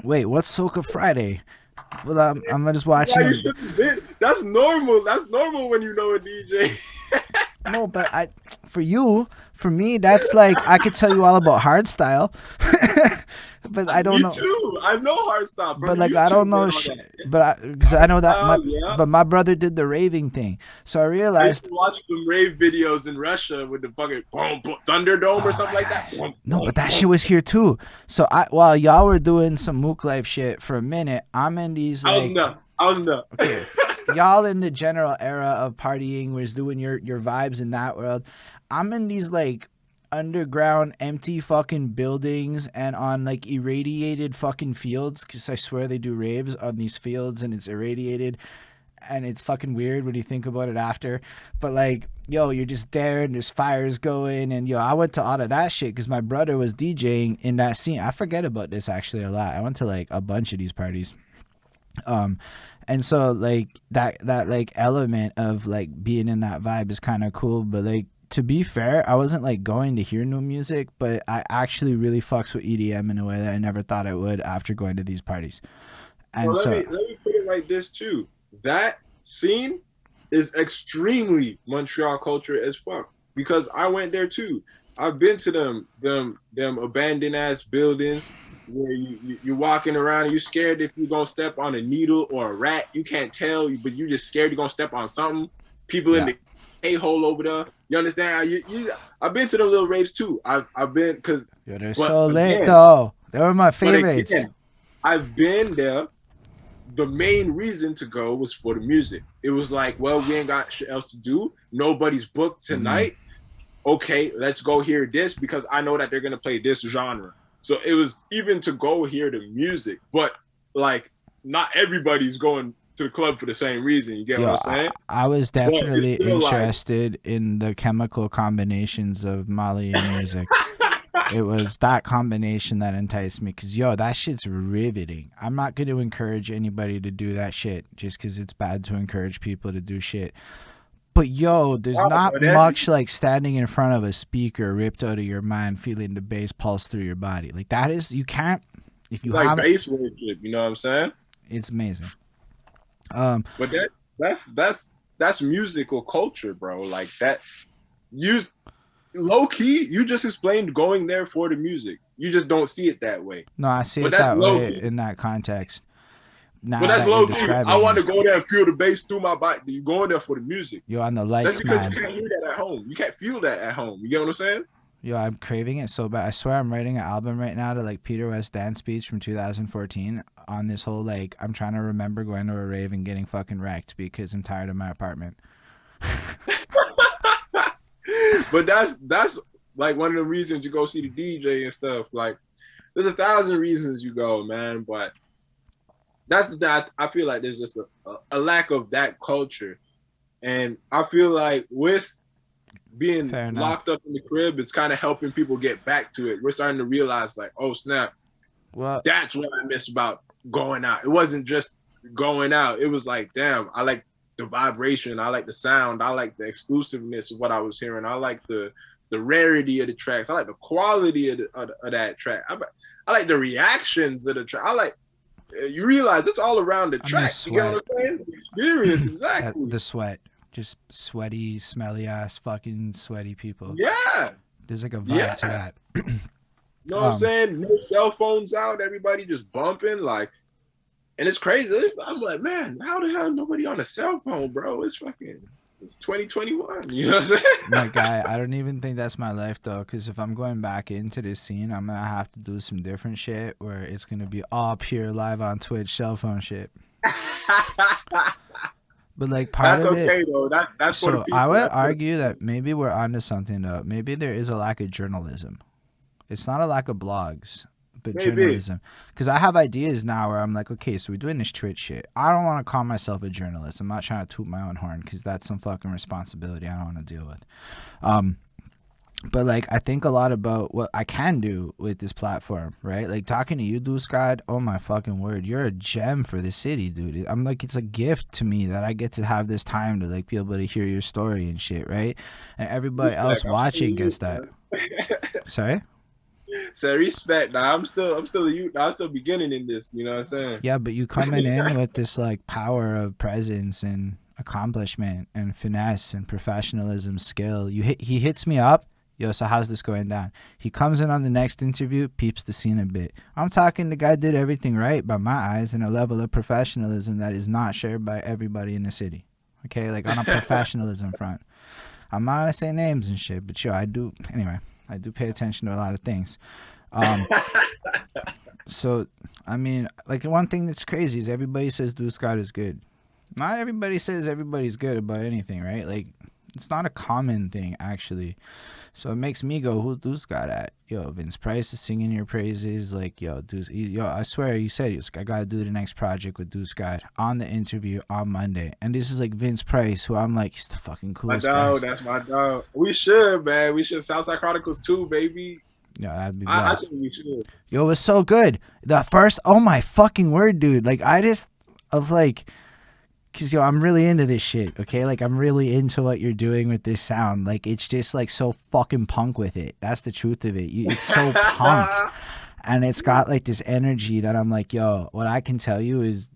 wait, what's Soca Friday? Well, I'm just watching Yeah, you them. should have been. That's normal. That's normal when you know a DJ. No, but for me, that's like I could tell you all about hardstyle, but I don't Me know. too. I know hardstyle. But like I don't know shit. But because I know that Yeah. but my brother did the raving thing, so I I used realized. to watch some rave videos in Russia with the fucking boom, boom, Thunderdome or something like that. Boom, No, boom, but that boom. shit was here too. So while y'all were doing some Mook Life shit for a minute, I'm in these I was like nuts. I was nuts. okay. Y'all in the general era of partying was doing your vibes in that world. I'm in these like underground empty fucking buildings and on like irradiated fucking fields because I swear they do raves on these fields and it's irradiated and it's fucking weird when you think about it after. But like, yo, you're just there and there's fires going and yo, I went to all of that shit because my brother was DJing in that scene. I forget about this actually a lot. I went to like a bunch of these parties. And so like that like element of like being in that vibe is kind of cool, but like to be fair, I wasn't like going to hear new music, but I actually really fucks with EDM in a way that I never thought I would after going to these parties. And Well, so let me put it like this too. That scene is extremely Montreal culture as fuck because I went there too. I've been to them abandoned ass buildings where you're walking around and you're scared if you're gonna step on a needle or a rat. You can't tell, but you're just scared you're gonna step on something. People in the a-hole over there. You understand? I've been to the little raves too. I've been because they're so lit though. They were my favorites. Again, I've been there. The main reason to go was for the music. It was like, well, we ain't got shit else to do. Nobody's booked tonight. Okay, let's go hear this because I know that they're gonna play this genre. So it was even to go hear the music, but like not everybody's going to the club for the same reason. You get what I'm saying? I was definitely interested like... in the chemical combinations of Molly and music. It was that combination that enticed me because, that shit's riveting. I'm not going to encourage anybody to do that shit just because it's bad to encourage people to do shit. But, there's not much like standing in front of a speaker ripped out of your mind, feeling the bass pulse through your body. Like, that is, you can't, if you like bass worship, you know what I'm saying? It's amazing. But that's musical culture, bro. Like that, low key, you just explained going there for the music. You just don't see it that way. No, I see it that way in that context. But that's low key. I want to go there and feel the bass through my body. You going there for the music. You're on the lights, that's because man. You can't hear that at home. You can't feel that at home. You get what I'm saying? I'm craving it so bad. I swear I'm writing an album right now to like Peter West dance speech from 2014 on this whole like I'm trying to remember going to a rave and getting fucking wrecked because I'm tired of my apartment. But that's like one of the reasons you go see the DJ and stuff. Like there's 1,000 reasons you go, man. But that's that. I feel like there's just a lack of that culture, and I feel like with being locked up in the crib, it's kind of helping people get back to it. We're starting to realize like, oh snap, well, that's what I miss about going out. It wasn't just going out. It was like, damn, I like the vibration. I like the sound. I like the exclusiveness of what I was hearing. I like the rarity of the tracks. I like the quality of that track. I like the reactions of the track. I like, you realize it's all around the track. You get what I'm saying? The experience, exactly. The sweat. Just sweaty, smelly ass, fucking sweaty people. Yeah. There's like a vibe to that. You know what I'm saying? No cell phones out. Everybody just bumping. Like, and it's crazy. I'm like, man, how the hell nobody on a cell phone, bro? It's 2021. You know what I'm saying? My guy, I don't even think that's my life though. Because if I'm going back into this scene, I'm gonna have to do some different shit where it's gonna be all pure live on Twitch cell phone shit. But like part of it, though. That's so for the people. I would argue that maybe we're onto something though. Maybe there is a lack of journalism. It's not a lack of blogs, but journalism. Because I have ideas now where I'm like, okay, so we're doing this Twitch shit. I don't want to call myself a journalist. I'm not trying to toot my own horn because that's some fucking responsibility I don't want to deal with. But like I think a lot about what I can do with this platform, right? Like talking to you, DeusGod, oh my fucking word, you're a gem for the city, dude. I'm like, it's a gift to me that I get to have this time to like be able to hear your story and shit, right? And everybody else watching gets that. Sorry? So respect. Now I'm still a youth. I'm still beginning in this. You know what I'm saying? Yeah, but you coming in with this like power of presence and accomplishment and finesse and professionalism, skill. He hits me up. Yo, so how's this going down? He comes in on the next interview, peeps the scene a bit. I'm talking the guy did everything right by my eyes in a level of professionalism that is not shared by everybody in the city. Okay, like on a professionalism front. I'm not gonna say names and shit, but I do pay attention to a lot of things. So, I mean, like one thing that's crazy is everybody says DeusGod is good. Not everybody says everybody's good about anything, right? Like, it's not a common thing, actually. So it makes me go, who's DeusGod at? Yo, Vince Price is singing your praises. Like, yo, I swear you said, I got to do the next project with DeusGod on the interview on Monday. And this is like Vince Price, who I'm like, he's the fucking coolest guy. That's my dog. We should, man. We should. Southside Chronicles 2, baby. Yeah, that'd be blessed. I think we should. Yo, it was so good. The first, oh my fucking word, dude. Like, because, I'm really into this shit, okay? Like, I'm really into what you're doing with this sound. Like, it's just, like, so fucking punk with it. That's the truth of it. It's so punk. And it's got, like, this energy that I'm like, yo, what I can tell you is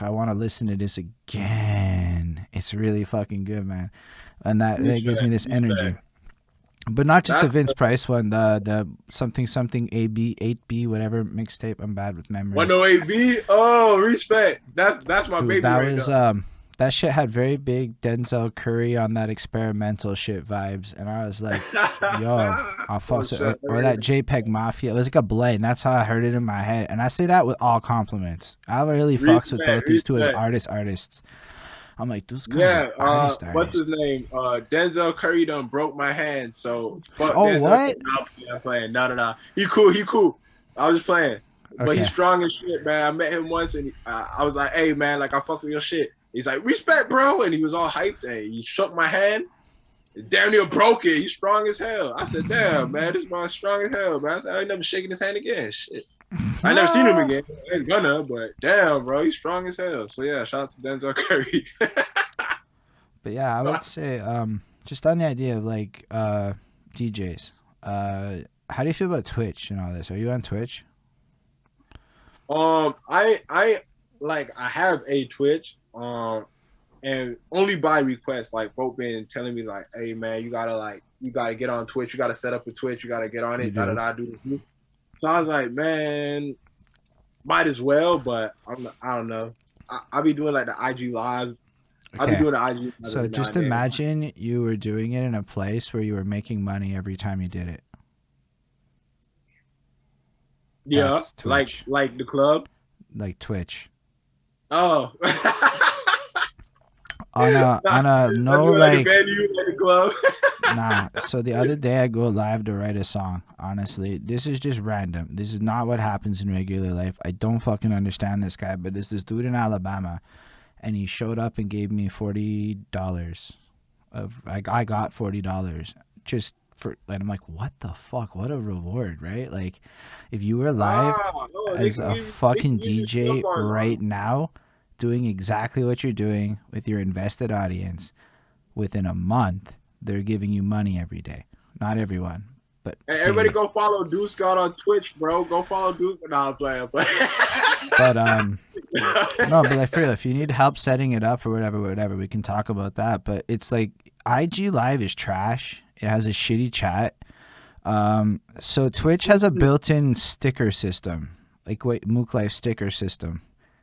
I want to listen to this again. It's really fucking good, man. And that gives me this energy. But not just the Vince Price one, the something AB 8B whatever mixtape. I'm bad with memories. 108B. Oh, respect. That's my baby. That shit had very big Denzel Curry on that experimental shit vibes, and I was like, yo, I'll fuck it. Or that JPEG Mafia. It was like a blend. That's how I heard it in my head, and I say that with all compliments. I really fucks with both these two as artists. I'm like, DeusGod. Artist. What's his name? Denzel Curry done broke my hand, so fuck oh, Denzel. what? I'm playing. No. He cool. I was just playing. but he's Okay. strong as shit, man. I met him once, and I was like, "Hey, man, like I fuck with your shit." He's like, "Respect, bro," and he was all hyped. And he shook my hand. Damn near broke it. He's strong as hell. I said, "Damn, man, this man's strong as hell, man." I said, "I ain't never shaking his hand again." Shit. I never seen him again. I ain't gonna, but damn, bro, he's strong as hell. So yeah, shout out to Denzel Curry. But yeah, I would say just on the idea of like DJs. How do you feel about Twitch and all this? Are you on Twitch? I like I have a Twitch, and only by request. Like folk been telling me like, "Hey man, you gotta get on Twitch. You gotta set up a Twitch. You gotta get on it." Da da da. Do this. So I was like, man, might as well, but I don't know. I'll be doing like the IG live. I'll be Okay. doing the IG live. So just imagine you were doing it in a place where you were making money every time you did it. Yeah, That's Twitch. like the club. Like Twitch. Oh. On a no like like the club. nah. So the other day I go live to write a song. Honestly, this is just random. This is not what happens in regular life. I don't fucking understand this guy, but there's this dude in Alabama, and he showed up and gave me $40. I got $40 just for. And I'm like, what the fuck? What a reward, right? Like, if you were live as a fucking DJ right now, doing exactly what you're doing with your invested audience, within a month, they're giving you money every day. Not everyone, but hey, everybody go follow DeusGod on Twitch, bro. Go follow DeusGod. Nah, I'm playing. But no, but like for real, if you need help setting it up or whatever, we can talk about that. But it's like IG Live is trash. It has a shitty chat. So Twitch has a built-in sticker system, like Mook Life sticker system.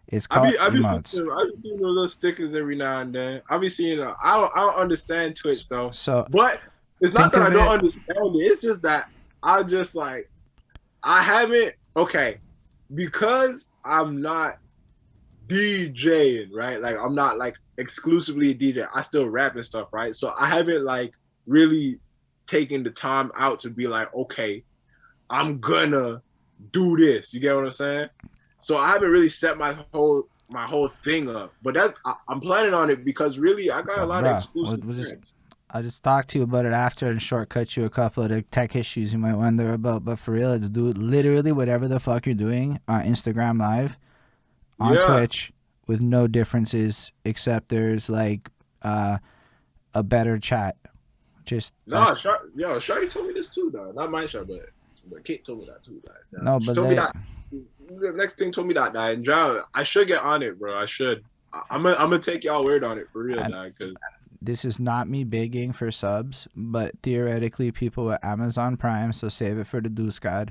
It's called emotes. I be seeing those little stickers every now and then. I be seeing. I don't understand Twitch though. But it's not that I don't understand it. It's just that I just like I haven't. Okay, because I'm not DJing, right? Like I'm not like exclusively a DJ. I still rap and stuff, right? So I haven't like really taken the time out to be like, okay, I'm gonna do this. You get what I'm saying? So I haven't really set my whole thing up, but I'm planning on it because really I got a lot of exclusive friends. I'll just talk to you about it after and shortcut you a couple of the tech issues you might wonder about. But for real, let's do literally whatever the fuck you're doing on Instagram Live, on Twitch, with no differences except there's like a better chat. Just Shawty told me this too, though. Not my shot, but Kate told me that too. No, but told me that. The next thing told me that, and John, I should get on it, bro. I should. I'm gonna take y'all word on it for real, because this is not me begging for subs, but theoretically, people with Amazon Prime, so save it for the DeusGod,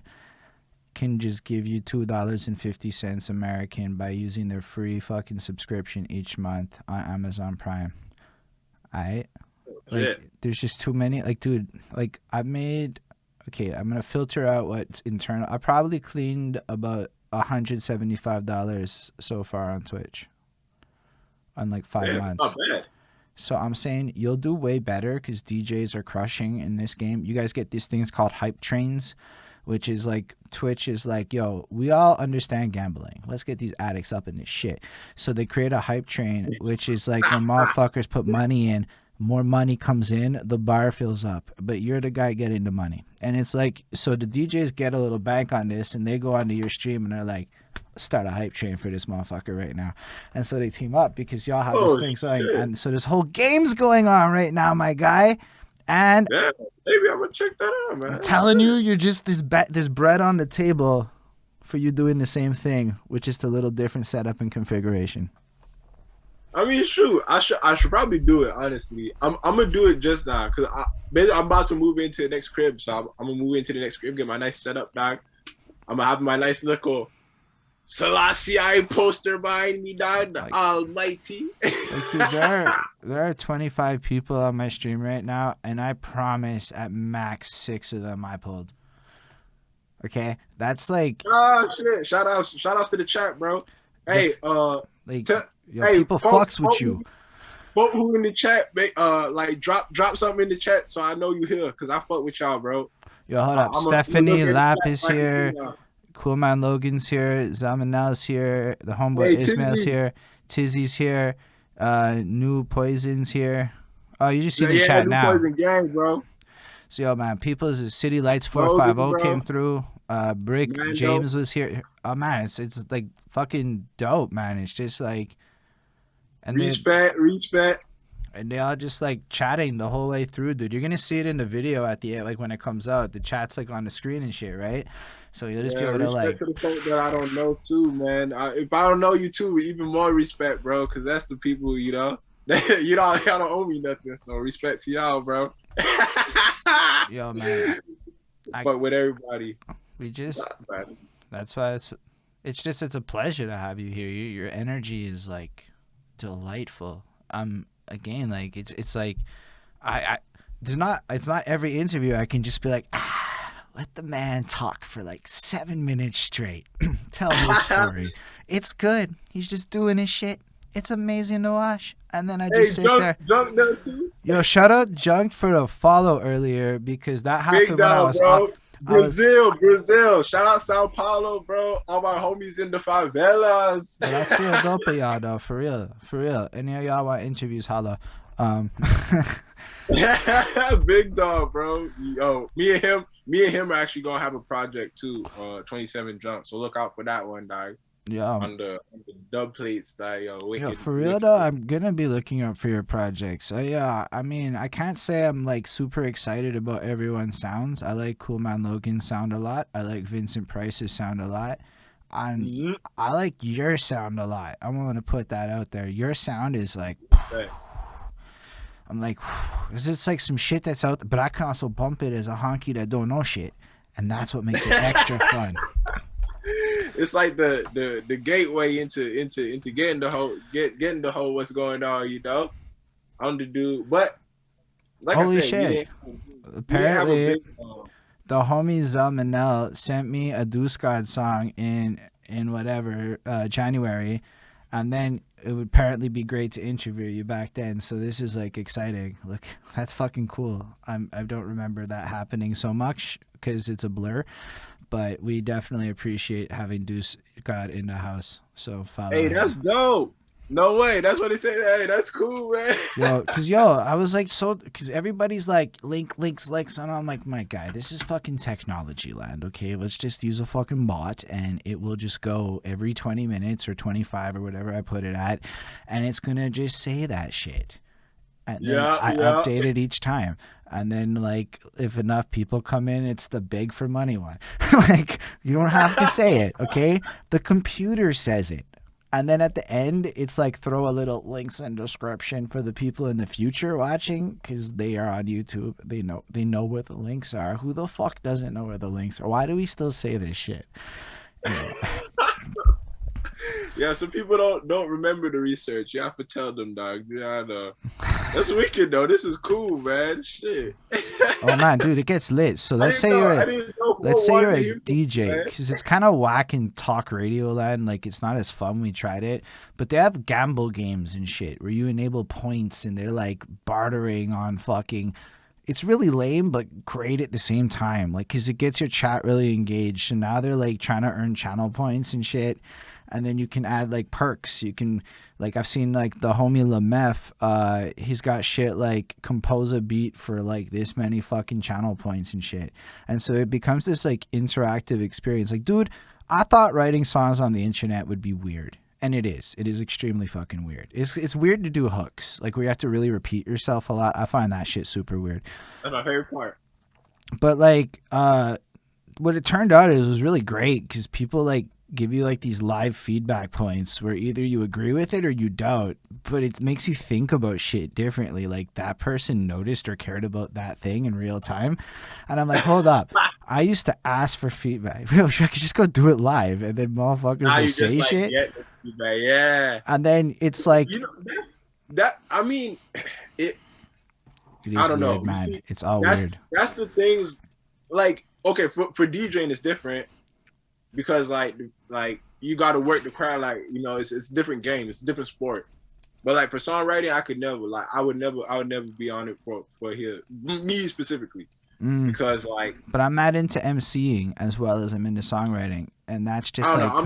can just give you $2.50 American by using their free fucking subscription each month on Amazon Prime. Alright, like there's just too many. Like, dude, like I've made. Okay, I'm gonna filter out what's internal. I probably cleaned about $175 so far on Twitch on like 5 months. Not bad. So I'm saying you'll do way better because DJs are crushing in this game. You guys get these things called hype trains, which is like Twitch is like, yo, we all understand gambling. Let's get these addicts up in this shit. So they create a hype train, which is like when motherfuckers put money in, more money comes in, the bar fills up, but you're the guy getting the money. And it's like, so the DJs get a little bank on this and they go onto your stream and they're like, start a hype train for this motherfucker right now. And so they team up because y'all have this thing going. And so this whole game's going on right now, my guy. And maybe I'm gonna check that out, man. I'm telling you, you're just there's bread on the table for you doing the same thing, with just a little different setup and configuration. I mean, shoot, I should probably do it. Honestly, I'm gonna do it just now because I'm about to move into the next crib, so I'm gonna move into the next crib, get my nice setup, dog. I'm gonna have my nice little Selassie poster behind me, dog. The Almighty. Like, dude, there are 25 people on my stream right now, and I promise at max 6 of them I pulled. Okay, that's like. Oh shit! Shout outs to the chat, bro. Hey, people fucks with you. Fuck who in the chat, like drop something in the chat so I know you here, cause I fuck with y'all, bro. Yo, hold up. Stephanie Lap is here. Cool Man Logan's here. Zamanel's here. The homeboy Hey, Ismail's Tizzy. here. Tizzy's here. New Poison's here. Oh, you just see the Yeah, chat New now. Poison Gang, bro. So, yo, man, People's City Lights Logan, 450 bro. came through. Brick Mando. James was here. Oh, man, it's like fucking dope, man. It's just like... And Respect. And they all just like chatting the whole way through, dude. You're gonna see it in the video at the end, like when it comes out. The chat's like on the screen and shit, right? So you'll just be able to like. To the folk that I don't know too, man. If I don't know you too, even more respect, bro, because that's the people, you know. Y'all don't owe me nothing, so respect to y'all, bro. Yo, man. But with everybody, we just. That's why it's a pleasure to have you here. Your energy is like delightful. Again, like it's like it's not every interview I can just be like, let the man talk for like 7 minutes straight. Tell his story. It's good. He's just doing his shit. It's amazing to watch. And then I just sit there. Junk there too. Yo, shout out Junk for the follow earlier, because that happened Big when I dog, was bro. Brazil. Shout out Sao Paulo, bro. All my homies in the favelas. Yeah, that's real dope of y'all, though. For real. Any of y'all want interviews, holla. Big dog, bro. Yo, me and him are actually gonna have a project too. 27 Junk. So look out for that one, dog. Yeah. On the dub plates, that wicked, for real though, I'm gonna be looking up for your projects. Yeah, I mean, I can't say I'm like super excited about everyone's sounds. I like Cool Man Logan's sound a lot. I like Vincent Price's sound a lot. And I like your sound a lot. I'm gonna put that out there. Your sound is like, I'm like, it's like some shit that's out there, but I can also bump it as a honky that don't know shit, and that's what makes it extra fun. It's like the gateway into getting the whole what's going on, you know. I'm the dude, but like holy I said, shit! Apparently, the homie Zamanel sent me a DeusGod song in whatever January, and then it would apparently be great to interview you back then. So this is like exciting. Look, that's fucking cool. I don't remember that happening so much because it's a blur. But we definitely appreciate having DeusGod in the house. So follow him. That's dope. No way. That's what he said. Hey, that's cool, man. I was like, because everybody's like, links. And I'm like, my guy, this is fucking technology land, okay? Let's just use a fucking bot and it will just go every 20 minutes or 25 or whatever I put it at. And it's going to just say that shit. And then I update it each time. And then, like, if enough people come in, it's the beg for money one. Like, you don't have to say it, okay? The computer says it. And then at the end, it's like throw a little links and description for the people in the future watching, because they are on YouTube. They know where the links are. Who the fuck doesn't know where the links are? Why do we still say this shit? Anyway. Yeah, some people don't remember the research. You have to tell them, dog. Yeah, I know. That's wicked though. This is cool, man. Shit. Oh man, dude, it gets lit. So let's say you're a DJ, because it's kind of whack in talk radio land. Like, it's not as fun. We tried it, but they have gamble games and shit where you enable points and they're like bartering on fucking. It's really lame, but great at the same time. Like, because it gets your chat really engaged. And now they're like trying to earn channel points and shit. And then you can add like perks. You can, like, I've seen like the homie Lamef, he's got shit like compose a beat for like this many fucking channel points and shit. And so it becomes this like interactive experience. Like, dude, I thought writing songs on the internet would be weird. And it is. It is extremely fucking weird. It's weird to do hooks. Like, where you have to really repeat yourself a lot. I find that shit super weird. That's my favorite part. But like, what it turned out is it was really great because people like give you like these live feedback points where either you agree with it or you don't, but it makes you think about shit differently. Like, that person noticed or cared about that thing in real time. And I'm like, hold up. I used to ask for feedback. I could just go do it live, and then motherfuckers will say shit. Yeah. And then it's like, you know, that I mean, it is I don't weird, know, man. see, it's all weird. That's the things. Like, okay, for DJing it's different because like you got to work the crowd. Like, you know, it's a different game. It's a different sport. But like for songwriting, I would never be on it for here, me specifically. because like But I'm not into MCing as well as I'm into songwriting, and that's just I don't like,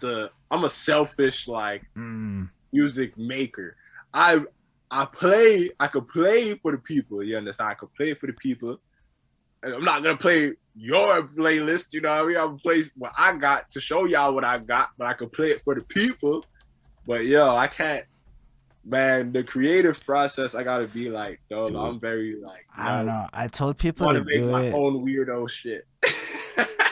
know. I'm a selfish like mm, music maker. I I could play for the people. You understand? I could play for the people. And I'm not gonna play your playlist. You know what I mean? I'm gonna play what I got to show y'all what I got, but I could play it for the people. But yo, I can't. Man, the creative process, I gotta be like, though, dude, I'm very like, I don't know. I told people want to to make do my it. own weirdo shit.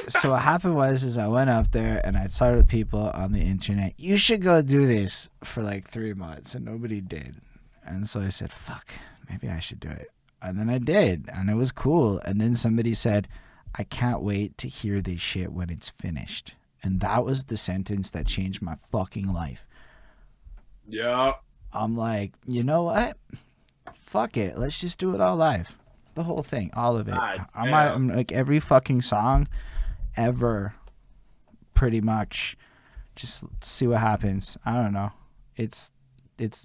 So what happened was I went up there and I told the people on the internet, you should go do this for like 3 months, and nobody did. And so I said, fuck, maybe I should do it. And then I did, and it was cool. And then somebody said, I can't wait to hear this shit when it's finished. And that was the sentence that changed my fucking life. Yeah. I'm like, you know what? Fuck it. Let's just do it all live. The whole thing, all of it. I'm like every fucking song ever, pretty much. Just see what happens. I don't know. It's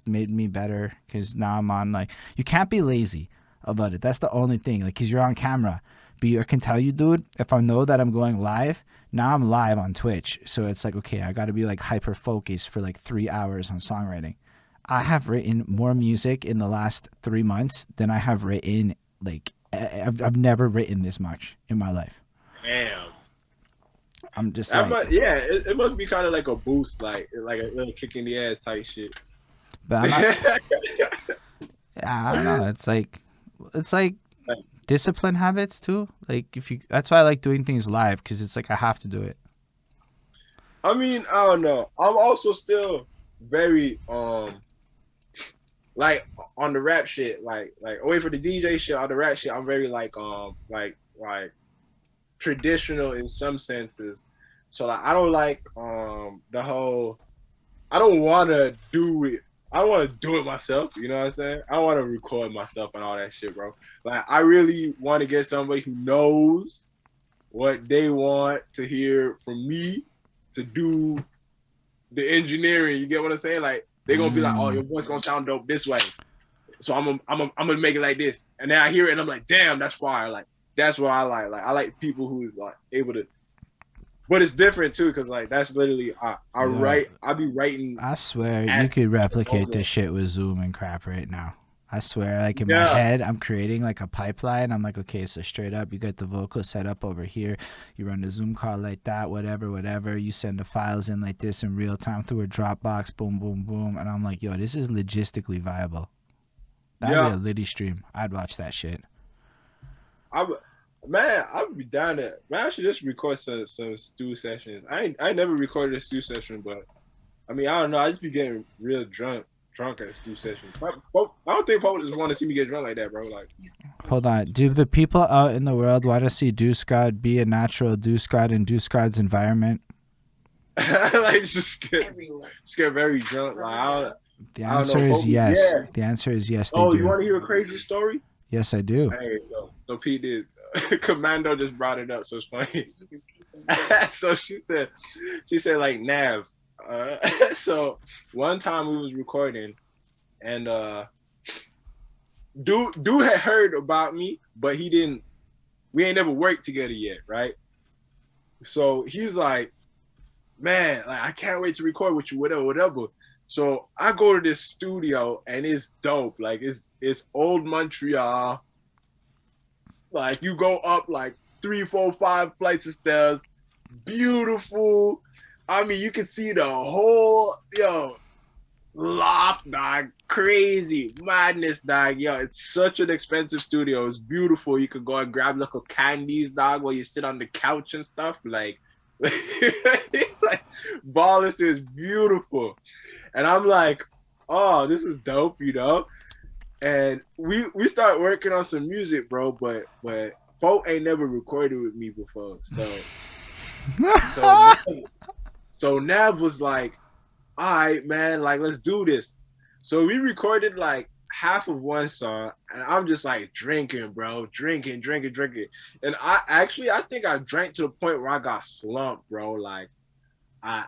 made me better because now I'm on, like, you can't be lazy about it. That's the only thing. Like, because you're on camera. But I can tell you, dude, if I know that I'm going live, now I'm live on Twitch. So it's like, okay, I got to be like hyper focused for like 3 hours on songwriting. I have written more music in the last 3 months than I have written, like, I've never written this much in my life. Damn. I'm just That like, it must be kind of like a boost, like a little kick in the ass type shit. but I'm not, I don't know. It's like discipline habits too. Like that's why I like doing things live, because it's like I have to do it. I mean, I don't know. I'm also still very like on the rap shit, like away for the DJ shit, on the rap shit, I'm very like traditional in some senses. So like I don't like the whole, I don't wanna do it. I don't want to do it myself, you know what I'm saying? I don't want to record myself and all that shit, bro. Like I really want to get somebody who knows what they want to hear from me to do the engineering. You get what I'm saying? Like they're gonna be like, "Oh, your voice gonna sound dope this way," so I'm gonna make it like this, and then I hear it and I'm like, "Damn, that's fire!" Like that's what I like. Like I like people who's like able to, but it's different too, because like that's literally I be writing. I swear you could replicate this shit with Zoom and crap right now. I swear, like in my head, I'm creating like a pipeline. I'm like, okay, so straight up, you get the vocal set up over here. You run the Zoom call like that, whatever. You send the files in like this in real time through a Dropbox, boom, boom, boom. And I'm like, yo, this is logistically viable. That'd be a Liddy stream. I'd watch that shit. Man, I would be down there. Man, I should just record some stew sessions. I never recorded a stew session, but I mean, I don't know. I just be getting real drunk at stew sessions. I don't think folks just want to see me get drunk like that, bro. Like, hold on. Do the people out in the world want to see DeusGod be a natural DeusGod in DeusGod's environment? Like just get very drunk. Like, the answer is yes. Yeah. The answer is yes. They do. You want to hear a crazy story? Yes, I do. Hey, so Pete did. Commando just brought it up, so it's funny. So she said like Nav. So one time we was recording, and dude had heard about me, but we ain't never worked together yet, right? So he's like, man, like I can't wait to record with you, whatever. So I go to this studio and it's dope. Like it's old Montreal. Like you go up like 3, 4, 5 flights of stairs. Beautiful. I mean, you can see the whole loft, dog. Crazy madness, dog. Yo, it's such an expensive studio. It's beautiful. You could go and grab little candies, dog, while you sit on the couch and stuff. Like ballers, is beautiful. And I'm like, oh, this is dope, you know? And we start working on some music, bro, but folk ain't never recorded with me before. So Nav was like, all right, man, like let's do this. So we recorded like half of one song, and I'm just like drinking, bro, drinking. And I think I drank to the point where I got slumped, bro. Like I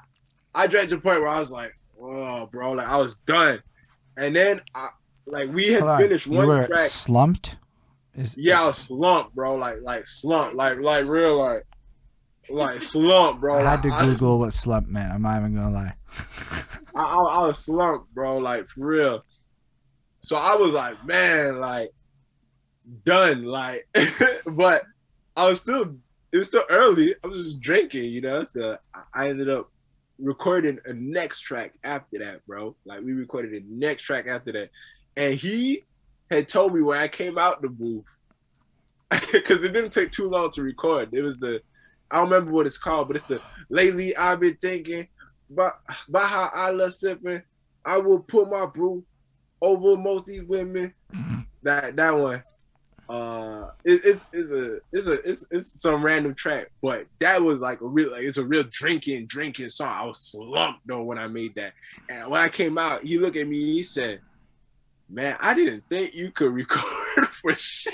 drank to the point where I was like, oh, bro, like I was done. And then we had finished one track. Slumped? Yeah, I was slumped, bro. Like slump, like real, like slump, bro. I had Like to Google what slump meant. I'm not even gonna lie. I was slumped, bro. Like for real. So I was like, man, like done, like, but I was still. It was still early. I was just drinking, you know. So I ended up recording a next track after that, bro. Like we recorded a next track after that, and he had told me when I came out the booth because it didn't take too long to record. It was I don't remember what it's called, but it's the lately I've been thinking about how I love sipping. I will put my brew over most these women. That one. It's some random track, but that was like it's a real drinking song. I was slumped though when I made that, and when I came out, he looked at me, he said, "Man, I didn't think you could record for shit."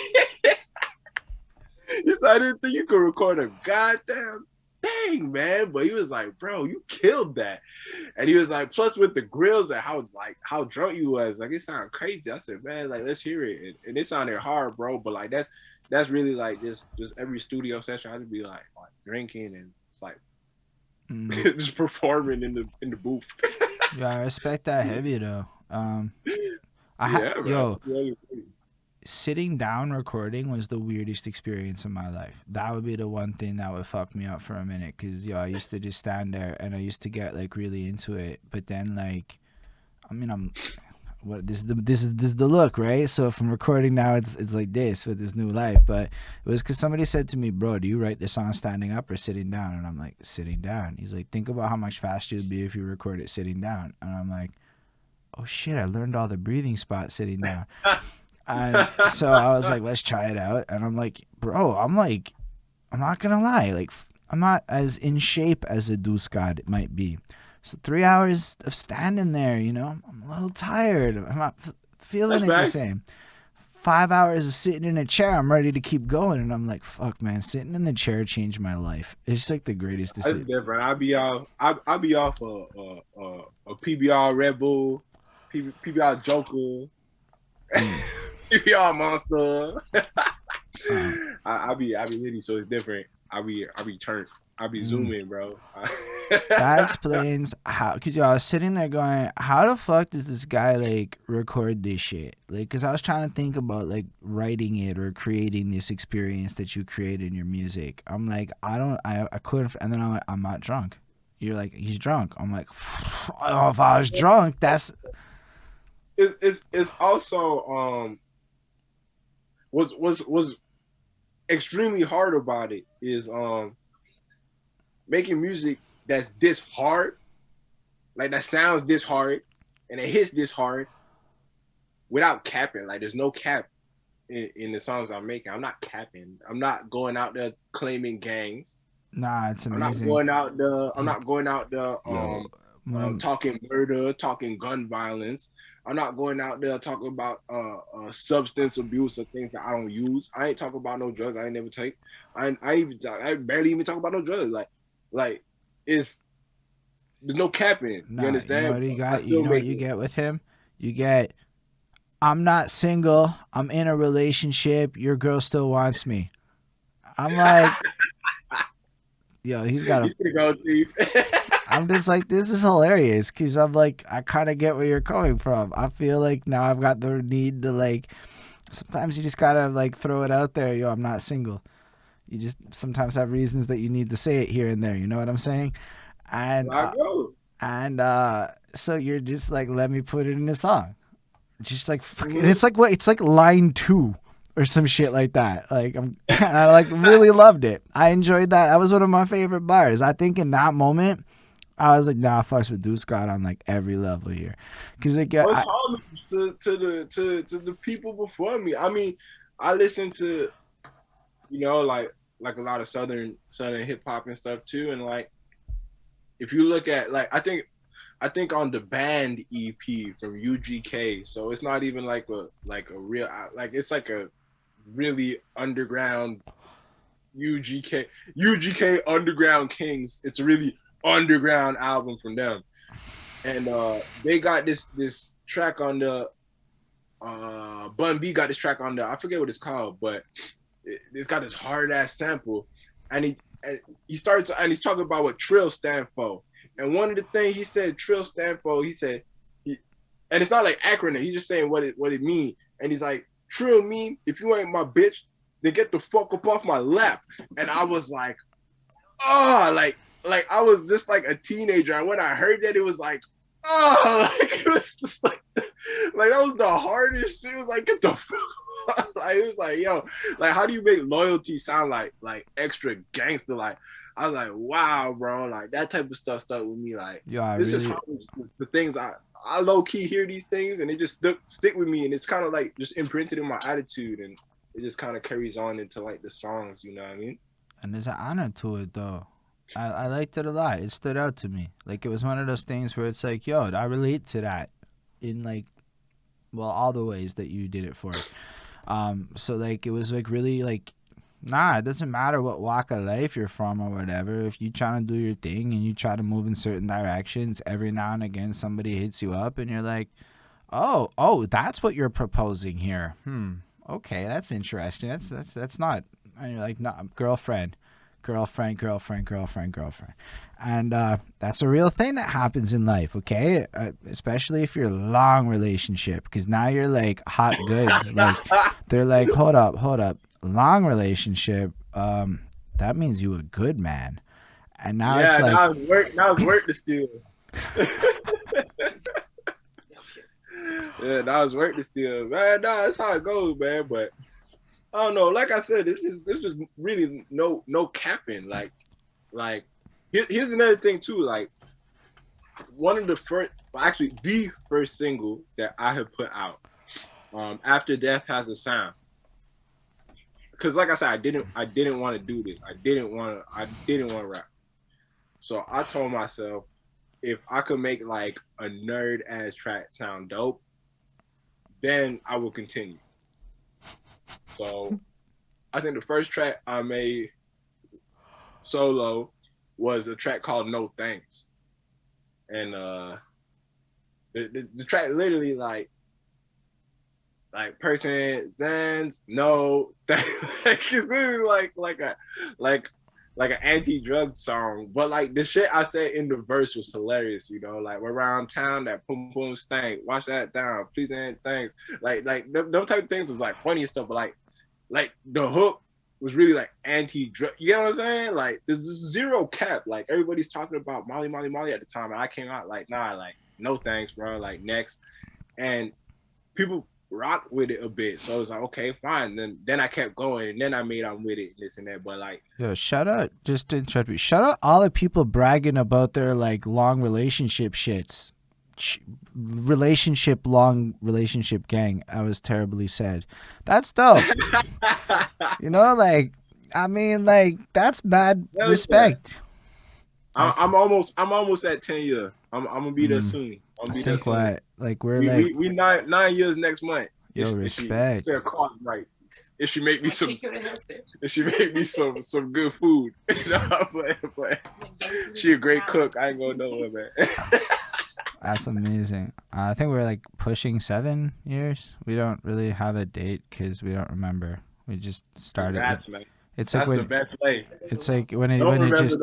He said, "I didn't think you could record a goddamn thing, man." But he was like, "Bro, you killed that," and he was like, "Plus with the grills and how drunk you was, like it sounded crazy." I said, "Man, like let's hear it," and it sounded hard, bro. But like that's really like just every studio session I had to be like drinking and it's like just performing in the booth. Yeah, I respect that heavy though. Yeah, Yo, man. sitting down recording was the weirdest experience of my life. That would be the one thing that would fuck me up for a minute, because I used to just stand there and I used to get like really into it, but then like, I mean, this is the look, right? So if I'm recording now, it's like this with this new life. But it was because somebody said to me, "Bro, do you write the song standing up or sitting down?" And I'm like, "Sitting down." He's like, "Think about how much faster you'd be if you record it sitting down." And I'm like, "Oh shit, I learned all the breathing spots sitting down." And so I was like, "Let's try it out." And I'm like, "Bro, I'm not gonna lie, like I'm not as in shape as a DeusGod might be. So 3 hours of standing there, I'm a little tired. I'm not feeling it the same. 5 hours of sitting in a chair, I'm ready to keep going." And I'm like, "Fuck, man, sitting in the chair changed my life. It's like the greatest decision." That's different. I'll be off a PBR Red Bull, PBR Joker, PBR Monster. I be litty, so it's different. I be turned. I be zooming, bro. That explains how, because I was sitting there going, how the fuck does this guy like record this shit? Like, because I was trying to think about like writing it or creating this experience that you created in your music. I'm like, I couldn't, and then I'm like, I'm not drunk. You're like, he's drunk. I'm like, oh, if I was drunk, that's. It's also was extremely hard about it is making music that's this hard, like that sounds this hard and it hits this hard without capping. Like there's no cap in the songs I'm making. I'm not capping. I'm not going out there claiming gangs. Nah, it's amazing. I'm not going out there talking murder, talking gun violence. I'm not going out there talking about substance abuse or things that I don't use. I ain't talking about no drugs I ain't never take. I barely even talk about no drugs. Like there's no capping. Nah, you understand? You know what you got? You know what you get with him? You get, "I'm not single. I'm in a relationship. Your girl still wants me." I'm like, yo, he's got I'm just like, this is hilarious, because I'm like, I kind of get where you're coming from. I feel like now I've got the need to like, sometimes you just gotta like throw it out there. Yo, I'm not single. You just sometimes have reasons that you need to say it here and there. You know what I'm saying? And so you're just like, let me put it in a song. Just like fucking, it's like what? It's like line 2 or some shit like that. Like I like really loved it. I enjoyed that. That was one of my favorite bars. I think in that moment, I was like, nah, I fucks with DeusGod on like every level here, because it got to the people before me. I mean, I listened to like a lot of southern hip hop and stuff too, and like if you look at like I think on the band EP from UGK, so it's not even like a real, like it's like a really underground UGK Underground Kings. It's a really underground album from them, and they got this track on the Bun B got this track on there. I forget what it's called, but it's got this hard ass sample, and he starts and he's talking about what Trill stand for. And one of the things he said Trill stand for, he said, and it's not like acronym. He's just saying what it means. And he's like, Trill mean if you ain't my bitch, then get the fuck up off my lap. And I was like, oh, like I was just like a teenager. And when I heard that, it was like, oh, like it was just like that was the hardest shit. It was like, get the fuck. Like it was like, yo, like how do you make loyalty sound like extra gangster? Like I was like, wow, bro, like that type of stuff stuck with me. Like it's just how the things I low key hear these things and they just stick with me, and it's kind of like just imprinted in my attitude, and it just kind of carries on into like the songs, you know what I mean? And there's an honor to it though. I liked it a lot. It stood out to me. Like it was one of those things where it's like, yo, I relate to that in like, well, all the ways that you did it for. So like it was like really like, nah, it doesn't matter what walk of life you're from or whatever. If you trying to do your thing and you try to move in certain directions, every now and again somebody hits you up and you're like, oh, that's what you're proposing here. Okay, that's interesting. That's not. And you're like, no, girlfriend. And that's a real thing that happens in life, okay? Especially if you're a long relationship, because now you're like hot goods. Like they're like, hold up, long relationship. That means you a good man. And now it's like, now it's work to steal. Yeah, now it's work to steal, man. Nah, that's how it goes, man. But I don't know. Like I said, it's just really no capping. Like here's another thing too. Like one of the first, actually the first single that I have put out, After Death Has a Sound. Because like I said, I didn't want to do this. I didn't want to rap. So I told myself, if I could make like a nerd ass track sound dope, then I will continue. So I think the first track I made solo was a track called No Thanks. And the track literally like person Zans no thanks. It's literally like an anti-drug song, but like the shit I said in the verse was hilarious, you know, like we're around town that boom boom stank, wash that down, please and thanks. Like them type of things was like funny and stuff, but like the hook was really like anti-drug. You know what I'm saying? Like there's zero cap. Like everybody's talking about Molly at the time, and I came out like, nah, like no thanks, bro. Like next, and people rock with it a bit. So I was like, okay, fine. Then I kept going, and then I made I'm with it, this and that. But like, yo, shout out, just to interrupt you, shout out all the people bragging about their like long relationship shits. Long relationship gang. I was terribly said. That's dope. You know, like I mean, like that's bad respect. I'm almost at 10 years. I'm gonna be there soon. I'm gonna be there soon. What? Like we're we 9 years next month. Yo, respect. Right. If she make me some good food. She a great cook. I ain't gonna know her, man. That's amazing. I think we're like pushing 7 years. We don't really have a date because we don't remember. We just started. It's like the best play. It's like when it just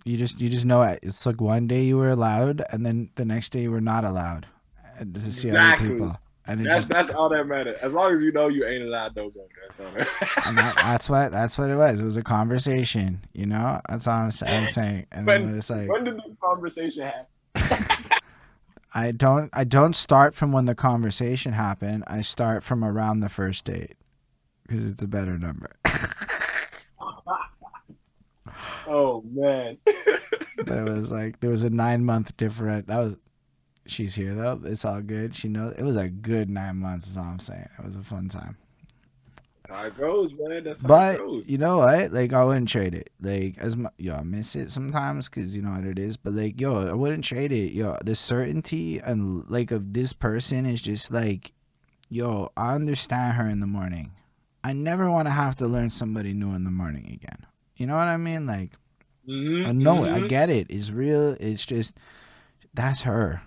you just know it. It's like one day you were allowed, and then the next day you were not allowed to see other people. And that's all that matters. As long as you know you ain't allowed, don't go. That's what it was. It was a conversation. You know, that's all I'm saying. And then it's like, when did the conversation happen? I don't start from when the conversation happened. I start from around the first date because it's a better number. Oh man. But it was like there was a 9-month difference. That was, she's here though. It's all good. She knows it was a good 9 months. Is all I'm saying. It was a fun time. How it goes, man. That's how but it goes. You know what? Like I wouldn't trade it. Like I miss it sometimes because you know what it is. But like I wouldn't trade it. The certainty and like of this person is just like, I understand her in the morning. I never want to have to learn somebody new in the morning again. You know what I mean? Like, I know it. I get it. It's real. It's just that's her.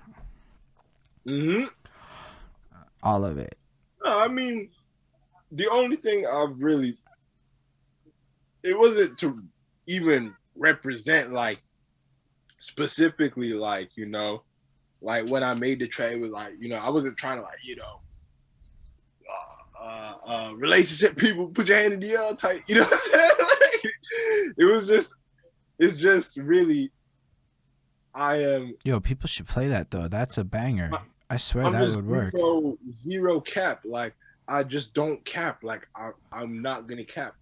all of it? No, I mean, the only thing it wasn't to even represent like specifically like, you know, like when I made the track, it was like, you know, I wasn't trying to like, you know, relationship people put your hand in the air tight, you know what I'm saying? Like, it's just really, I am. Yo, people should play that though. That's a banger. I swear I'm that just would work. zero cap. Like I just don't cap. Like I'm not gonna cap.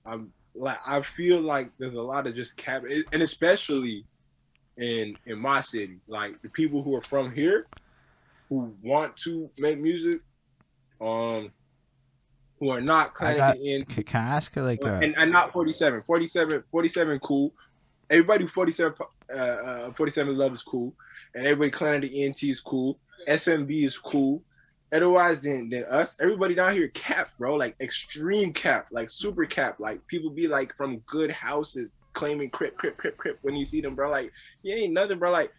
I'm like I feel like there's a lot of just cap, and especially in my city, like the people who are from here who want to make music, who are not clanning in. Can I ask you like and not 47, cool. Everybody 47 love is cool, and everybody clanning the ENT is cool. SMB is cool. Otherwise than us, everybody down here cap, bro, like extreme cap, like super cap. Like people be like from good houses claiming crip when you see them, bro. Like you ain't nothing, bro. Like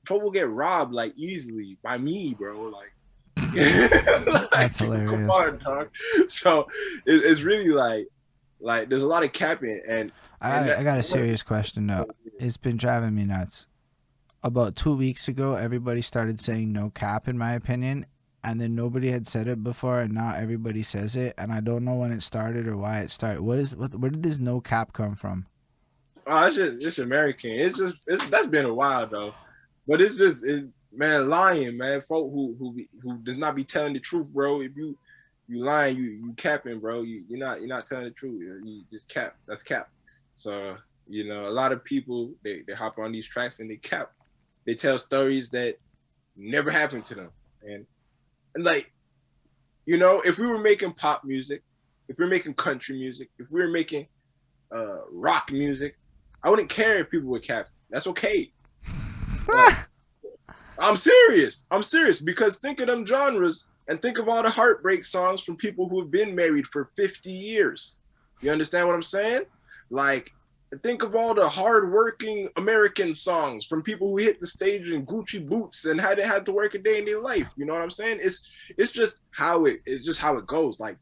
folk will get robbed like easily by me, bro. Like, like that's hilarious. Come on, dog. So it's really like there's a lot of capping, and I got a serious question though. It's been driving me nuts. About 2 weeks ago, everybody started saying no cap, in my opinion, and then nobody had said it before, and now everybody says it, and I don't know when it started or why it started. Where did this no cap come from? Oh, it's just American. It's that's been a while though, but it's just man, lying, man. Folk who does not be telling the truth, bro. If you lying, you capping, bro. You're not telling the truth. You just cap. That's cap. So you know, a lot of people they hop on these tracks and they cap. They tell stories that never happened to them, and like, you know, if we were making pop music, if we were making country music, if we were making rock music, I wouldn't care if people were capping. That's okay. Like, I'm serious because think of them genres and think of all the heartbreak songs from people who have been married for 50 years. You understand what I'm saying? Like, think of all the hardworking American songs from people who hit the stage in Gucci boots and had to work a day in their life. You know what I'm saying? It's just how it goes. Like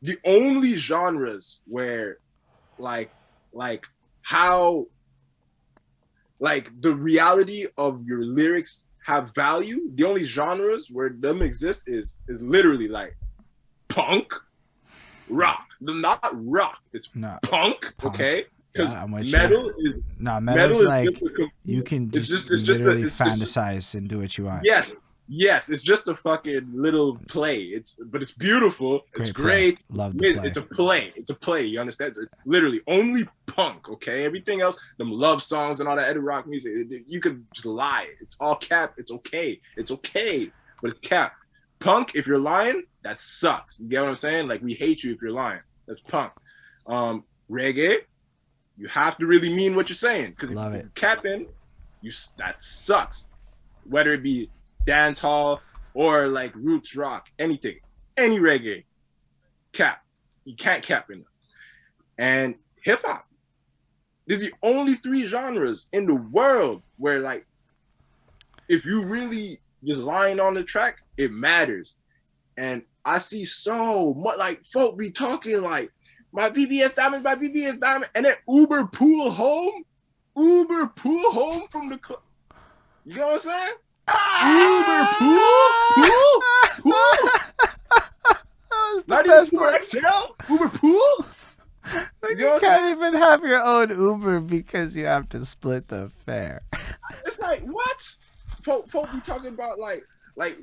the only genres where like how like the reality of your lyrics have value, the only genres where them exist is literally like punk, rock. Not rock, it's punk, okay? Because metal is metal is like you can just literally fantasize and do what you want. Yes, it's just a fucking little play. But it's beautiful. It's great. Love the play. It's a play. You understand? It's literally only punk. Okay, everything else, them love songs and all that other rock music, you could just lie. It's all cap. It's okay, but it's cap. Punk, if you're lying, that sucks. You get what I'm saying? Like we hate you if you're lying. That's punk. Reggae, you have to really mean what you're saying because if you're capping, that sucks. Whether it be dance hall or like roots rock, anything, any reggae, cap. You can't cap in them. And hip hop. There's the only 3 genres in the world where like if you really just lying on the track, it matters. And I see so much like folk be talking like my BBS diamond, and then Uber pool home from the club. You know what I'm saying? Uber pool. Not even Montreal. Uber pool. You can't even have your own Uber because you have to split the fare. It's like what? Folk be talking about like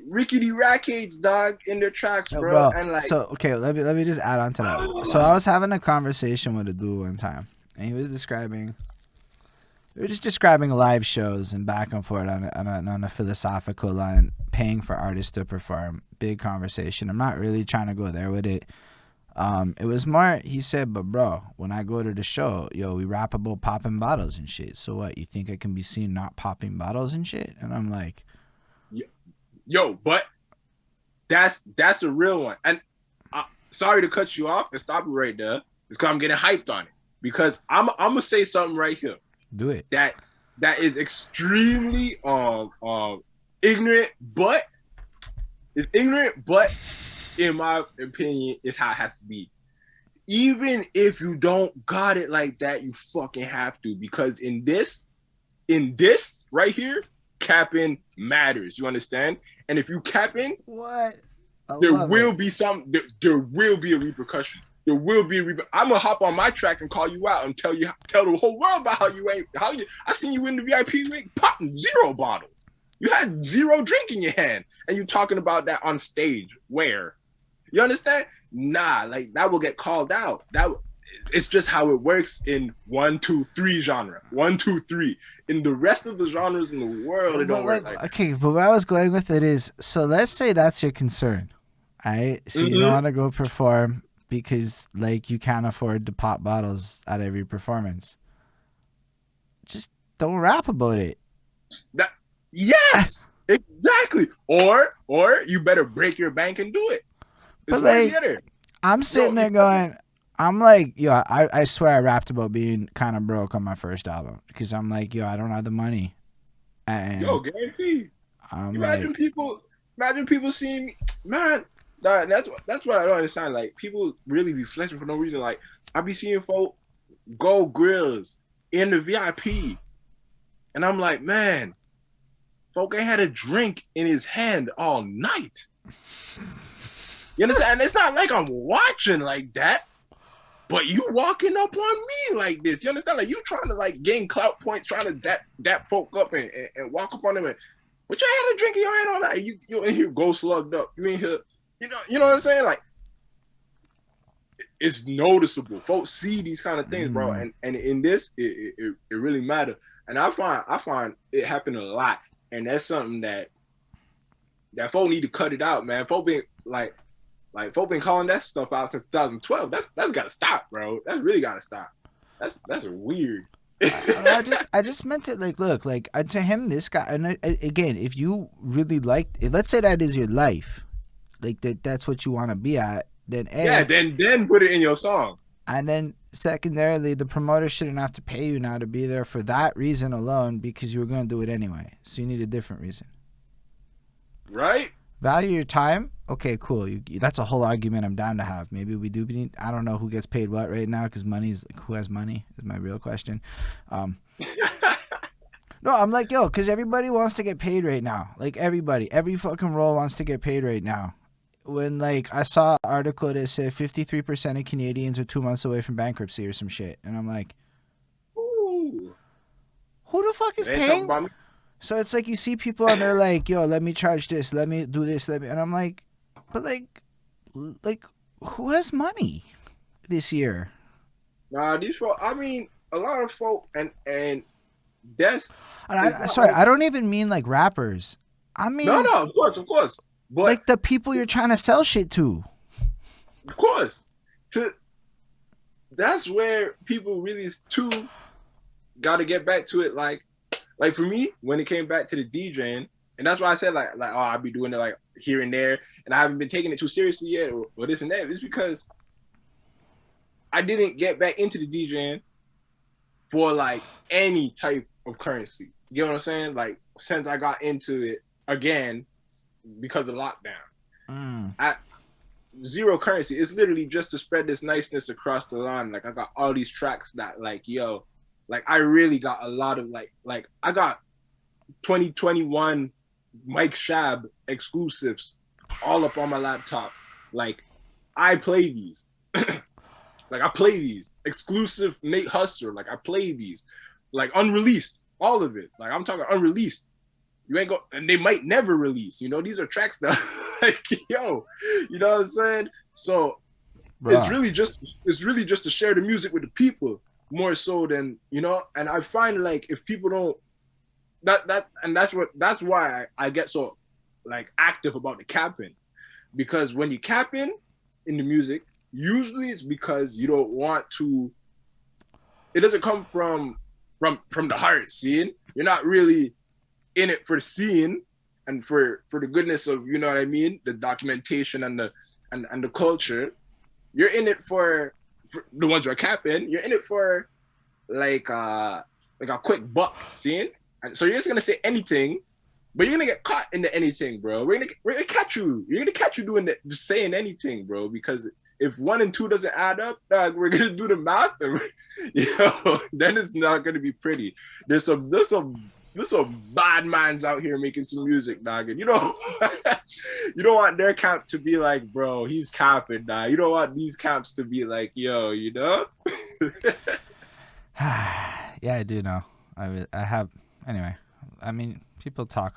rickety rackets, dog, in their tracks, bro. And like, so okay, let me just add on to that. So I was having a conversation with a dude one time, and he was describing live shows and back and forth on a philosophical line, paying for artists to perform. Big conversation. I'm not really trying to go there with it. It was more, he said, but bro, when I go to the show, we rap about popping bottles and shit. So what, you think I can be seen not popping bottles and shit? And I'm like, yo, but that's a real one. And sorry to cut you off and stop you right there. It's because I'm getting hyped on it. Because I'm gonna say something right here. Do it. That is extremely ignorant, but It's ignorant, but in my opinion, it's how it has to be. Even if you don't got it like that, you fucking have to, because in this right here, capping matters. You understand? And if you capping, What? there will be there will be a repercussion. There will be I'm gonna hop on my track and call you out and tell the whole world about I seen you in the VIP ring popping 0 bottle. You had 0 drink in your hand, and you talking about that on stage. Where? You understand? Nah, like that will get called out. It's just how it works in 1, 2, 3 genre. 1, 2, 3. In the rest of the genres in the world, it don't work like that. Okay, but where I was going with it is, so let's say that's your concern. Right? So you don't want to go perform because like you can't afford to pop bottles at every performance. Just don't rap about it. Yes, exactly. Or you better break your bank and do it. But like, I'm sitting there going, I'm like, yo, I swear I rapped about being kind of broke on my first album because I'm like, yo, I don't have the money. And guarantee. Imagine people seeing me, man. That's what I don't understand. Like, people really be flexing for no reason. Like, I be seeing folk go grills in the VIP, and I'm like, man, folk ain't had a drink in his hand all night. You understand? And it's not like I'm watching like that, but you walking up on me like this. You understand? Like, you trying to like gain clout points, trying to dap folk up and walk up on them. And, but you had a drink in your hand all night. You in here go slugged up. You in here, you know what I'm saying? Like, it's noticeable. Folks see these kind of things, bro. And in this, it really matters. And I find it happen a lot. And that's something that folk need to cut it out, man. Folk been folk been calling that stuff out since 2012. That's gotta stop, bro. That's really gotta stop. That's weird. I just meant it like, look, like to him, this guy, and again, if you really liked it, let's say that is your life, like that's what you want to be at, then then put it in your song. And then secondarily, the promoter shouldn't have to pay you now to be there for that reason alone, because you were going to do it anyway. So you need a different reason. Right? Value your time. Okay, cool. That's a whole argument I'm down to have. Maybe we do need, I don't know who gets paid what right now, because money's like, who has money is my real question. No, I'm like, yo, because everybody wants to get paid right now. Like, every fucking role wants to get paid right now. When, like, I saw an article that said 53% of Canadians are 2 months away from bankruptcy or some shit. And I'm like, ooh, who the fuck is paying? So it's like you see people and they're like, yo, let me charge this, let me do this, and I'm like, but like who has money this year? Nah, these folk, I mean, a lot of folk, and that's... And sorry, I don't even mean like rappers. I mean... No, of course. But like the people you're trying to sell shit to. Of course. That's where people really too got to get back to it. Like for me, when it came back to the DJing, and that's why I said like oh, I'll be doing it like here and there, and I haven't been taking it too seriously yet, or this and that. It's because I didn't get back into the DJing for like any type of currency. You know what I'm saying? Like, since I got into it again because of lockdown, zero currency. It's literally just to spread this niceness across the line. Like, I got all these tracks that like, yo, like I really got a lot of like I got 2021 Mike Shab exclusives all up on my laptop. Like, I play these. Like, I play these exclusive Nate Hustler. Like, I play these, like, unreleased, all of it. Like, I'm talking unreleased. You ain't go, and they might never release. You know, these are tracks that, like, yo, you know what I'm saying? So, bruh, it's really just to share the music with the people more so than, you know. And I find like if people don't that's why I get so like active about the capping, because when you cap in the music, usually it's because you don't want to. It doesn't come from the heart. Seeing, you're not really in it for the scene and for the goodness of, you know what I mean, the documentation and the culture. You're in it for the ones who are capping. You're in it for like a quick buck. Seeing, and so you're just gonna say anything But you're gonna get caught into anything, bro. We're gonna catch you. You're gonna catch you doing that, just saying anything, bro. Because if 1 and 2 doesn't add up, dog, we're gonna do the math, and then it's not gonna be pretty. There's some bad minds out here making some music, dog, and you know, you don't want their camp to be like, bro, he's capping, dog. You don't want these camps to be like, yo, you know. Yeah, I do know. I have anyway. I mean, people talk.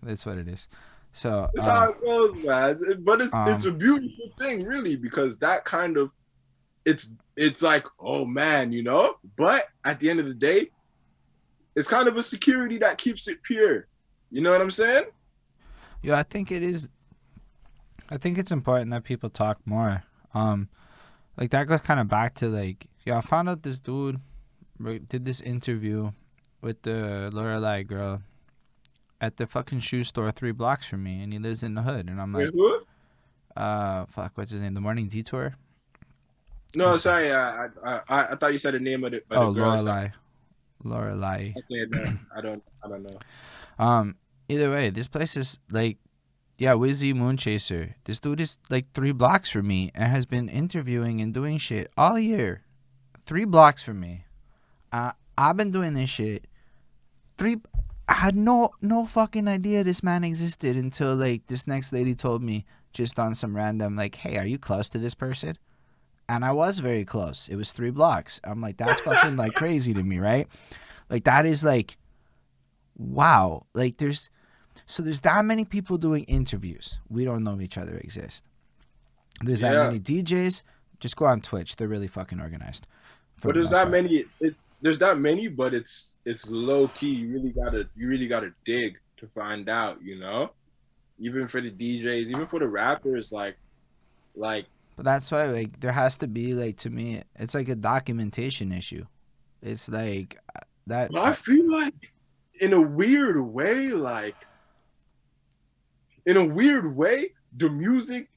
That's what it is. So It's how it goes, man. But it's a beautiful thing, really, because that kind of it's like, oh man, you know. But at the end of the day, it's kind of a security that keeps it pure. You know what I'm saying? yeah, I think it is. I think it's important that people talk more. Like that goes kind of back to like, yeah, I found out this dude did this interview with the Lorelai girl at the fucking shoe store 3 blocks from me, and he lives in the hood, and I'm like, fuck, what's his name? The Morning Detour. No, sorry. I thought you said the name of the girl. Lorelai. Okay, no, I don't know. Either way, this place is like, yeah, Wizzy Moonchaser. This dude is like 3 blocks from me and has been interviewing and doing shit all year. 3 blocks from me. I've been doing this shit. I had no fucking idea this man existed until like this next lady told me just on some random like, hey, are you close to this person? And I was very close. It was 3 blocks. I'm like, that's fucking like crazy to me, right? Like that is like, wow. Like there's that many people doing interviews. We don't know each other exist. There's that many DJs. Just go on Twitch. They're really fucking organized. But there's that many. There's that many, but it's low key. You really gotta dig to find out. You know, even for the DJs, even for the rappers, like. But that's why, like, there has to be, like, to me, it's like a documentation issue. It's like that. But I feel like, in a weird way, the music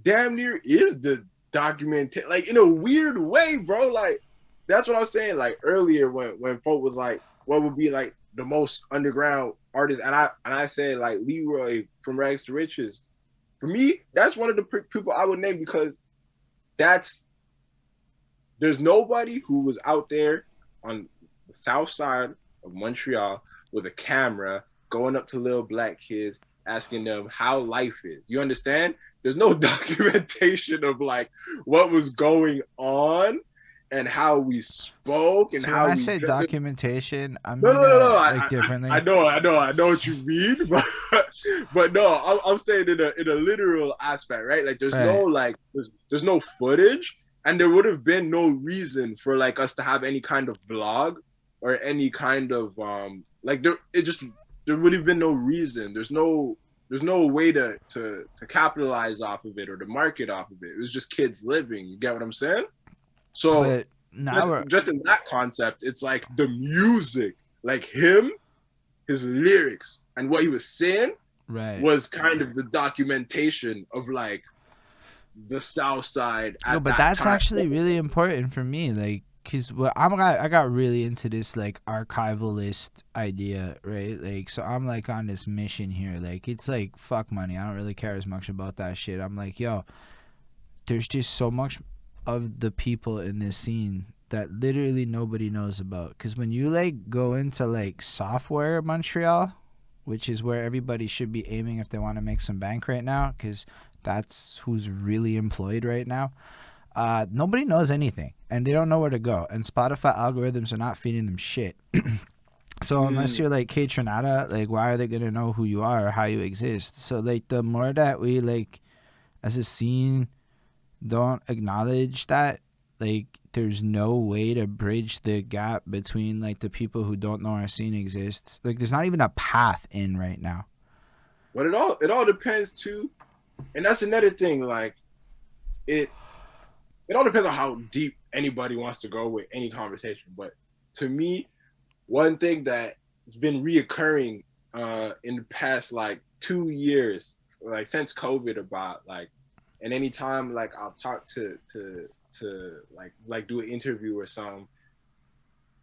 damn near is the documentation. Like, in a weird way, bro. Like, that's what I was saying, like, earlier when folk was like, what would be, like, the most underground artist? And I said, like, Leroy from Rags to Riches. For me, that's one of the people I would name because there's nobody who was out there on the south side of Montreal with a camera going up to little black kids asking them how life is. You understand? There's no documentation of like what was going on and how we spoke and so how when I we say documentation, I mean no. like differently. I know what you mean, but no, I'm saying in a literal aspect, right? Like there's no like there's no footage, and there would have been no reason for like us to have any kind of vlog or any kind of like there would have been no reason. There's no way to capitalize off of it or to market off of it. It was just kids living. You get what I'm saying? So but now just in that concept, it's like the music, like him, his lyrics, and what he was saying was kind of the documentation of like the South Side. No, but that's actually really important for me, like, cause I got really into this like archivalist idea, right? Like, so I'm like on this mission here. Like, it's like fuck money. I don't really care as much about that shit. I'm like, yo, there's just so much of the people in this scene that literally nobody knows about. Because when you like go into like software Montreal, which is where everybody should be aiming if they want to make some bank right now, because that's who's really employed right now, nobody knows anything and they don't know where to go, and Spotify algorithms are not feeding them shit. So unless you're like Kate Trinata, like why are they gonna know who you are or how you exist? So like the more that we like as a scene don't acknowledge that, like there's no way to bridge the gap between like the people who don't know our scene exists. Like there's not even a path in right now. But it all depends too, and that's another thing. Like it all depends on how deep anybody wants to go with any conversation. But to me, one thing that has been reoccurring in the past like 2 years, like since COVID, about like. And anytime like I'll talk to like do an interview or something,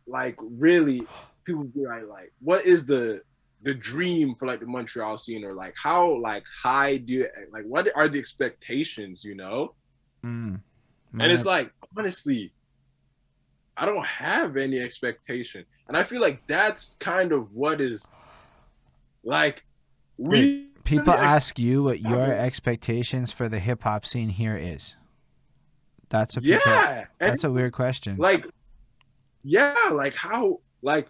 like really people be like what is the the dream for like the Montreal scene, or like how like high do you, like what are the expectations, you know? Mm. And it's like, honestly, I don't have any expectation. And I feel like that's kind of what is like we people ask you what your expectations for the hip hop scene here is. That's what people, that's a weird question. Like, yeah, like how like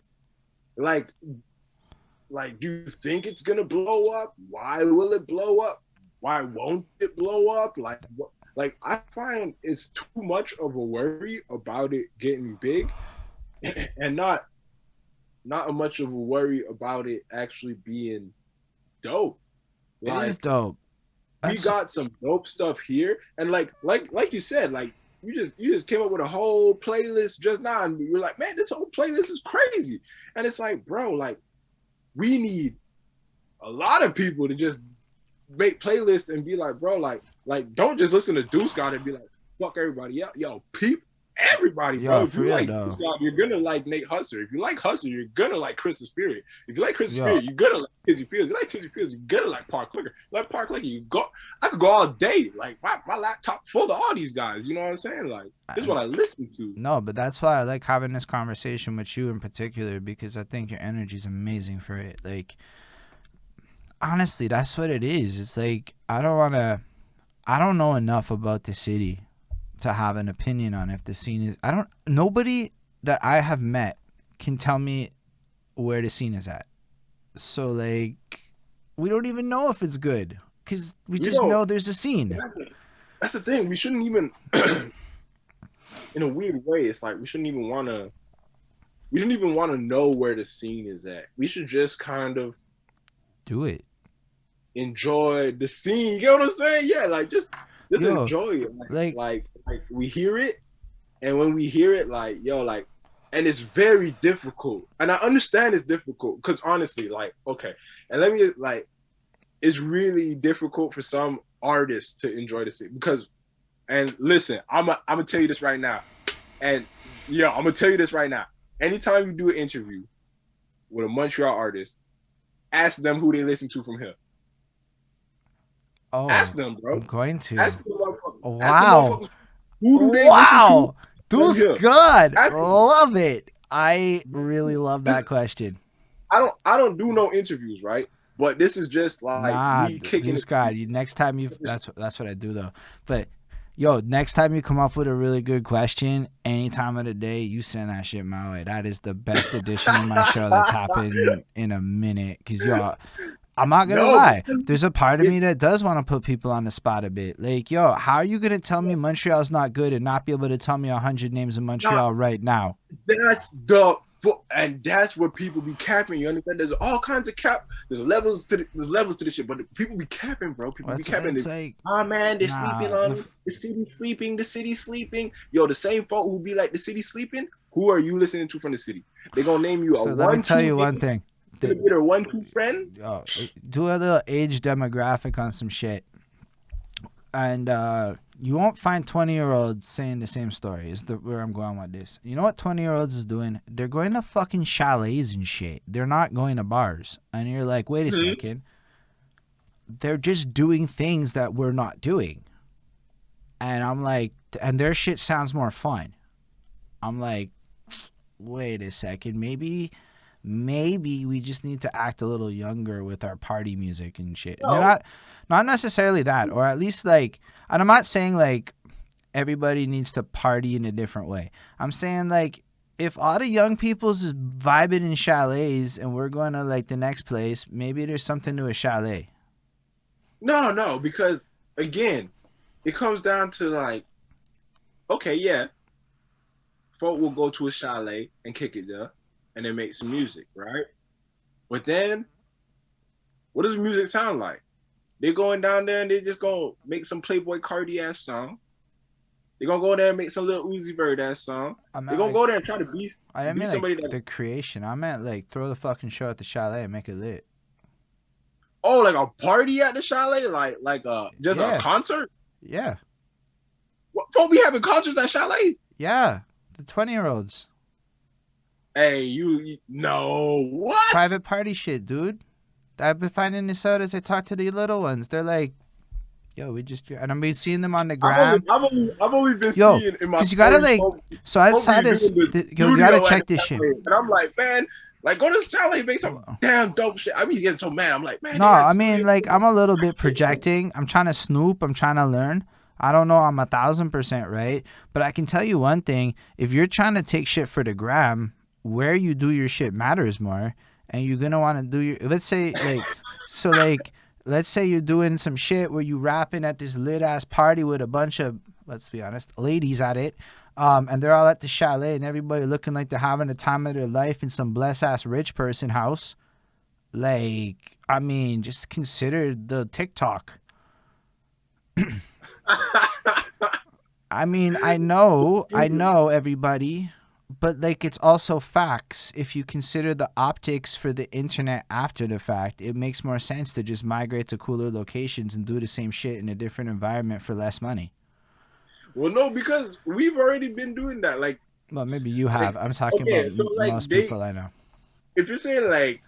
do you think it's gonna blow up? Why will it blow up? Why won't it blow up? Like what, like I find it's too much of a worry about it getting big and not a much of a worry about it actually being dope. Like, it is dope. We got some dope stuff here, and like you said, like you just came up with a whole playlist just now, and you're like, man, this whole playlist is crazy. And it's like, bro, like we need a lot of people to just make playlists and be like, bro, like don't just listen to DeusGod and be like, fuck everybody else. Yo, everybody, bro. If you like DeusGod, you're gonna like Nate Husser. If you like Husser, you're gonna like Chris's Spirit. If you like Chris's Spirit, you're gonna like Tizzy Fields. If you like Tizzy Fields, you're gonna like Park Liquor. Like Park Liquor, I could go all day. Like my laptop full of all these guys. You know what I'm saying? Like this is what I listen to. No, but that's why I like having this conversation with you in particular, because I think your energy is amazing for it. Like, honestly, that's what it is. It's like I don't know enough about the city to have an opinion on if the scene is. Nobody that I have met can tell me where the scene is at. So like, we don't even know if it's good because we just know there's a scene. That's the thing. We shouldn't even, in a weird way, it's like we shouldn't even want to know where the scene is at. We should just kind of do it. Enjoy the scene. You get what I'm saying? Yeah, like just enjoy it. Like we hear it, and when we hear it, like like, and it's very difficult. And I understand it's difficult because honestly, like, okay, and let me like, it's really difficult for some artists to enjoy the scene because, and listen, I'm gonna tell you this right now, and I'm gonna tell you this right now. Anytime you do an interview with a Montreal artist, ask them who they listen to from here. Oh, ask them, bro. I'm going to. Ask them, wow. Who do they listen to? DeusGod. Love it. I really love that question. I don't do no interviews, right? But this is just like me kicking DeusGod. Next time that's what I do though. But yo, next time you come up with a really good question, any time of the day, you send that shit my way. That is the best edition of my show that's happened in a minute. Cause I'm not gonna lie. There's a part of me that does want to put people on the spot a bit. Like, yo, how are you gonna tell me Montreal's not good and not be able to tell me 100 names of Montreal right now? And that's where people be capping. You understand? There's all kinds of cap. There's levels to this shit, but people be capping, bro. People be capping. It's like, man, they're sleeping on the city, sleeping. The city sleeping. Yo, the same folk who be like the city sleeping. Who are you listening to from the city? They gonna name you let me tell you one thing. Get a 1-2 friend. Do a little age demographic on some shit, and you won't find 20-year-olds saying the same story. Is where I'm going with this. You know what 20-year-olds is doing? They're going to fucking chalets and shit. They're not going to bars. And you're like, wait a second. They're just doing things that we're not doing. And I'm like, and their shit sounds more fun. I'm like, wait a second, maybe we just need to act a little younger with our party music and shit. No. Not necessarily that, or at least like, and I'm not saying like everybody needs to party in a different way. I'm saying like, if all the young people's is vibing in chalets and we're going to like the next place, maybe there's something to a chalet. No, because again, it comes down to like, okay, yeah, folk will go to a chalet and kick it there and then make some music, right? But then, what does the music sound like? They're going down there and they just gonna make some Playboy Cardi ass song. They're gonna go there and make some little Uzi Vert ass song. They're gonna go there and try to be somebody like the creation. I meant like throw the fucking show at the chalet and make it lit. Oh, like a party at the chalet? Like just a concert? Yeah. What, folk be having concerts at chalets? Yeah. The 20-year-olds. Hey, no, what? Private party shit, dude. I've been finding this out as I talk to the little ones. They're like, yo, we just, and I've been seeing them on the gram. I've only been Yo, seeing in my because you gotta stories, like, so I saw Kobe this, doing the yo, you gotta studio at check the this shit. chalet, and I'm like, man, like go to the chalet, make some damn dope shit. I mean, getting so mad. I'm like, man, No, they got I mean, studio. like, I'm a little bit projecting. I'm trying to snoop. I'm trying to learn. I don't know. I'm 1,000% right. But I can tell you one thing. If you're trying to take shit for the gram, where you do your shit matters more. And you're going to want to do your, let's say, let's say you're doing some shit where you rapping at this lit ass party with a bunch of, let's be honest, ladies at it. And they're all at the chalet and everybody looking like they're having the time of their life in some bless ass rich person house. Like, I mean, just consider the TikTok. I mean, I know everybody, but like it's also facts. If you consider the optics for the internet after the fact, it makes more sense to just migrate to cooler locations and do the same shit in a different environment for less money. Well, no, because we've already been doing that. Like, Well, maybe you have. I'm talking okay, about so like most people I know. if you're saying like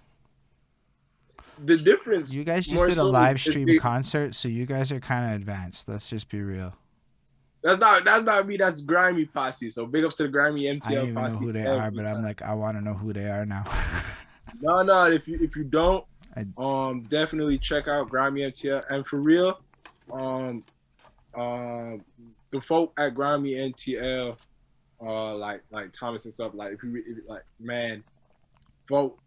the difference, You guys just more did a so live is stream concert, so you guys are kind of advanced. Let's just be real. that's not me. That's Grimy Posse. So big ups to the Grimy I don't MTL even know Posse. who they are, but I'm like, I want to know who they are now. No. If you don't, I, definitely check out Grimy MTL. And for real, um, the folk at Grimy MTL, like Thomas and stuff, like like man, folk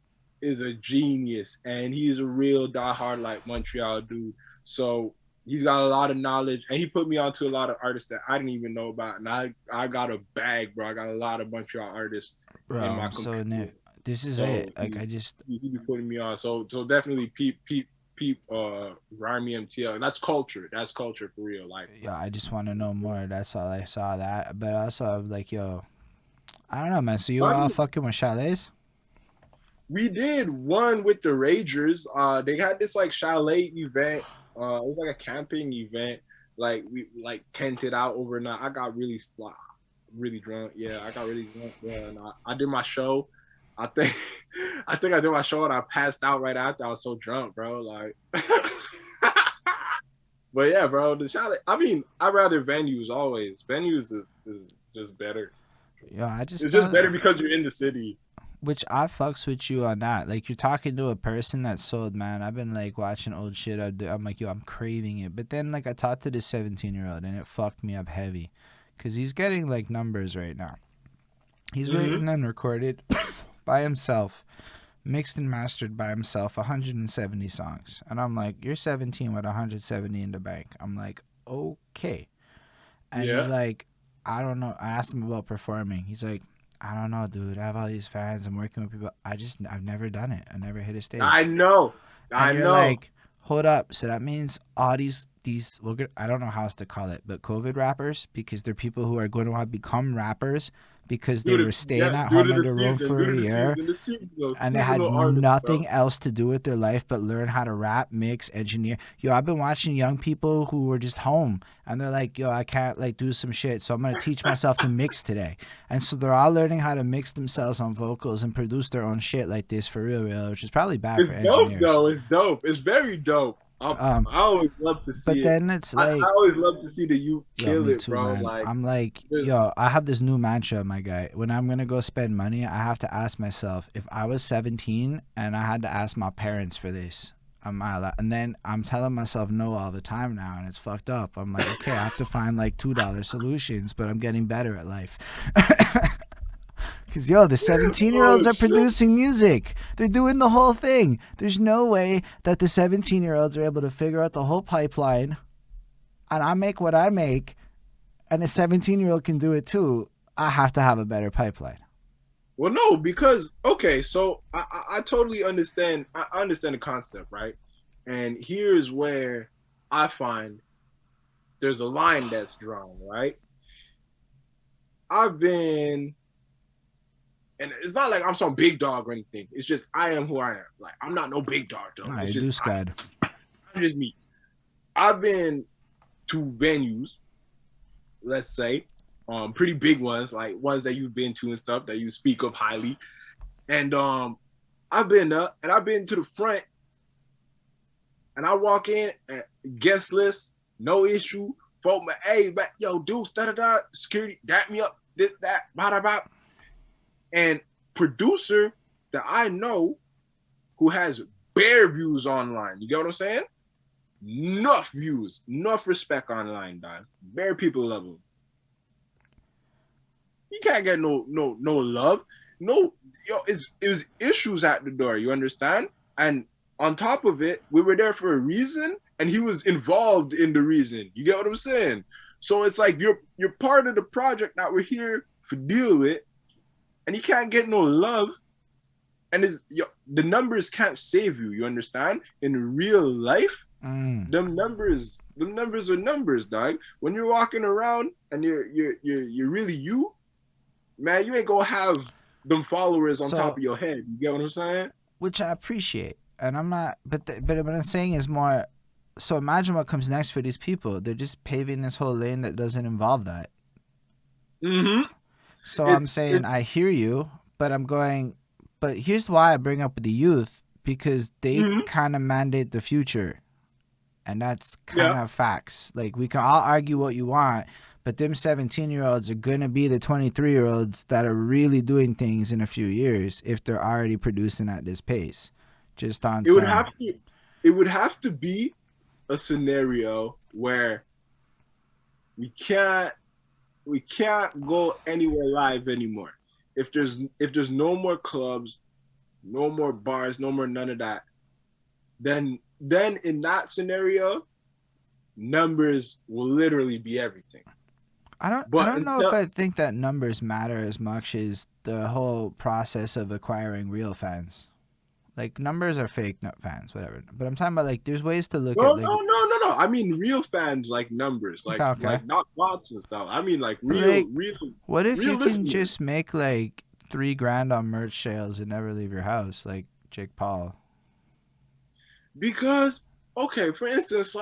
is a genius, and he's a real diehard like Montreal dude. So he's got a lot of knowledge, and he put me onto a lot of artists that I didn't even know about. And I got a bag, bro. I got a lot of Montreal artists bro, in my I'm so community. this is So it. Like I just, he be putting me on. So definitely peep Grimy MTL. And that's culture. That's culture for real. Like yeah, I just want to know more. That's all I saw that. But also, I'm like, yo, I don't know, man. So you were all fucking with chalets? we did one with the Ragers. They had this like chalet event. It was like a camping event. Like we like tented out overnight. I got really drunk. Yeah, I got really drunk. Yeah, and I did my show. I think I think I did my show and I passed out right after. I was so drunk, bro. Like, but yeah, bro. The chalet. I mean, I'd rather venues always. Venues is just better. Yo, I just It's just better because you're in the city. which I fucks with you on that. Like you're talking to a person that's sold, man. I've been like watching old shit. I'm like, yo, I'm craving it. But then like I talked to this 17-year-old and it fucked me up heavy, cause he's getting like numbers right now. He's written and recorded by himself, mixed and mastered by himself, 170 songs. And I'm like, you're 17 with 170 in the bank. I'm like, okay. And he's like, I don't know. I asked him about performing. He's like, I don't know, dude. I have all these fans. I'm working with people. I've never done it. I never hit a stage. I know. And you're like, hold up. So that means all these I don't know how else to call it, but COVID rappers, because they're people who are going to become rappers because they were staying at home in their room for a year and they had nothing else to do with their life but learn how to rap, mix, engineer. Yo, I've been watching young people who were just home and they're like, yo, I can't like do some shit, so I'm going to teach myself to mix today. And so they're all learning how to mix themselves on vocals and produce their own shit like this for real, which is probably bad for engineers. Dope, though. It's dope. It's very dope. I always love to see it. But then it's like, I always love to see the youth kill it, too, bro. man. Like, I'm like, yo, I have this new mantra, my guy. When I'm gonna go spend money, I have to ask myself, if I was 17 and I had to ask my parents for this, am I allowed? And then I'm telling myself no all the time now, and it's fucked up. I'm like, okay, I have to find like $2 solutions, but I'm getting better at life. Because, yo, the 17-year-olds are producing music. They're doing the whole thing. There's no way that the 17-year-olds are able to figure out the whole pipeline, and I make what I make, and a 17-year-old can do it too. I have to have a better pipeline. Well, no, because, okay, so I totally understand. I understand the concept, right? And here's where I find there's a line that's drawn, right? I've been... And it's not like I'm some big dog or anything. It's just I am who I am. Like, I'm not no big dog, though. Nah, it's just I'm just me. I've been to venues, let's say, pretty big ones, like ones that you've been to and stuff that you speak of highly. And I've been up and I've been to the front, and I walk in and guest list, no issue. Folk, hey, yo, dude, da security, dap me up, this, that, blah. And producer that I know who has bare views online. You get what I'm saying? Enough views, enough respect online, dog. Bare people love him. You can't get no love. No, yo, it was issues at the door, you understand? And on top of it, we were there for a reason, and he was involved in the reason. You get what I'm saying? So it's like you're part of the project that we're here to deal with, and you can't get no love. And the numbers can't save you. You understand? In real life, them numbers are numbers, dog. When you're walking around and you're really you, man, you ain't gonna have them followers on top of your head. You get what I'm saying? Which I appreciate, and I'm not. But what I'm saying is more. So imagine what comes next for these people. They're just paving this whole lane that doesn't involve that. Mm-hmm. So I'm saying I hear you, but I'm going. But here's why I bring up the youth, because they kind of mandate the future, and that's kind of facts. Like, we can all argue what you want, but them 17-year-olds are gonna be the 23-year-olds that are really doing things in a few years if they're already producing at this pace. Just on it would have to be a scenario where we can't go anywhere live anymore. If there's no more clubs, no more bars, no more none of that, then in that scenario, numbers will literally be everything. I don't know if I think that numbers matter as much as the whole process of acquiring real fans. Like, numbers are fake fans, whatever. But I'm talking about, like, there's ways to look at, like... No. I mean real fans, like numbers. Like, like not bots and stuff. I mean, like, real. What if you listeners. can just make, like, $3,000 on merch sales and never leave your house, like Jake Paul? Because, okay, for instance,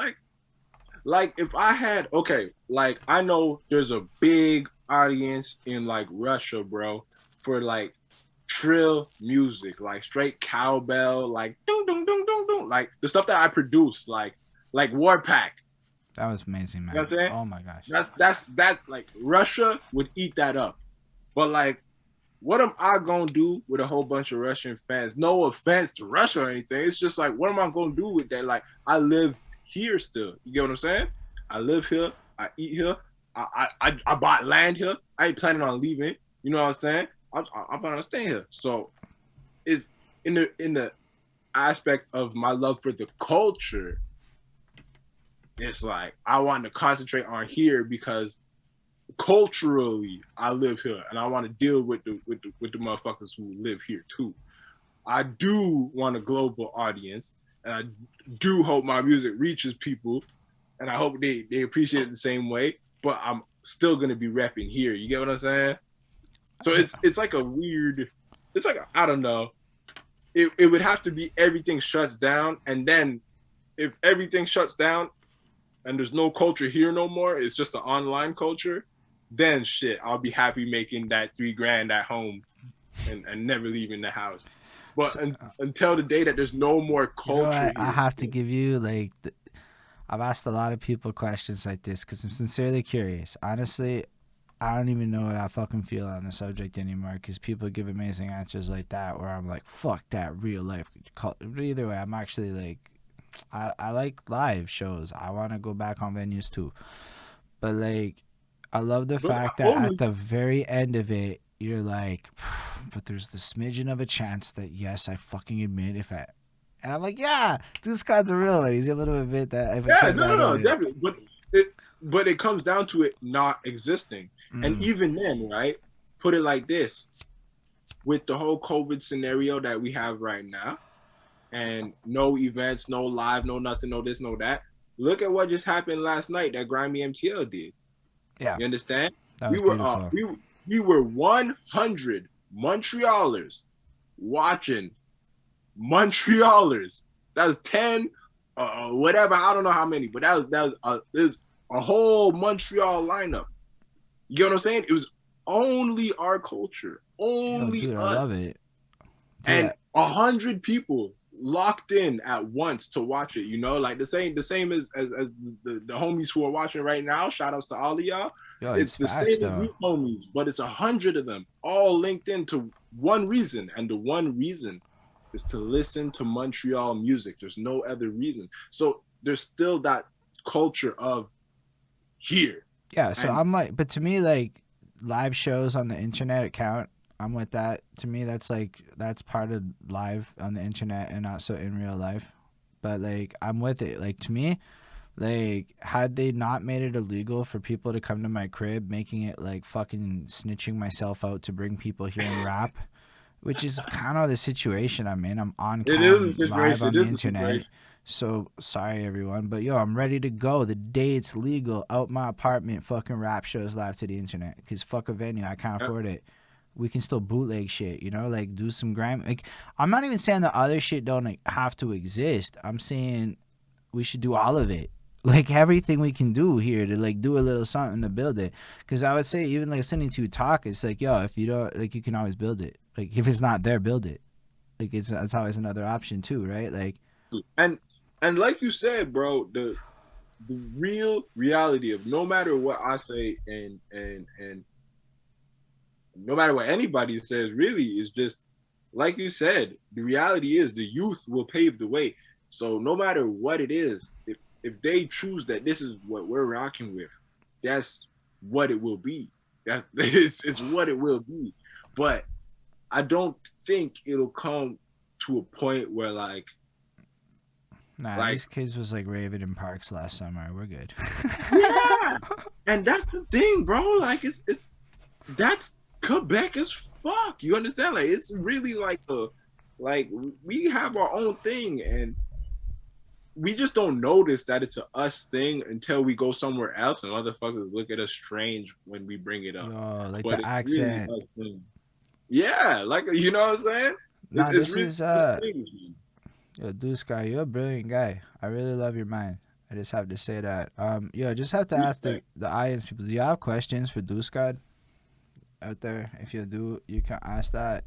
like if I had, like, I know there's a big audience in, like, Russia, bro, for, like, trill music, like straight cowbell, like ding ding ding ding ding, like the stuff that I produce, like Warpack. That was amazing, man. You know what I'm saying? Oh my gosh. That's like Russia would eat that up. But like, what am I gonna do with a whole bunch of Russian fans? No offense to Russia or anything. It's just like, what am I gonna do with that? Like, I live here still. You get what I'm saying? I live here. I eat here. I bought land here. I ain't planning on leaving. You know what I'm saying? I'm gonna stay here. So it's in the aspect of my love for the culture. It's like I want to concentrate on here because culturally I live here and I want to deal with the motherfuckers who live here too. I do want a global audience, and I do hope my music reaches people, and I hope they appreciate it the same way. But I'm still gonna be repping here. You get what I'm saying? So it's like a weird, it's like, I don't know. It would have to be everything shuts down, and then if everything shuts down and there's no culture here no more, it's just an online culture, then shit, I'll be happy making that $3,000 at home and never leaving the house. But until the day that there's no more culture, you know, I have to give you, like, I've asked a lot of people questions like this because I'm sincerely curious. Honestly, I don't even know what I fucking feel on the subject anymore because people give amazing answers like that where I'm like, fuck that real life. Either way, I'm actually like, I like live shows. I want to go back on venues too. But like, I love the fact that at the very end of it, you're like, but there's the smidgen of a chance that, yes, I fucking admit if I... And I'm like, yeah, DeusGod's a real one. He's able to admit that. If no, definitely. But it comes down to it not existing. And even then, right, put it like this, with the whole COVID scenario that we have right now, and no events, no live, no nothing, no this, no that, look at what just happened last night that Grimy MTL did. Yeah. You understand? That was beautiful. We were 100 Montrealers watching Montrealers. That was 10, whatever, I don't know how many, but that was a whole Montreal lineup. You get what I'm saying? It was only our culture, only dude, us. I love it. and Yeah. 100 people locked in at once to watch it. Like the same as the homies who are watching right now. Shout outs to all of y'all. Yo, It's it's the facts same as though. these homies, but it's 100 of them all linked into one reason, and the one reason is to listen to Montreal music. There's no other reason. So there's still that culture of here. Yeah, so And I'm like, but to me, like live shows on the internet account, I'm with that. To me, that's part of live on the internet and not so in real life. But like, I'm with it. Like to me, like had they not made it illegal for people to come to my crib, making it like fucking snitching myself out to bring people here and rap, which is kind of the situation I'm in. I'm on it is a cam live situation. on It the is a internet. situation. So sorry everyone, but yo, I'm ready to go. The day it's legal, out my apartment, fucking rap shows live to the internet. Cause fuck a venue, I can't afford it. We can still bootleg shit, like do some grime. Like I'm not even saying the other shit don't like, have to exist. I'm saying we should do all of it. Like everything we can do here to like do a little something to build it. Cause I would say even like listening to you talk, it's like yo, if you don't like, you can always build it. Like if it's not there, build it. Like it's always another option too, right? Like And like you said, bro, the real reality of no matter what I say and no matter what anybody says, really is just like you said. The reality is the youth will pave the way. So no matter what it is, if they choose that this is what we're rocking with, that's what it will be. That it's what it will be. But I don't think it'll come to a point where nah, like these kids was like raving in parks last summer. We're good. yeah. And that's the thing, bro. Like it's that's Quebec as fuck. You understand? Like it's really like we have our own thing, and we just don't notice that it's a us thing until we go somewhere else and motherfuckers look at us strange when we bring it up. Yo, like But the it's really accent. us thing. Yeah, like you know what I'm saying? Nah, It's this really is us thing. yo, DeusGod, you're a brilliant guy. I really love your mind. I just have to say that. Yo, I just have to ask Respect. the audience people. Do you have questions for DeusGod out there? If you do, you can ask that.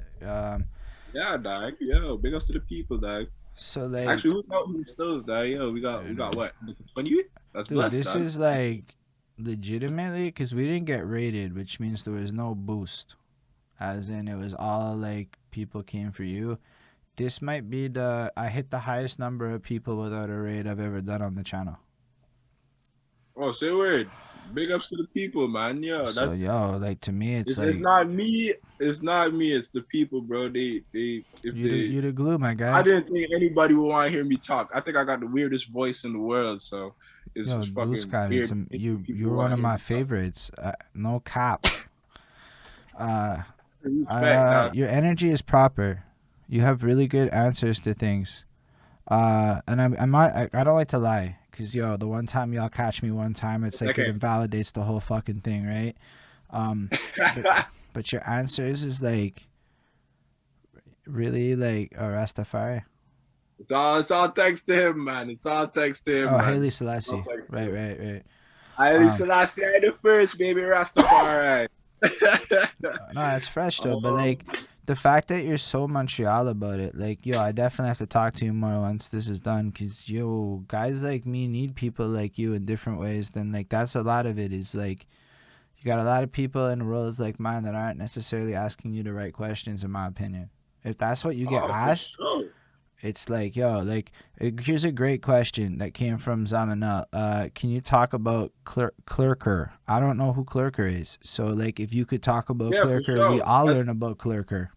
Yeah, dog. Yo, big ups to the people, dog. So like, Actually, who knows, dog? Yo, we I don't got know, what? 20? That's dude. blessed, This dog. is like legitimately because we didn't get rated, which means there was no boost. As in, it was all like people came for you. This might be I hit the highest number of people without a raid I've ever done on the channel. Oh, say word. Big ups to the people, man. Yo, So yo, like to me, it's it's like not me. It's not me. It's the people, bro. If they. you the glue, my I guy. didn't think anybody would want to hear me talk. I think I got the weirdest voice in the world, so it's Yo, just fucking DeusGod, weird. People you're one want to of hear my me talk. favorites. No cap. Uh, Respect, dog. your energy is proper. You have really good answers to things. And I don't like to lie, cause yo, the one time y'all catch me one time, it's like it Okay. invalidates the whole fucking thing, right? Um, but but your answers is like really like Rastafari. It's all thanks to him, man. It's all thanks to him, Oh, man. Haile It's all Selassie. thanks to Right, him. right, right. Haile Um, Selassie the first, baby Rastafari. no, that's fresh though. But um, like the fact that you're so Montreal about it, like yo, I definitely have to talk to you more once this is done, cause yo, guys like me need people like you in different ways. Then like that's a lot of it is like you got a lot of people in roles like mine that aren't necessarily asking you the right questions, in my opinion. If that's what you get oh, for asked, sure. it's like, yo, like, here's a great question that came from Zamanel. Can you talk about Clerker? I don't know who Clerker is. So, like, if you could talk about Yeah, for Clerker, we sure. all learn about Clerker.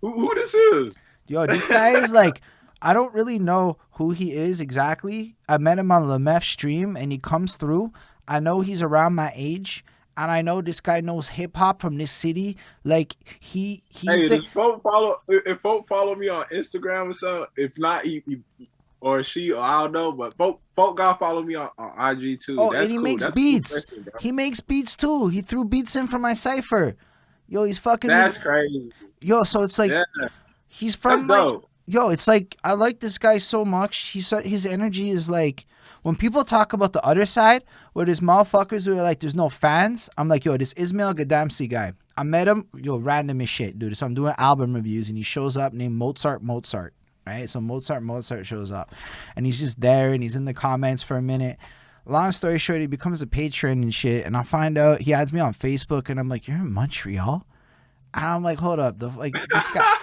Who this is? Yo, this guy is like, I don't really know who he is exactly. I met him on Lemef stream and he comes through. I know he's around my age. And I know this guy knows hip hop from this city. Like he's Hey, the does folk follow? If folk follow me on Instagram or something, if not, he or she, or I don't know, but folk gotta follow me on IG too. oh, and That's he cool. makes That's a cool beats. question, bro. He makes beats too. He threw beats in for my cipher. Yo, he's fucking me. That's crazy. Yo, so it's like Yeah, he's that's from like dope. yo, it's like I like this guy so much. His energy is like when people talk about the other side, where there's motherfuckers who are like, there's no fans. I'm like, yo, this Ismail Gadamsi guy. I met him, random as shit, dude. So I'm doing album reviews, and he shows up named Mozart, right? So Mozart shows up, and he's just there, and he's in the comments for a minute. Long story short, he becomes a patron and shit, and I find out he adds me on Facebook, and I'm like, "You're in Montreal?" And I'm like, "Hold up, this guy,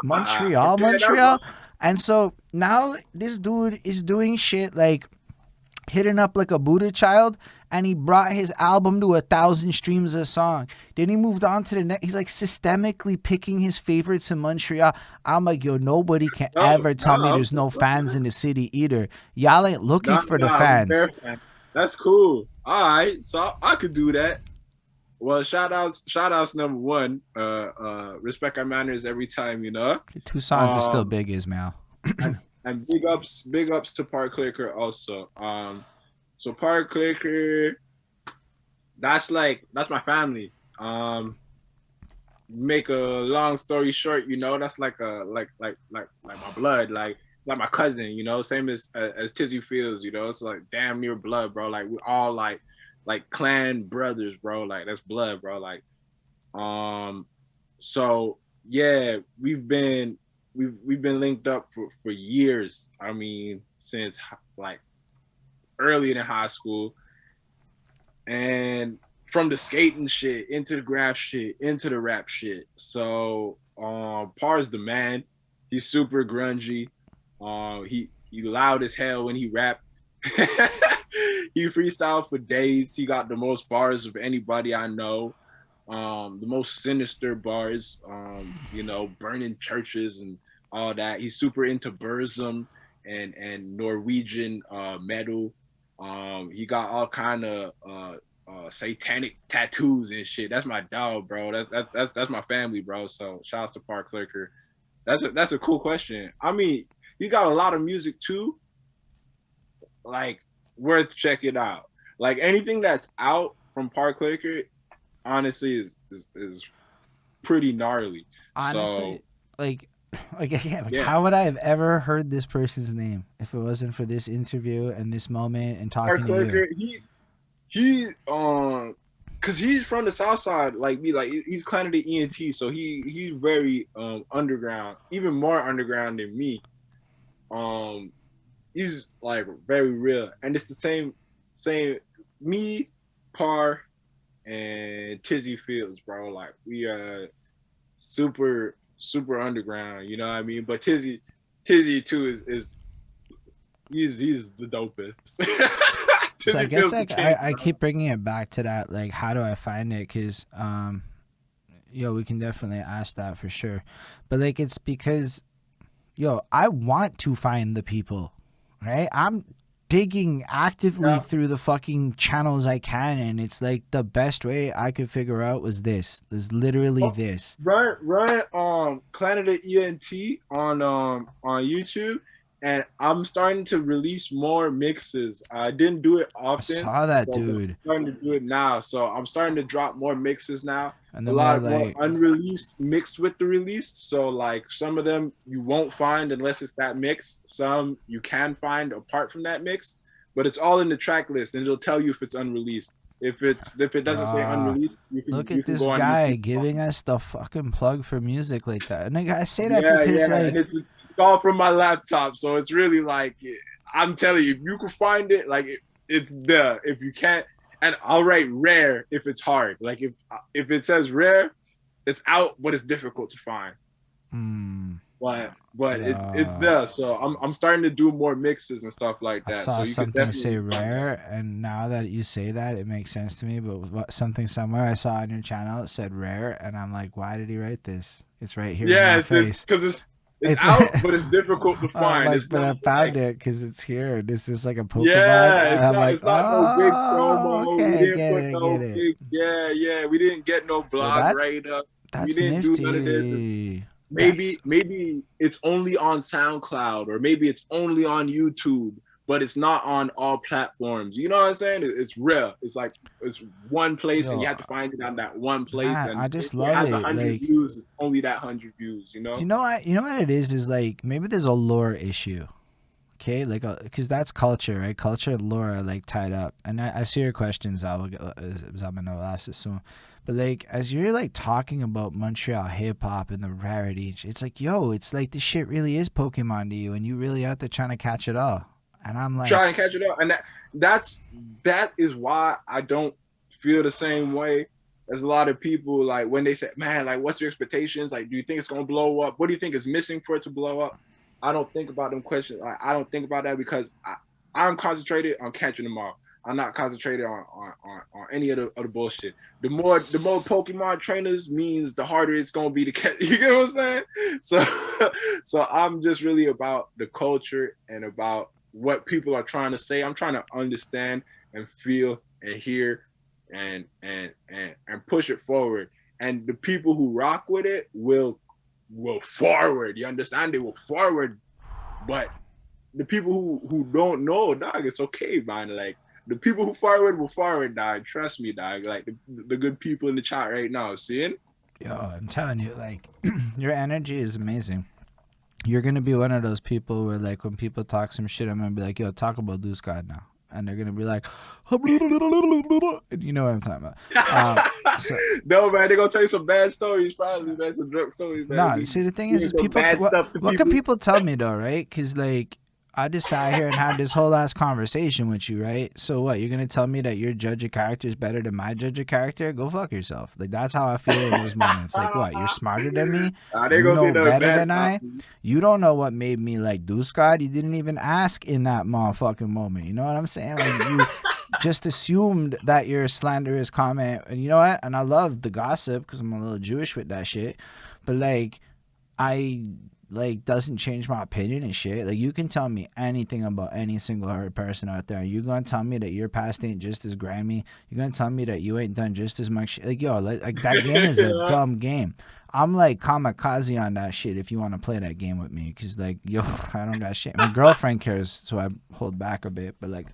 Montreal." And so now this dude is doing shit like hitting up like a Buddha child, and he brought his album to 1,000 streams a song. Then he moved on to the next. He's like systemically picking his favorites in Montreal. I'm like, nobody can ever tell me there's no fans in the city either. Y'all ain't looking for the fans. That's cool. All right, so I could do that. Well, shout outs number one. Respect our manners every time, you know. Tucson's is still big, Ismail. And big ups to Park Clicker also. So Park Clicker, that's my family. Make a long story short, you know, that's like my blood, like my cousin, you know, same as Tizzy feels, you know, it's like damn near blood, bro. Like we all like clan brothers, bro. Like that's blood, bro. Like, so yeah, we've been linked up for years. I mean, since like early in high school, and from the skating shit into the graph shit into the rap shit. So Par's the man. He's super grungy. He loud as hell when he rap. He freestyled for days. He got the most bars of anybody I know. The most sinister bars, you know, burning churches and all that. He's super into Burzum and Norwegian metal. He got all kind of satanic tattoos and shit. That's my dog, bro. That's my family, bro. So shouts to Park Clicker. That's a cool question. I mean, he got a lot of music too. Like, worth checking out. Like anything that's out from Park Clicker, honestly, is pretty gnarly. Honestly, so, how would I have ever heard this person's name if it wasn't for this interview and this moment and talking Park to you? He cause he's from the South Side, like me. Like he's kind of the ENT, so he's very underground, even more underground than me. He's like very real, and it's the same me, Par, and Tizzy Fields, bro. Like we are super underground, you know what I mean? But Tizzy too is he's the dopest. So I guess like I keep bringing it back to that, like how do I find it? Because we can definitely ask that for sure, but like it's because I want to find the people, right? I'm digging actively through the fucking channels I can, and it's like the best way I could figure out was this. There's literally this. Run Clan of the ENT on YouTube, and I'm starting to release more mixes. I didn't do it often. I saw that, dude. I'm starting to do it now, so I'm starting to drop more mixes now. And a lot more unreleased mixed with the released. So like some of them you won't find unless it's that mix. Some you can find apart from that mix, but it's all in the track list, and it'll tell you if it's unreleased. If it doesn't say unreleased, you can look at this guy giving us the fucking plug for music like that. And I say that because like it's all from my laptop, so it's really like I'm telling you, if you can find it, like it's there. If you can't. And I'll write rare if it's hard. Like if it says rare, it's out, but it's difficult to find. But it's there. So I'm starting to do more mixes and stuff like that. I saw so you something say rare, and now that you say that, it makes sense to me. But something somewhere I saw on your channel, it said rare, and I'm like, why did he write this? It's right here. Yeah, in my face. Because it's out, but it's difficult to find. Like, but I found it because it's here. This is like a Pokemon. Yeah, it's not no big promo. Okay, We didn't put no big. Yeah. We didn't get no blog write up. We didn't nifty. do none of this. Maybe it's only on SoundCloud, or maybe it's only on YouTube, but it's not on all platforms. You know what I'm saying? It's real. It's like it's one place, and you have to find it on that one place. Man, and I just love it. 100 views, it's only that 100 views. You know. You know what? You know what it is? Is like maybe there's a lore issue, Okay, like, because that's culture, right? Culture and lore are like tied up. And I see your questions. I will ask it soon. But like, as you're like talking about Montreal hip hop and the rarity, it's like, yo, it's like this shit really is Pokemon to you, and you really out there trying to catch it all. And I'm Try like, and catch it up, and that is why I don't feel the same way as a lot of people. Like when they say, "Man, like, what's your expectations? Like, do you think it's gonna blow up? What do you think is missing for it to blow up?" I don't think about them questions. Like, I don't think about that because I'm concentrated on catching them all. I'm not concentrated on any of the bullshit. The more Pokemon trainers means the harder it's gonna be to catch. You get what I'm saying? So so I'm just really about the culture and about what people are trying to say. I'm trying to understand and feel and hear and push it forward. And the people who rock with it will forward. You understand? They will forward. But the people who don't know, dog, it's okay, man. Like the people who forward will forward, dog. Trust me, dog. Like the good people in the chat right now, seeing. yo, I'm telling you, like, your energy is amazing. You're gonna be one of those people where, like, when people talk some shit, I'm gonna be like, yo, talk about DeusGod now. And they're gonna be like, you know what I'm talking about. So, No, man, they're gonna tell you some bad stories, probably, man, some drunk stories, man. nah, see, the thing is people, what can people tell me though, right? Because like, I just sat here and had this whole ass conversation with you, right? So what? You're gonna tell me that your judge of character is better than my judge of character? Go fuck yourself. Like, that's how I feel in those moments. Like, what? You're smarter than me. They're You gonna say know nothing better bad than I. You don't know what made me like DeusGod. You didn't even ask in that motherfucking moment. You know what I'm saying? Like, you just assumed that your slanderous comment. And you know what? And I love the gossip because I'm a little Jewish with that shit. But like, I like doesn't change my opinion and shit. Like, you can tell me anything about any single person out there. You gonna tell me that your past ain't just as grimy? You gonna tell me that you ain't done just as much shit? Like, yo, like that game is a dumb game. I'm like kamikaze on that shit if you want to play that game with me, because like, yo, I don't got shit. My girlfriend cares, so I hold back a bit. But like,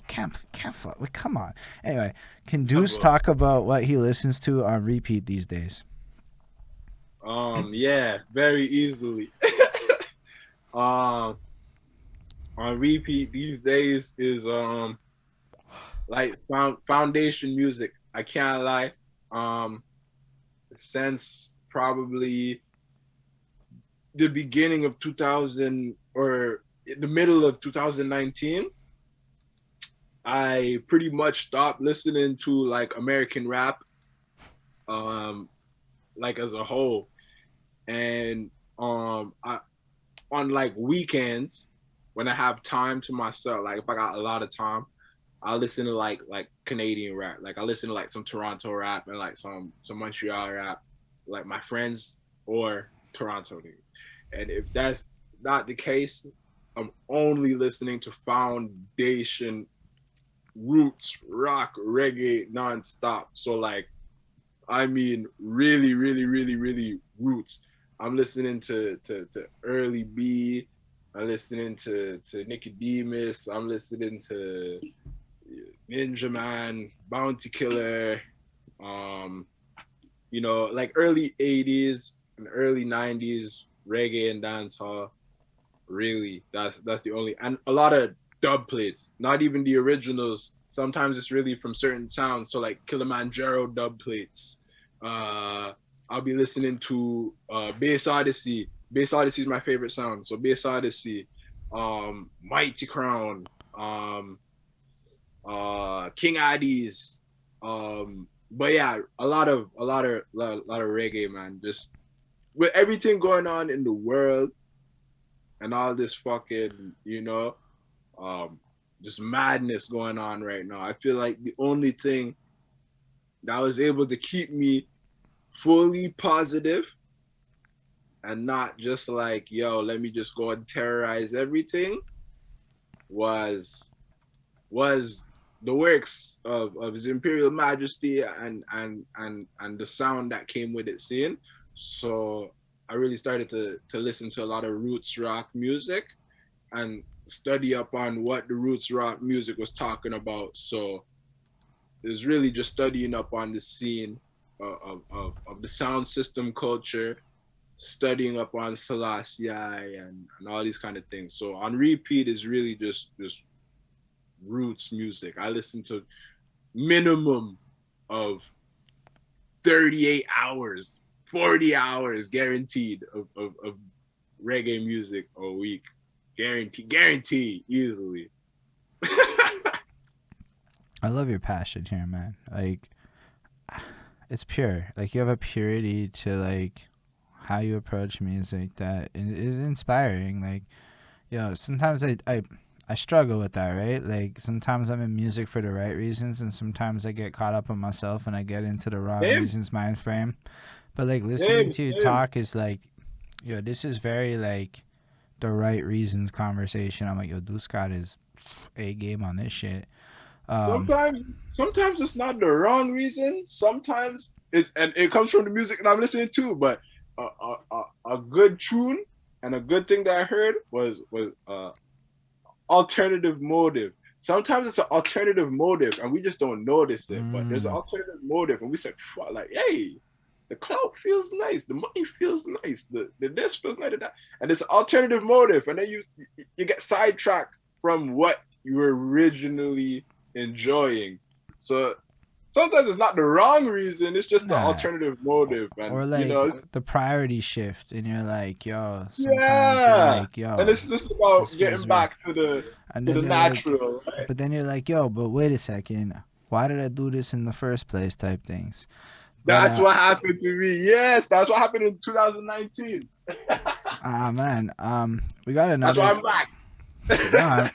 can't fuck. Like, come on. Anyway, can Deuce talk about what he listens to on repeat these days? Yeah, very easily. On repeat these days is like foundation music. I can't lie. Since probably the beginning of 2000 or the middle of 2019, I pretty much stopped listening to like American rap, like as a whole. And I on like weekends when I have time to myself, like if I got a lot of time, I listen to like Canadian rap. Like I listen to like some Toronto rap and like some Montreal rap, like my friends or Toronto. And if that's not the case, I'm only listening to foundation roots rock reggae nonstop. So like, I mean, really, really, really, really roots. I'm listening to Early B. I'm listening to Nicodemus. I'm listening to Ninja Man, Bounty Killer. You know, like early '80s and early '90s reggae and dancehall. Really, that's the only, and a lot of dub plates. Not even the originals. Sometimes it's really from certain sounds. So like Kilimanjaro dub plates. I'll be listening to Bass Odyssey. Bass Odyssey is my favorite sound. So Bass Odyssey, Mighty Crown, King Addies. But yeah, a lot of reggae, man. Just with everything going on in the world and all this fucking, you know, just madness going on right now. I feel like the only thing that was able to keep me fully positive and not just like, yo, let me just go and terrorize everything was the works of His Imperial Majesty and the sound that came with it, seeing. So I really started to listen to a lot of roots rock music and study up on what the roots rock music was talking about. So it was really just studying up on the scene of the sound system culture studying up on Selassie and all these kind of things. So on repeat is really just roots music. I listen to minimum of 38 hours, 40 hours guaranteed of reggae music a week. Guaranteed easily. I love your passion here, man. Like, it's pure. Like, you have a purity to like how you approach music that is inspiring. Like, sometimes I struggle with that, right? Like, sometimes I'm in music for the right reasons, and sometimes I get caught up on myself and I get into the wrong Same, reasons mind frame. But like listening same, to you same. talk is like, this is very like the right reasons conversation. I'm like, DeusGod is a game on this shit. Sometimes it's not the wrong reason. Sometimes it comes from the music that I'm listening to. But a good tune and a good thing that I heard was alternative motive. Sometimes it's an alternative motive, and we just don't notice it. But there's an alternative motive, and we say, "Fuck!" Like, hey, the clout feels nice, the money feels nice, the this feels like that, and it's an alternative motive, and then you get sidetracked from what you were originally enjoying. So sometimes it's not the wrong reason; it's just the Nah. alternative motive, and Or like the priority shift, and you're like, sometimes you're yeah, like, and it's just about this getting feels right. back to the And to then the you're like, natural, right? but then you're like, but wait a second, why did I do this in the first place? Type things. But That's what happened to me. Yes, that's what happened in 2019. man, we got That's another. why I'm back. No,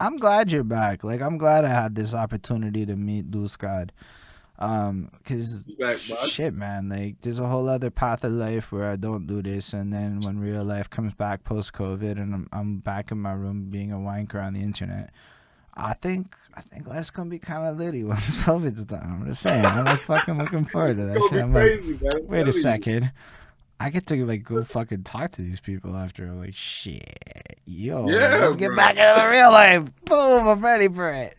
I'm glad you're back. Like, I'm glad I had this opportunity to meet DeusGod. Cause Back, shit, man, like there's a whole other path of life where I don't do this, and then when real life comes back post COVID, and I'm back in my room being a wanker on the internet. I think life's gonna be kind of litty once COVID's done. I'm just saying. I'm like fucking looking forward to that It's shit. gonna be I'm like, crazy, man. I'm wait a telling you. second. I get to like go fucking talk to these people after. I'm like, shit, Yeah, let's get bro. back into the real life. Boom, I'm ready for it.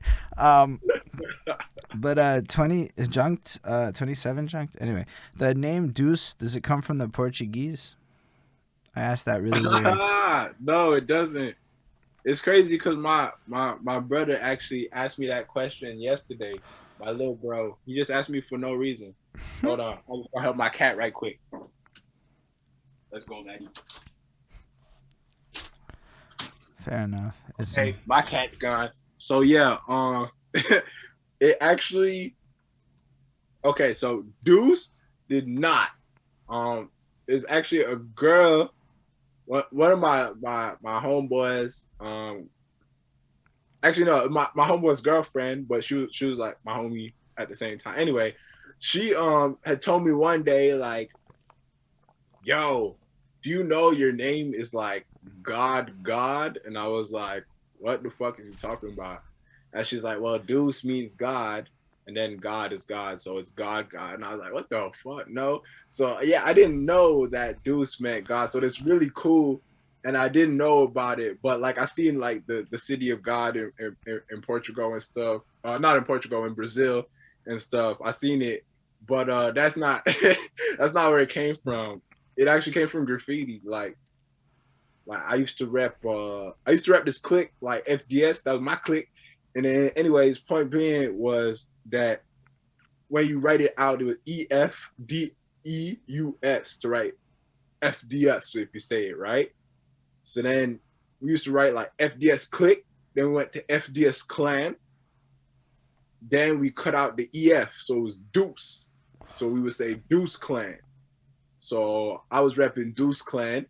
But 20 junked, 27 junked. Anyway, the name Deuce, does it come from the Portuguese? I asked that really weird. No, it doesn't. It's crazy because my brother actually asked me that question yesterday. My little bro, he just asked me for no reason. Hold on, I'll help my cat right quick. Let's go, Maggie. Fair enough. Hey, my cat's gone. So yeah, it actually okay. So Deuce did not. It's actually a girl. One of my homeboys. Actually no, my homeboy's girlfriend, but she was like my homie at the same time. Anyway, she had told me one day like, "Yo, do you know your name is like God?" And I was like, "What the fuck is you talking about?" And she's like, "Well, Deuce means God, and then God is God, so it's God." And I was like, "What the fuck? No." So yeah, I didn't know that Deuce meant God. So it's really cool, and I didn't know about it. But like I seen like the city of God in Portugal and stuff. Not in Portugal, in Brazil and stuff. I seen it, but that's not that's not where it came from. It actually came from graffiti. Like I used to rep this clique like FDS. That was my clique. And then, anyways, point being was that when you write it out, it was EFDEUS to write FDS. So if you say it right, so then we used to write like FDS clique. Then we went to FDS clan. Then we cut out the EF, so it was Deuce. So we would say Deuce clan. So I was repping Deuce clan,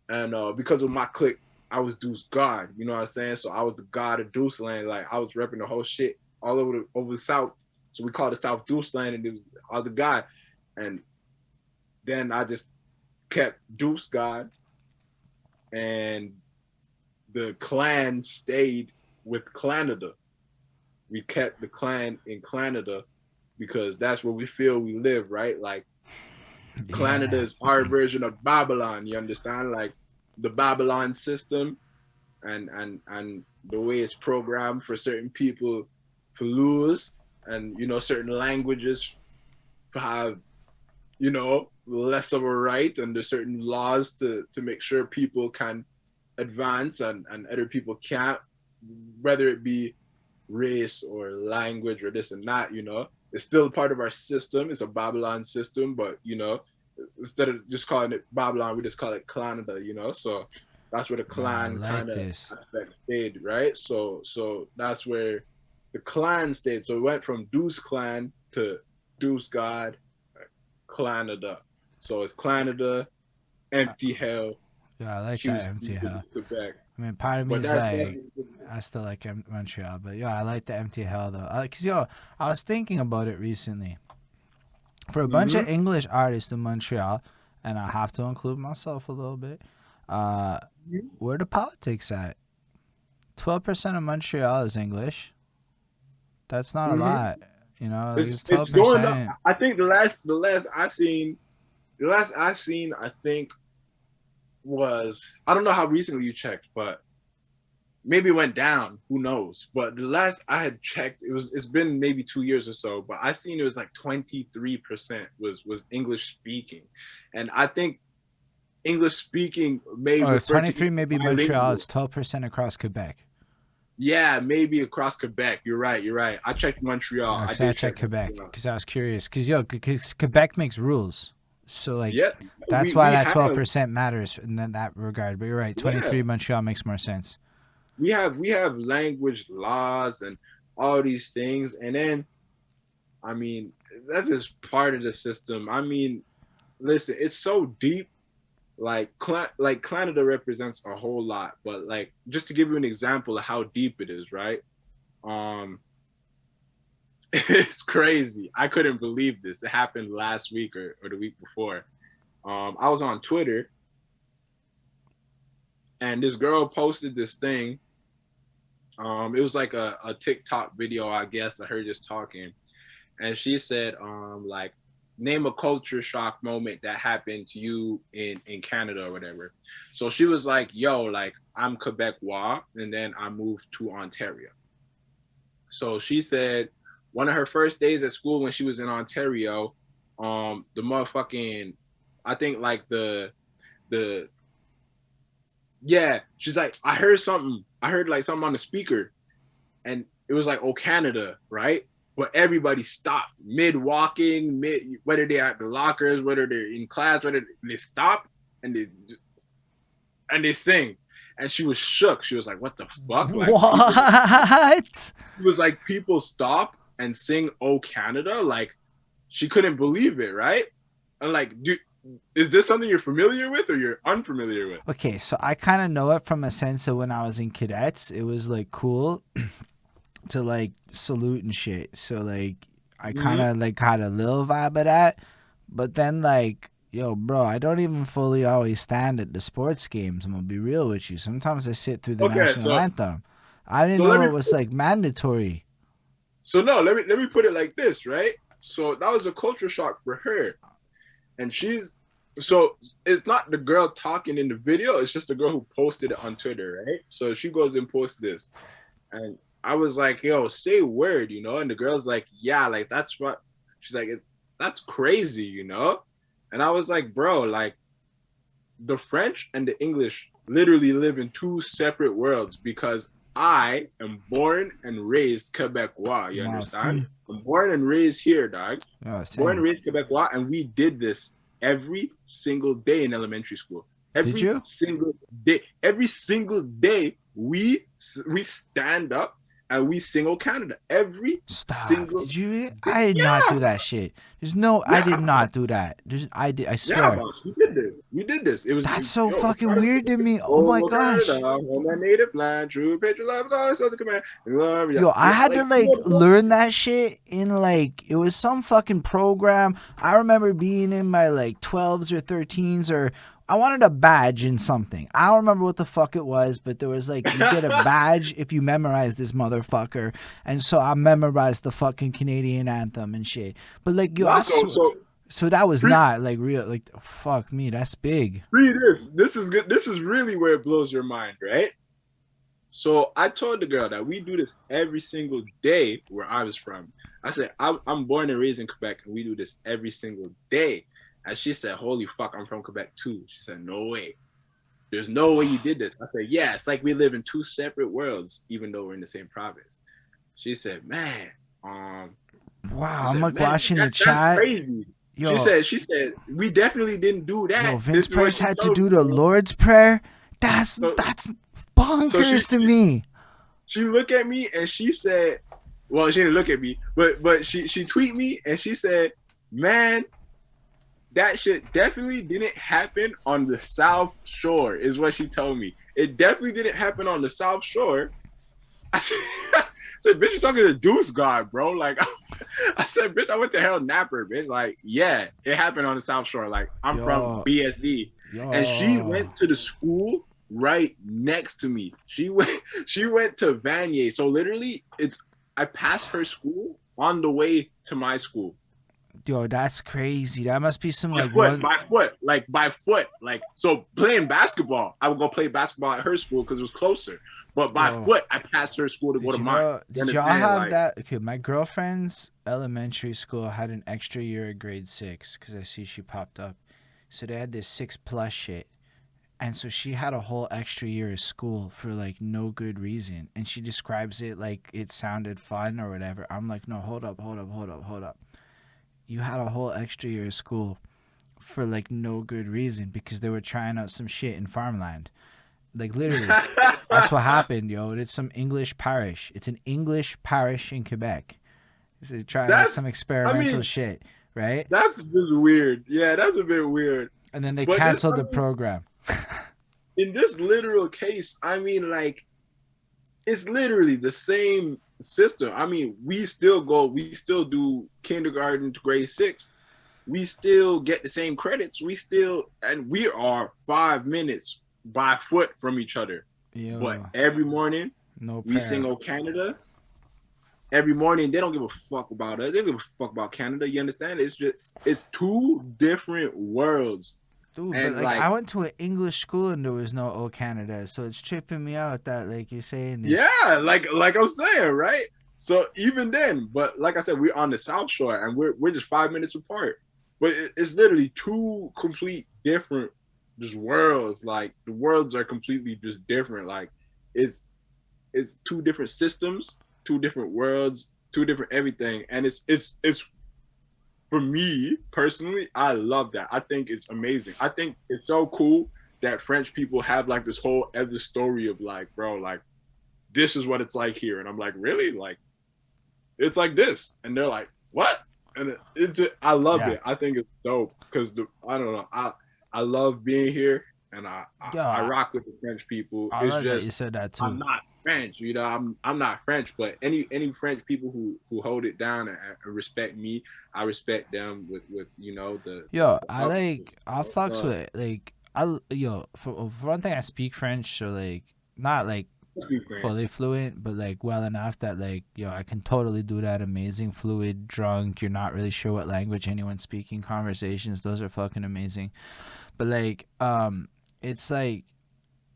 and because of my clique, I was DeusGod, you know what I'm saying? So I was the god of Deuce Land. Like I was repping the whole shit all over the South. So we called it South Deuce Land, and it was I was the guy. And then I just kept DeusGod, and the clan stayed with Canada. We kept the clan in Canada because that's where we feel we live, right? Like Canada is our version of Babylon, you understand? Like the Babylon system and the way it's programmed for certain people to lose, and certain languages to have you know, less of a right, and there's certain laws to make sure people can advance and other people can't, whether it be race or language or this and that, you know. It's still part of our system. It's a Babylon system, but you know, instead of just calling it Babylon, we just call it Canada, you know. So that's where the I clan kind like of this. aspect stayed, right? So that's where the clan stayed. So it went from Deuce Clan to DeusGod, Canada. So it's Canada, Empty Hell, Yeah, I like that empty Houston, hell. Quebec. I mean, part of me But is that's like, I still like Montreal, but yeah, I like the empty hell though. Cause yo, I was thinking about it recently. For a bunch mm-hmm. of English artists in Montreal, and I have to include myself a little bit. Uh, where the politics at? 12% of Montreal is English. That's not a Mm-hmm. lot, you know. Like it's It's going up. 12%. I think the last I seen I think was, I don't know how recently you checked, but maybe it went down. Who knows? But the last I had checked, it's been maybe 2 years or so. But I seen it was like 23% was English speaking, and I think English speaking may Oh, it's refer to 23. Maybe Montreal. bilingual. It's 12% across Quebec. Yeah, maybe across Quebec. You're right. You're right. I checked Montreal. I Because I did check checked Quebec Montreal. because I was curious. Because yo, because Quebec makes rules, so like Yeah, that's why we that have 12% matters in that regard. But you're right. yeah 23 Montreal makes more sense. we have language laws and all these things, and then I mean that's just part of the system. I mean, listen, it's so deep. Like Canada represents a whole lot, but like just to give you an example of how deep it is, right? Um, it's crazy. I couldn't believe this. It happened last week or the week before. I was on Twitter and this girl posted this thing. It was like a TikTok video, I guess. I heard just talking, and she said, like, name a culture shock moment that happened to you in Canada or whatever. So she was like, yo, like I'm Quebecois, and then I moved to Ontario. So she said one of her first days at school when she was in Ontario, the motherfucking, I think like the yeah, she's like, I heard something. I heard like something on the speaker, and it was like, oh, Canada, right? But everybody stopped mid walking, whether they're at the lockers, whether they're in class, whether they stop and they sing. And she was shook. She was like, what the fuck? Like people, What? she was like, people stop and sing "Oh Canada." Like she couldn't believe it, right? And like, is this something you're familiar with or you're unfamiliar with? Okay, so I kind of know it from a sense of when I was in cadets. It was like cool to like salute and shit. So like I kind Mm-hmm. of like had a little vibe of that. But then like, yo, bro, I don't even fully always stand at the sports games. I'm gonna be real with you. Sometimes I sit through the Okay, national so anthem. I didn't so let know me it was like mandatory. so no, let me put it like this, right? So that was a culture shock for her, and so it's not the girl talking in the video, it's just the girl who posted it on Twitter, right? So she goes and posts this, and I was like, yo, say word, you know? And the girl's like, yeah, like that's what she's like, that's crazy, you know? And I was like, bro, like the French and the English literally live in two separate worlds because I am born and raised Quebecois. You understand? Merci. I'm born and raised here, dog. Yeah, Born and same. raised Quebecois, and we did this every single day in elementary school. Did Every you? single day. Every single day, we stand up and we sing "O Canada." Every Stop. single Did you? day. I did not Yeah, do that shit. There's no. I yeah, did not do that. I did. I yeah, swear. boss. We did this. We did this. That's so Yo, it's fucking part of weird to me. Oh my Oh gosh. Canada, on that native land, true patriot love, God, so the command. Love ya. Yo, I Yeah, had to like, like learn that shit in like it was some fucking program. I remember being in my like 12s or 13s or I wanted a badge in something. I don't remember what the fuck it was, but there was like you get a badge if you memorize this motherfucker. And so I memorized the fucking Canadian anthem and shit. But like yo, nah, so that was pre not like real like fuck me, that's big. pre this. This is good. This is really where it blows your mind, right? So I told the girl that we do this every single day where I was from. I said, I'm born and raised in Quebec, and we do this every single day. And she said, holy fuck, I'm from Quebec too. She said, no way. There's no way you did this. I said, yeah, it's like we live in two separate worlds, even though we're in the same province. She said, man, wow, she I'm said, like man, watching the that's chat. crazy. Yo, She said, we definitely didn't do that. yo, Vince This is what Price she had to told do me, the bro. Lord's Prayer. That's So bonkers to me. she looked at me and she said, well, she didn't look at me, but she tweeted me and she said, man, that shit definitely didn't happen on the South Shore, is what she told me. It definitely didn't happen on the South Shore. I said, bitch, you're talking to DeusGod, bro. Like, I said, bitch, I went to Hell Napper, bitch. Like, yeah, it happened on the South Shore. Like, I'm from BSD. And she went to the school right next to me. She went to Vanier. So literally, I passed her school on the way to my school. Yo, that's crazy. That must be some by foot. Like, so playing basketball, I would go play basketball at her school because it was closer. But by foot, I passed her school to go to mine. Did y'all have that? Okay, my girlfriend's elementary school had an extra year of grade 6 because I see she popped up. So they had this 6+ shit. And so she had a whole extra year of school for like no good reason. And she describes it like it sounded fun or whatever. I'm like, no, hold up. You had a whole extra year of school for like no good reason because they were trying out some shit in farmland. Like literally, that's what happened, yo. It's some English parish. It's an English parish in Quebec. So they're trying out some experimental shit, right? That's just weird. Yeah, that's a bit weird. And then they canceled the program. In this literal case, I mean, like, it's literally the same system. I mean, we still do kindergarten to grade 6. We still get the same credits. And we are 5 minutes by foot from each other. Yo, but every morning, we sing "O Canada." Every morning, they don't give a fuck about us. They don't give a fuck about Canada. You understand? It's two different worlds. Dude, but like I went to an English school and there was no "O Canada," so it's tripping me out that like you're saying this. Yeah, like I'm saying, right? So even then, but like I said, we're on the South Shore and we're just 5 minutes apart. But it's literally two complete different just worlds. Like the worlds are completely just different. Like it's two different systems, two different worlds, two different everything. And it's for me personally, I love that. I think it's amazing. I think it's so cool that French people have like this whole other story of like, bro, like this is what it's like here. And I'm like, really? Like it's like this. And they're like, what? And I love it. I think it's dope because I don't know. I love being here and I rock with the French people. I love that you said that too. I'm not French, you know. I'm not French, but any French people who hold it down and respect me, I respect them with you know the. I fucks with it. Like for one thing, I speak French, so like not like fully fluent, but like well enough that like I can totally do that. Amazing, fluid, drunk. You're not really sure what language anyone's speaking. Conversations, those are fucking amazing. But like it's like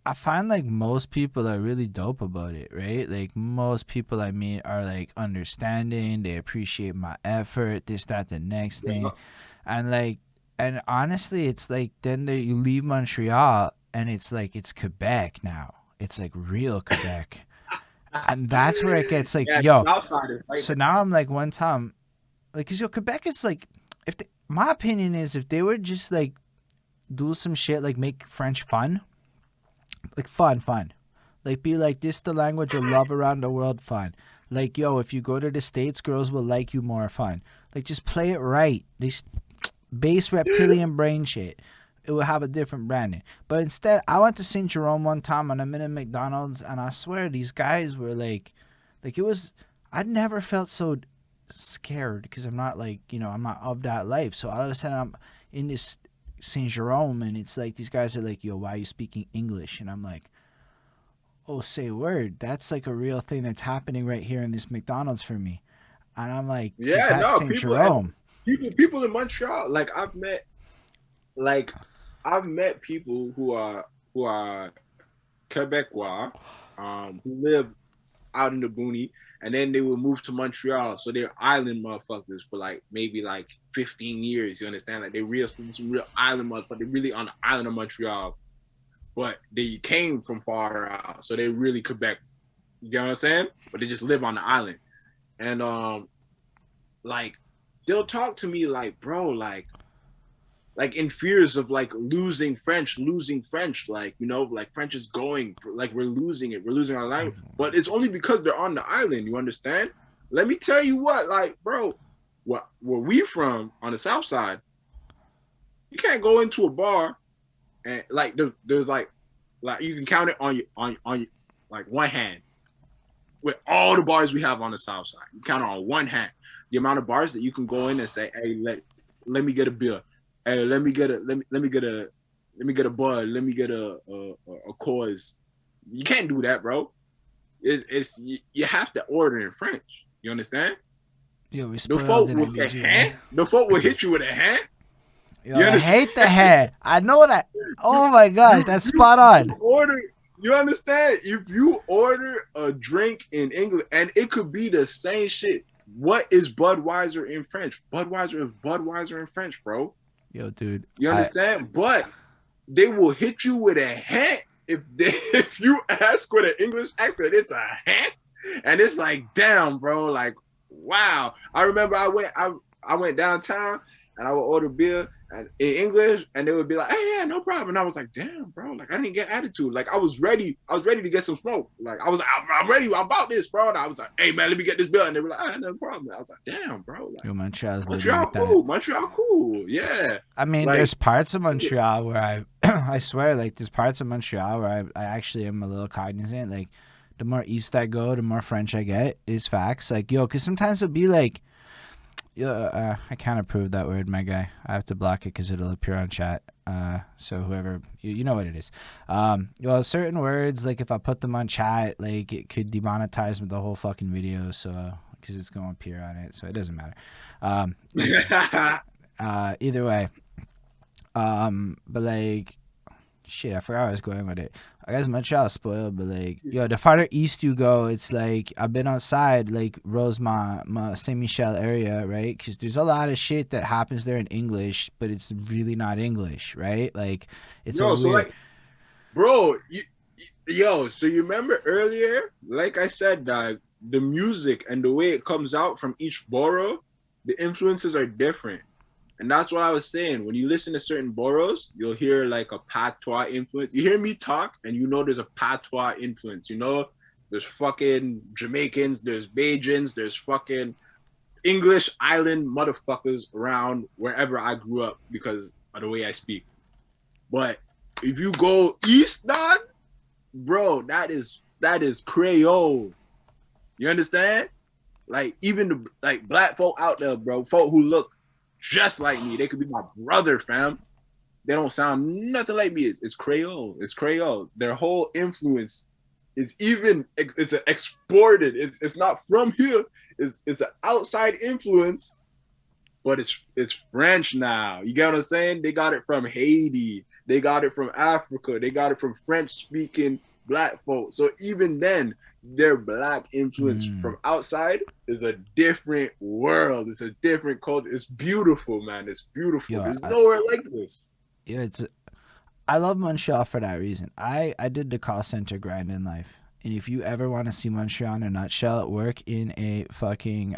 I find like most people are really dope about it, right? Like most people I meet are like understanding, they appreciate my effort, this, that, the next thing. And honestly, it's like then you leave Montreal and it's like it's Quebec now. It's like real Quebec. And that's where it gets like, so now I'm like one time, like, cause Quebec is like, my opinion is if they would just like do some shit, like make French fun, like fun, like be like this the language of love around the world, fun. Like, if you go to the States, girls will like you more, fun. Like just play it right. This base reptilian brain shit. It will have a different branding. But instead, I went to St. Jerome one time and I'm in a McDonald's and I swear these guys were like it was, I never felt so scared because I'm not like, I'm not of that life. So all of a sudden I'm in this St. Jerome and it's like these guys are like, yo, why are you speaking English? And I'm like, oh, say word. That's like a real thing that's happening right here in this McDonald's for me. And I'm like, that's St. Jerome. People in Montreal, like I've met people who are Quebecois, who live out in the boonies, and then they would move to Montreal. So they're island motherfuckers for like maybe like 15 years. You understand? Like they some real island motherfuckers. They're really on the island of Montreal, but they came from far out, so they really Quebec. You know what I'm saying? But they just live on the island, and like they'll talk to me like, bro, like in fears of like losing French, like, you know, like French is going for, like we're losing our language, but it's only because they're on the island. You understand? Let me tell you what, like, bro, where we from on the south side, you can't go into a bar and like there's like you can count it on like one hand with all the bars we have on the south side. You count it on one hand the amount of bars that you can go in and say, hey, let me get a beer. Hey, let me get a bud. Let me get a cause. You can't do that, bro. You have to order in French. You understand? Yo, we the folk will say hand. The folk will hit you with a hand. Yo, I hate the hand. I know that. Oh my gosh, that's spot on. You understand? If you order a drink in English, and it could be the same shit. What is Budweiser in French? Budweiser is Budweiser in French, bro. Yo, dude. You understand? But they will hit you with a hat if you ask with an English accent. It's a hat, and it's like, damn, bro. Like, wow. I remember I went downtown and I would order beer in English, and they would be like, hey, yeah, no problem. And I was like, damn, bro. Like, I didn't get attitude. Like, I was ready to get some smoke. Like, I'm ready. I'm about this, bro. And I was like, hey, man, let me get this beer. And they were like, ah, no problem. I was like, damn, bro. Like, yo, Montreal cool. Montreal cool. Yeah. I mean, like, there's parts of Montreal where I swear, like, there's parts of Montreal where I actually am a little cognizant. Like, the more east I go, the more French I get, is facts. Like, yo, because sometimes it'll be like, I can't approve that word, my guy. I have to block it because it'll appear on chat. So whoever, you know what it is. Well, certain words, like if I put them on chat, like it could demonetize the whole fucking video. So because it's going to appear on it, so it doesn't matter. Either way. But like, shit, I forgot where I was going with it. I guess Montreal is spoiled, but like, yo, the farther east you go, it's like I've been outside like Rosemont, Saint Michel area, right? Because there's a lot of shit that happens there in English, but it's really not English, right? Like, it's so weird. like, bro, so you remember earlier, like I said, dog, the music and the way it comes out from each borough, the influences are different. And that's what I was saying. When you listen to certain boroughs, you'll hear like a patois influence. You hear me talk, and you know there's a patois influence. You know, there's fucking Jamaicans, there's Bajans, there's fucking English island motherfuckers around wherever I grew up because of the way I speak. But if you go east, dog, bro, that is Creole. You understand? Like even the like black folk out there, bro, folk who look just like me. They could be my brother, fam. They don't sound nothing like me. It's Creole. It's Creole. Their whole influence is it's exported. It's not from here. It's an outside influence, but it's French now. You get what I'm saying? They got it from Haiti. They got it from Africa. They got it from French-speaking black folk. So even then, their black influence from outside is a different world. It's a different culture. It's beautiful, man. It's beautiful. Yo, There's nowhere like this. Yeah, I love Montreal for that reason. I did the call center grind in life, and if you ever want to see Montreal in a nutshell at work in a fucking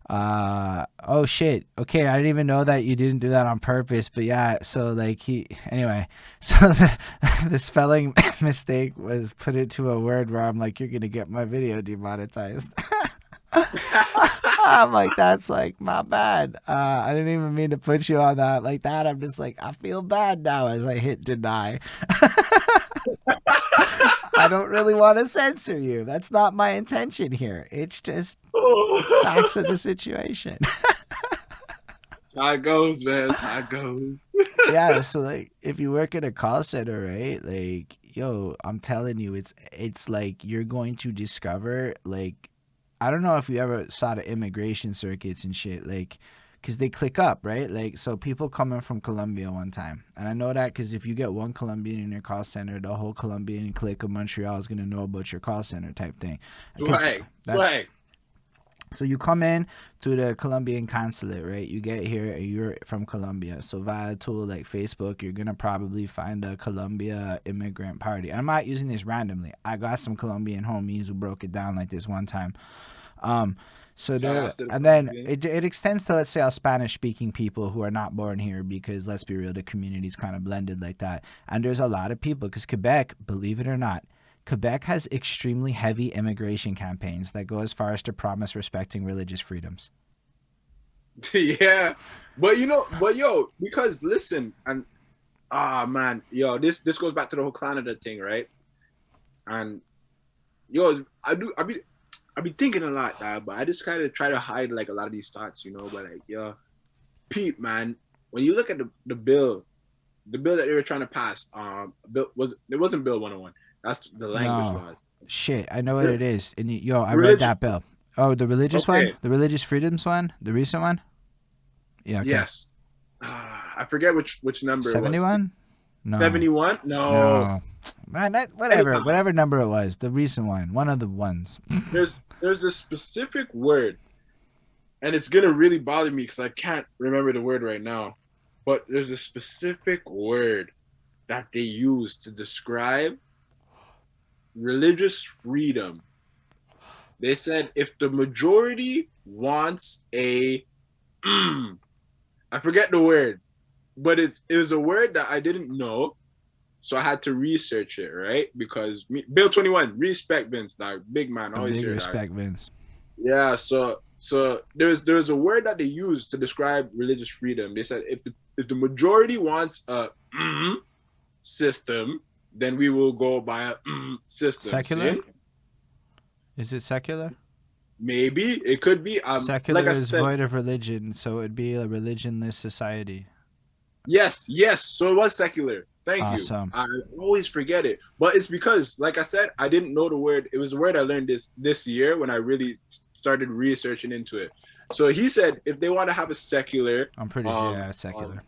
oh shit, okay, I didn't even know that you didn't do that on purpose, but yeah, so like anyway, so the spelling mistake was put into a word where I'm like, you're gonna get my video demonetized. I'm like, that's like my bad. I didn't even mean to put you on that like that. I'm just like, I feel bad now as I hit deny. I don't really want to censor you. That's not my intention here. It's just facts of the situation. How it goes, man. It's how it goes. Yeah, so like if you work at a call center, right? Like, yo, I'm telling you, it's like you're going to discover, like, I don't know if you ever saw the immigration circuits and shit. Like, because they click up, right? Like, so people coming from Colombia one time, and I know that because if you get one Colombian in your call center, the whole Colombian clique of Montreal is gonna know about your call center type thing. Swag. So you come in to the Colombian consulate, right? You get here and you're from Colombia. So via a tool like Facebook, you're going to probably find a Colombia immigrant party. I'm not using this randomly. I got some Colombian homies who broke it down like this one time. So there, and then it extends to, let's say, our Spanish-speaking people who are not born here because, let's be real, the community's kind of blended like that. And there's a lot of people because Quebec, believe it or not, Quebec has extremely heavy immigration campaigns that go as far as to promise respecting religious freedoms. Yeah, but because listen, and man, this goes back to the whole Canada thing, right? And I be thinking a lot, but I just kind of try to hide like a lot of these thoughts, but like, Pete, man, when you look at the bill that they were trying to pass, it wasn't Bill 101. That's the language laws. Shit, I know what it is. And I read that bill. Oh, the religious one? The religious freedoms one? The recent one? Yeah. Okay. Yes. I forget which number 71? No. 71? No. Man, whatever number it was. The recent one. One of the ones. There's a specific word, and it's going to really bother me because I can't remember the word right now. But there's a specific word that they use to describe religious freedom. They said if the majority wants I forget the word, but it was a word that I didn't know, so I had to research it, right? Because Bill 21, respect Vince, dog, big man, always big hear respect that. Vince. Yeah, so there's a word that they use to describe religious freedom. They said if the majority wants a system, then we will go by a system. Secular? Is it secular? Maybe. It could be. Secular like is void of religion, so it'd be a religionless society. Yes. So it was secular. Thank awesome. You. I always forget it. But it's because, like I said, I didn't know the word. It was a word I learned this year when I really started researching into it. So he said if they want to have a secular secular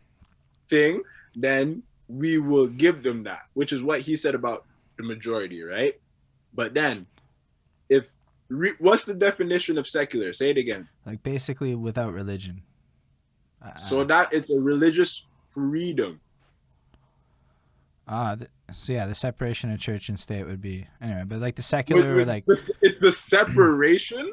thing, then we will give them that, which is what he said about the majority, right? But then, what's the definition of secular? Say it again. Like basically without religion. So that it's a religious freedom. The separation of church and state would be anyway, but like the secular, it's the separation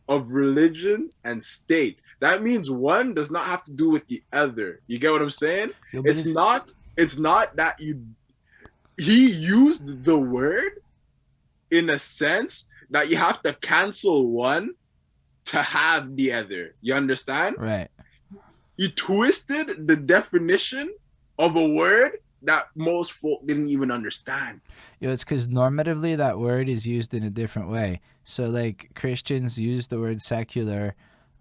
of religion and state. That means one does not have to do with the other. You get what I'm saying? It's not that he used the word in a sense that you have to cancel one to have the other. You understand? Right. He twisted the definition of a word that most folk didn't even understand. It's because normatively that word is used in a different way. So like Christians use the word secular.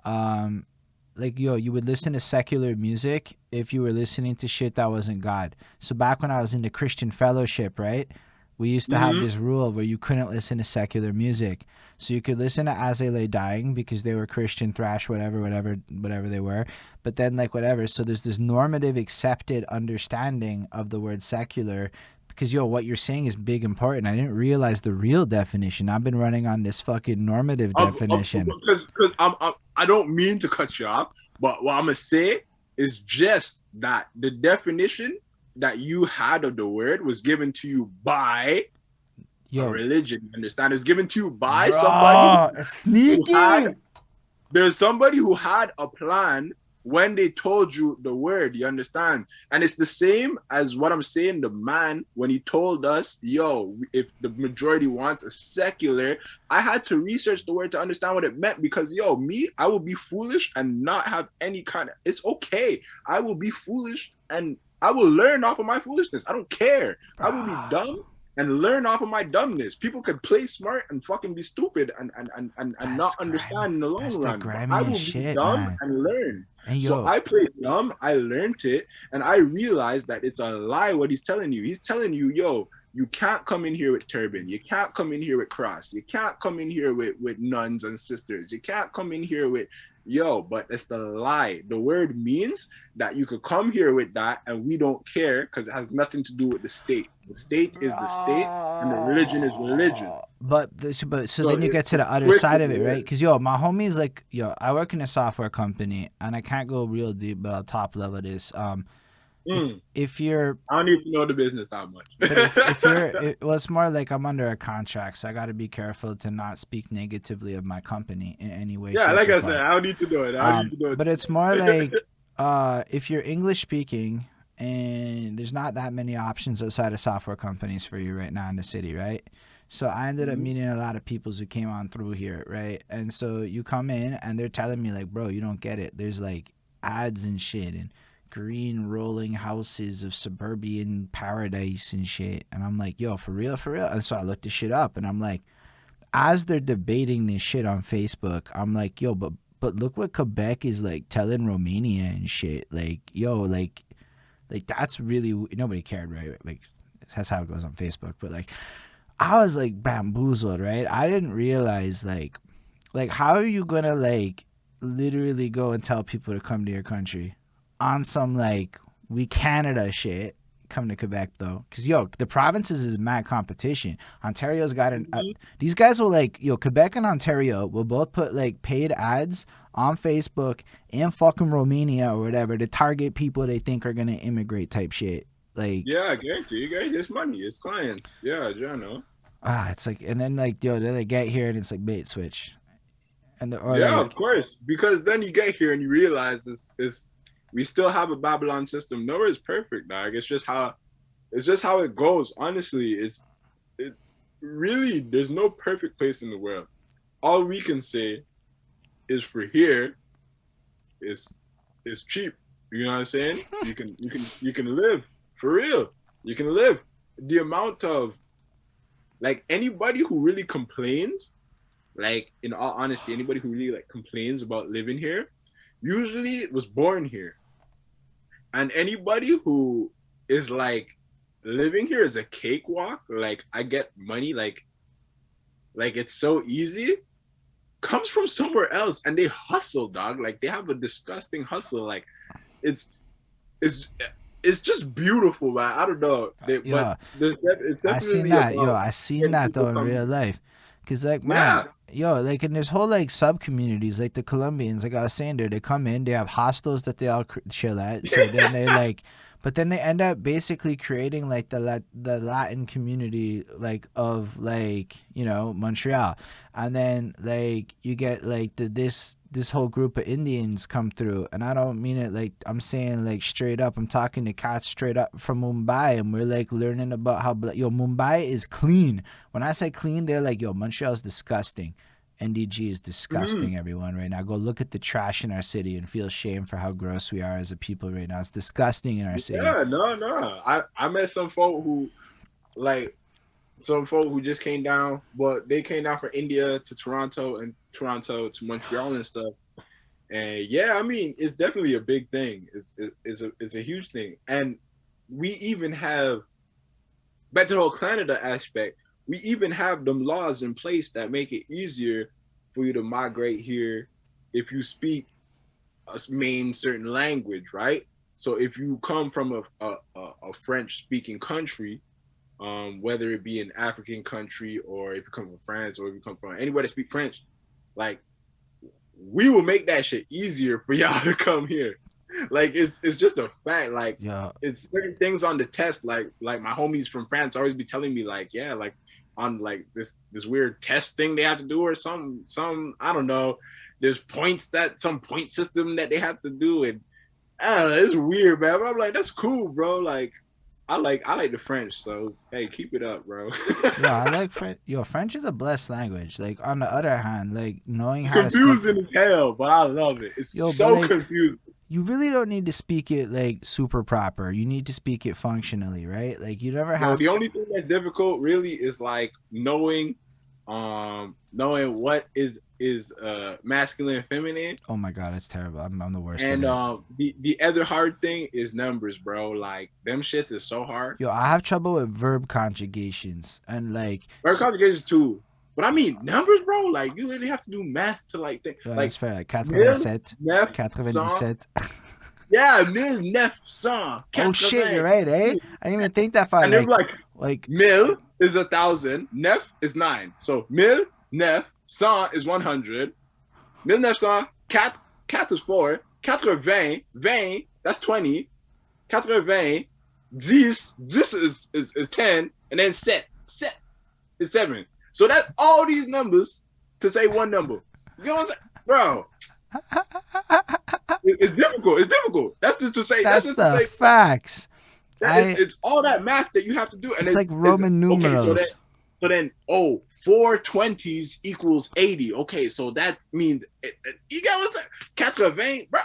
You would listen to secular music if you were listening to shit that wasn't God. So back when I was in the Christian fellowship, right? We used to have this rule where you couldn't listen to secular music. So you could listen to As They Lay Dying because they were Christian, thrash, whatever they were. But then so there's this normative accepted understanding of the word secular because, what you're saying is big important. I didn't realize the real definition. I've been running on this fucking normative definition. Because I don't mean to cut you off, but what I'm going to say is just that the definition that you had of the word was given to you by a religion. You understand? It's given to you by somebody. Sneaky. There's somebody who had a plan when they told you the word. You understand? And it's the same as what I'm saying. The man, when he told us, if the majority wants a secular, I had to research the word to understand what it meant because, I will be foolish and not have any kind of. It's okay. I will be foolish and I will learn off of my foolishness. I don't care. I will be dumb and learn off of my dumbness. People could play smart and fucking be stupid and not understand in the long run. I will be dumb and learn. So I played dumb, I learned it, and I realized that it's a lie what he's telling you. He's telling you, You can't come in here with turban. You can't come in here with cross. You can't come in here with nuns and sisters. You can't come in here with, yo, but it's the lie. The word means that you could come here with that and we don't care because it has nothing to do with the state. The state is the state and the religion is religion. But so then you get to the other twisted, side of it, yeah. right? Because yo, my homie's like, yo, I work in a software company, and I can't go real deep, but I'll top level this. If you're, I don't even know the business that much. but if you're, well, it's more like I'm under a contract, so I got to be careful to not speak negatively of my company in any way. Yeah, shape, like or I form. said, I don't need to know it. I don't need to know it. But it's more like, if you're English speaking, and there's not that many options outside of software companies for you right now in the city, right? So I ended up meeting a lot of people who came on through here, right? And so you come in and they're telling me like, bro, you don't get it. There's like ads and shit and green rolling houses of suburban paradise and shit. And I'm like, yo, for real, for real? And so I looked this shit up and I'm like, as they're debating this shit on Facebook, I'm like, yo, but look what Quebec is like telling Romania and shit. Like, yo, like that's really, nobody cared, right? Like that's how it goes on Facebook. But like, I was like bamboozled, right? I didn't realize like how are you gonna like literally go and tell people to come to your country on some like we Canada shit? Come to Quebec though, because yo, the provinces is mad competition. Ontario's got an these guys will like, yo, Quebec and Ontario will both put like paid ads on Facebook and fucking Romania or whatever to target people they think are gonna immigrate type shit. Like, yeah, I guarantee you guys, it's money, it's clients. Yeah, I know. it's like, and then like, yo, then they get here and it's like bait switch, and Yeah, like, of course, because then you get here and you realize it's we still have a Babylon system. Nowhere is perfect, dog. It's just how it goes. Honestly, it really, there's no perfect place in the world. All we can say is for here is cheap. You know what I'm saying? You can live for real. You can live. The amount of like anybody who really complains, like in all honesty, anybody who really like complains about living here, usually was born here. And anybody who is like living here is a cakewalk, like I get money, like it's so easy, comes from somewhere else and they hustle, dog. Like they have a disgusting hustle. Like it's just beautiful, man. I don't know. But I seen that, yo. I seen that though in real life. Cause like, man, yo, like, and there's whole like sub communities, like the Colombians, like I was saying there, they come in, they have hostels that they all chill at. So then they like, but then they end up basically creating like the Latin community, like of like, you know, Montreal, and then like you get like this whole group of Indians come through, and I don't mean it like I'm saying like straight up. I'm talking to cats straight up from Mumbai, and we're like learning about how yo, Mumbai is clean. When I say clean, they're like, yo, Montreal's disgusting. NDG is disgusting, everyone, right now. Go look at the trash in our city and feel shame for how gross we are as a people right now. It's disgusting in our city. Yeah, no. I met some folk who just came down, but they came down from India to Toronto and Toronto to Montreal and stuff. And yeah, I mean, it's definitely a big thing. It's a huge thing. And we even have, back to the whole Canada aspect, we even have them laws in place that make it easier for you to migrate here if you speak a main certain language, right? So if you come from a French-speaking country, whether it be an African country or if you come from France or if you come from anywhere that speak French, like we will make that shit easier for y'all to come here. Like it's just a fact. Like it's certain things on the test. Like my homies from France always be telling me like, yeah, like on like this weird test thing they have to do or some I don't know. There's some point system that they have to do, and I don't know, it's weird, man. But I'm like, that's cool, bro. Like I like the French, so hey, keep it up, bro. Yo, I like French. Yo, French is a blessed language. Like on the other hand, like knowing how confusing as hell, but I love it. It's so like, confusing. You really don't need to speak it like super proper. You need to speak it functionally, right? Like you never have. The only thing that's difficult really is like knowing what is is masculine and feminine. Oh my god, it's terrible. I'm the worst. And at it. the other hard thing is numbers, bro. Like them shits is so hard. Yo, I have trouble with verb conjugations and like. Verb conjugations too. But I mean numbers, bro. Like you literally have to do math to like think. Yo, Like that's fair. Like mille, 87, neuf, 97. yeah, 1900. Oh shit, you're right, eh? I didn't even think that far. And they're like mille is 1,000, neuf is 9. So mille, neuf, cent is 100. 1900, quatre is 4. 80, 20, that's 20. 80, 10 is 10. And then set is 7. So that's all these numbers to say one number. You know what I'm saying? Bro. It's difficult. It's difficult. That's just to say. That's just the to say, facts. it's all that math that you have to do. And it's like Roman numerals. Okay, so then, 4 20s equals 80. Okay, so that means you got what's that? 80, bro.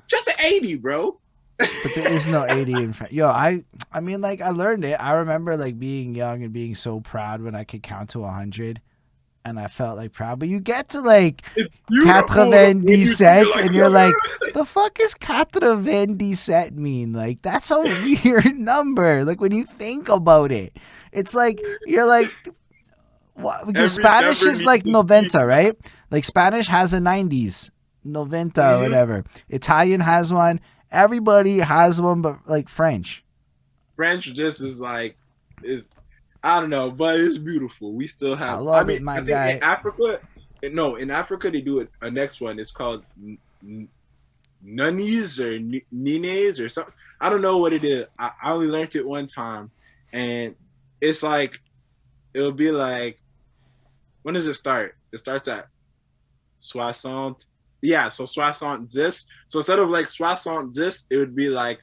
Just an 80, bro. But there is no 80 in front. Yo, I mean, like, I learned it. I remember, like, being young and being so proud when I could count to 100. And I felt, like, proud. But you get to, like, 97, and you're like, the fuck is 97 mean? Like, that's a weird number. Like, when you think about it. It's like, you're like, what? Because Spanish is, like, 90, right? Like, Spanish has a 90s. 90 or whatever. Italian has one. Everybody has one, but like French just is like I don't know, but it's beautiful. We still have. I think guy. In Africa they do it. A next one. It's called nunnies or nines or something. I don't know what it is. I only learned it one time, and it's like it'll be like, when does it start? It starts at 60. Yeah, so 70. So instead of like 70, it would be like,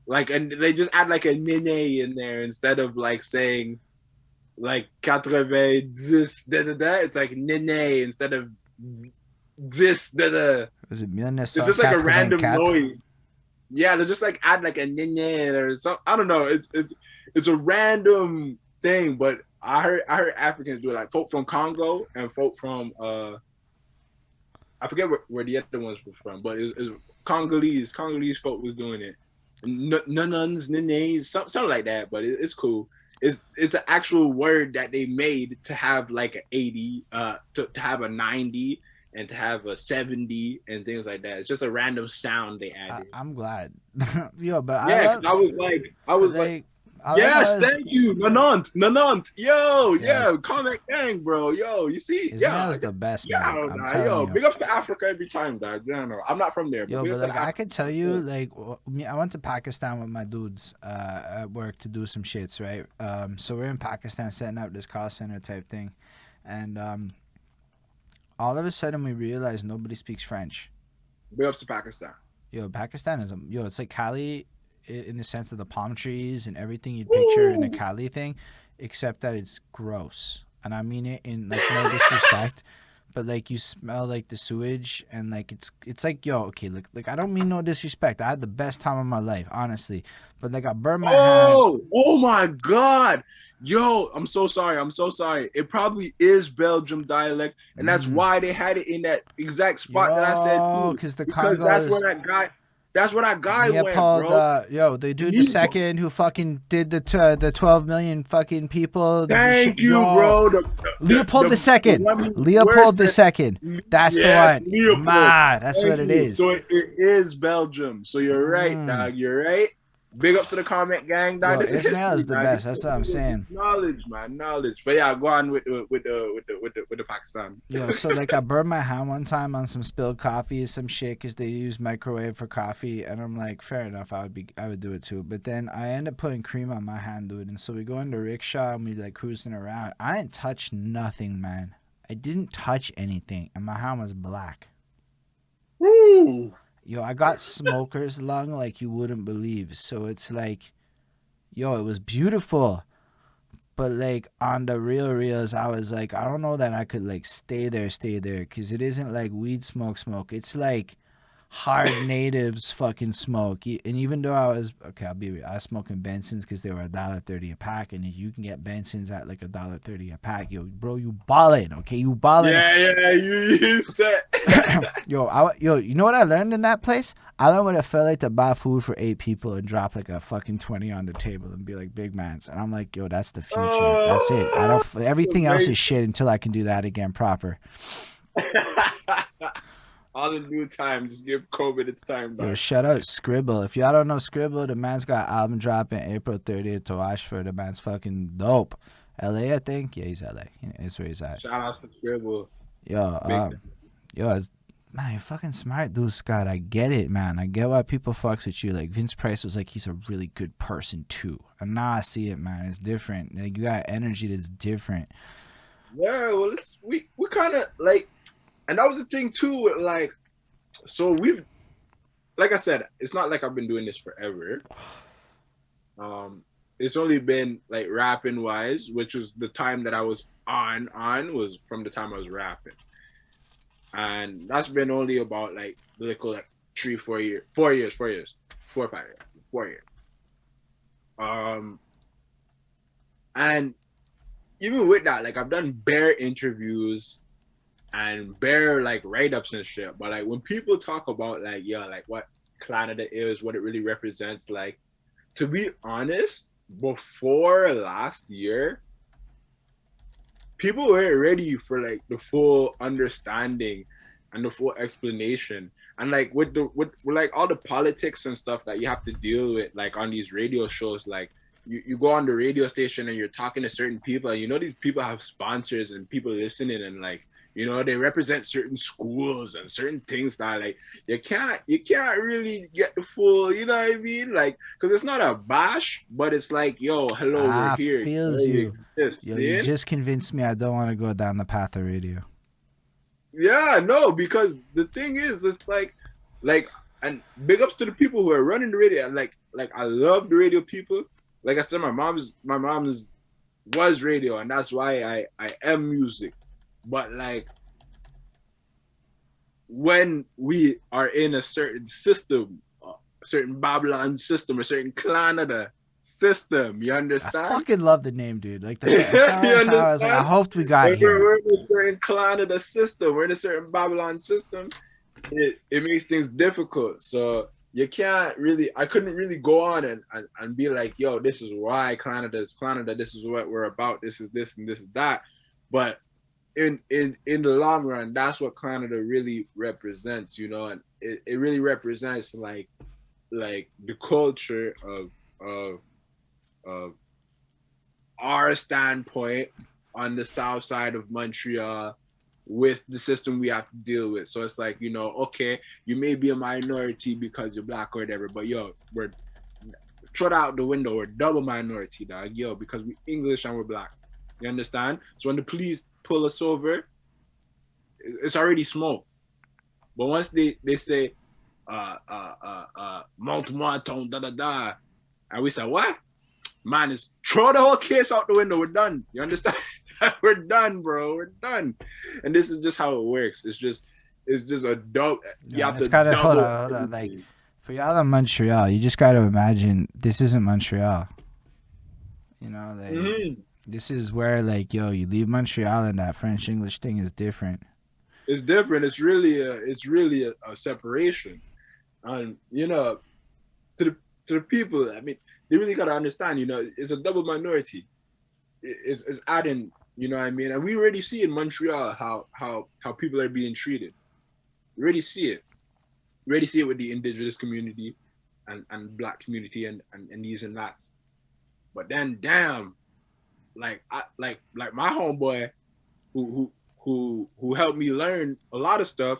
and they just add like a nene in there instead of like saying like 90, da da da. It's like nene instead of this da da. Is it it's just like a random noise. Yeah, they just like add like a nene or something. I don't know. It's a random thing, but I heard Africans do it, like folk from Congo and folk from I forget where the other ones were from, but it was Congolese folk was doing it. Nuns, nenes, something like that. But it's cool. It's an actual word that they made to have like an 80, to have a 90, and to have a 70 and things like that. It's just a random sound they added. I'm glad. Yo, but yeah, I was like. Yes, thank you, Nanant. Yo, yeah, comment gang, bro. Yo, you see, Ismail's the best, man. I'm big ups to Africa every time, dog. I don't know. I'm not from there, but like I could tell you, like, I went to Pakistan with my dudes at work to do some shits, right? So we're in Pakistan setting up this call center type thing, and all of a sudden we realized nobody speaks French. Big ups to Pakistan. Yo, Pakistan is it's like Cali, in the sense of the palm trees and everything you'd picture in a Cali thing, except that it's gross. And I mean it in like no disrespect, but like you smell like the sewage, and like it's like, yo, okay, like I don't mean no disrespect. I had the best time of my life, honestly. But like I burned my hand. Oh my god. Yo, I'm so sorry. It probably is Belgium dialect, and that's why they had it in that exact spot that I said too. Because that's where that guy Leopold, went, bro. The dude the second who fucking did the 12 million fucking people. Thank you, bro. Leopold the second. Leopold the second. That's the one. Leopold. That's what it is. So it is Belgium. So you're right, dog. You're right. Big ups to the comment gang, dog. Ismail is the best. That's what I'm saying. Knowledge, man, knowledge. But yeah, go on with the Pakistan. Yo, so like I burned my hand one time on some spilled coffee or some shit because they use microwave for coffee, and I'm like, fair enough, I would do it too. But then I end up putting cream on my hand, dude, and so we go into rickshaw and we like cruising around. I didn't touch nothing, man. I didn't touch anything, and my hand was black. Woo! Yo, I got smoker's lung like you wouldn't believe. So it's like, yo, it was beautiful. But like on the reels, I was like, I don't know that I could like stay there. Because it isn't like weed smoke. It's like hard natives fucking smoke. And even though I was I'll be real, I was smoking Bensons because they were $1.30 a pack, and if you can get Bensons at like $1.30 a pack, yo, bro, you ballin', okay? You ballin'. Yeah, you said. yo, you know what I learned in that place? I learned what it felt like to buy food for 8 people and drop like a fucking 20 on the table and be like big mans. And I'm like, yo, that's the future. That's it. I don't. Everything else is shit until I can do that again proper. All in due time. Just give COVID its time back. Yo, shout out Scribble. If y'all don't know Scribble, the man's got album dropping April 30th to watch for. The man's fucking dope. LA, I think. Yeah, he's LA. That's where he's at. Shout out to Scribble. Yo, man, you're fucking smart, DeusGod. I get it, man. I get why people fucks with you. Like Vince Price was like, he's a really good person too. And now I see it, man. It's different. Like you got energy that's different. Yeah, well, we kind of like, and that was the thing too. With, like, so we've, like I said, it's not like I've been doing this forever. It's only been like rapping wise, which was the time that I was on was from the time I was rapping. And that's been only about like 3, 4 years, 4 years, 4 years, 4 or 5 years, 4 years. And even with that, like I've done bare interviews and bare like write-ups and shit. But like when people talk about like, yeah, like what Canada is, what it really represents, like to be honest, before last year, people weren't ready for like the full understanding and the full explanation. And like with like all the politics and stuff that you have to deal with, like on these radio shows, like you go on the radio station and you're talking to certain people, and you know these people have sponsors and people listening, and like, you know, they represent certain schools and certain things that like you can't really get the full, you know what I mean? Like, because it's not a bash, but it's like, yo, hello, we're here. Feels you. Yo, you just convinced me I don't want to go down the path of radio. Yeah, no, because the thing is, it's like, and big ups to the people who are running the radio. Like I love the radio people. Like I said, my mom's was radio, and that's why I am music. But like when we are in a certain system, a certain Babylon system, a certain Canada system, you understand? I fucking love the name, dude. Like I was like, I hoped we got here. We're in a certain Canada system. We're in a certain Babylon system. It makes things difficult. So you can't really, I couldn't really go on and be like, yo, this is why Canada is Canada. This is what we're about. This is this and this is that. But in the long run, that's what Canada really represents, you know, and it really represents like the culture of our standpoint on the south side of Montreal with the system we have to deal with. So it's like, you know, okay, you may be a minority because you're black or whatever, but yo, we're thrown out the window, we're double minority, dog, yo, because we English and we're black. You understand? So when the police pull us over, it's already smoke. But once they say Mont-Marton, da, and we say, what? Man, is throw the whole case out the window. We're done. You understand? We're done, bro. We're done. And this is just how it works. It's just a dope. You have to hold on. Like for y'all in Montreal, you just gotta imagine this isn't Montreal. You know, like this is where like, yo, you leave Montreal and that French English thing is different. It's different. It's really a separation. And you know, to the people, I mean, they really gotta understand, you know, it's a double minority. It's adding, you know what I mean? And we already see in Montreal how people are being treated. We already see it. We already see it with the indigenous community and black community and these and that. But then damn, like my homeboy who helped me learn a lot of stuff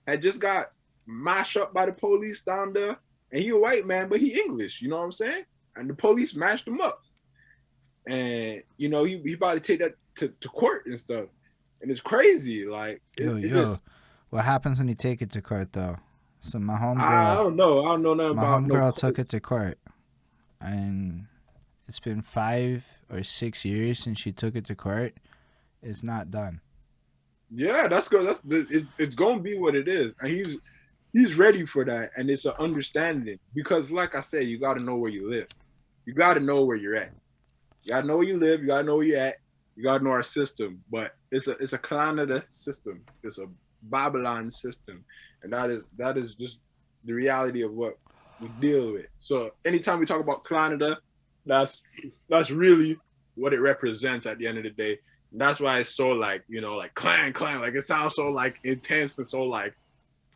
had just got mashed up by the police down there. And he a white man, but he English, you know what I'm saying? And the police mashed him up. And, you know, he about to take that to court and stuff. And it's crazy. Like, what happens when you take it to court, though? So my homegirl... I don't know nothing about my homegirl took it to court. And it's been 5 or 6 years since she took it to court. It's not done. Yeah, that's good. It's going to be what it is. And he's ready for that, and it's an understanding because, like I said, you got to know where you live. You got to know where you're at. You got to know where you live. You got to know where you're at. You got to know our system. But it's a Canada system. It's a Babylon system, and that is just the reality of what we deal with. So anytime we talk about Canada, that's really what it represents at the end of the day. And that's why it's so like, you know, like clan, like it sounds so like intense and so like,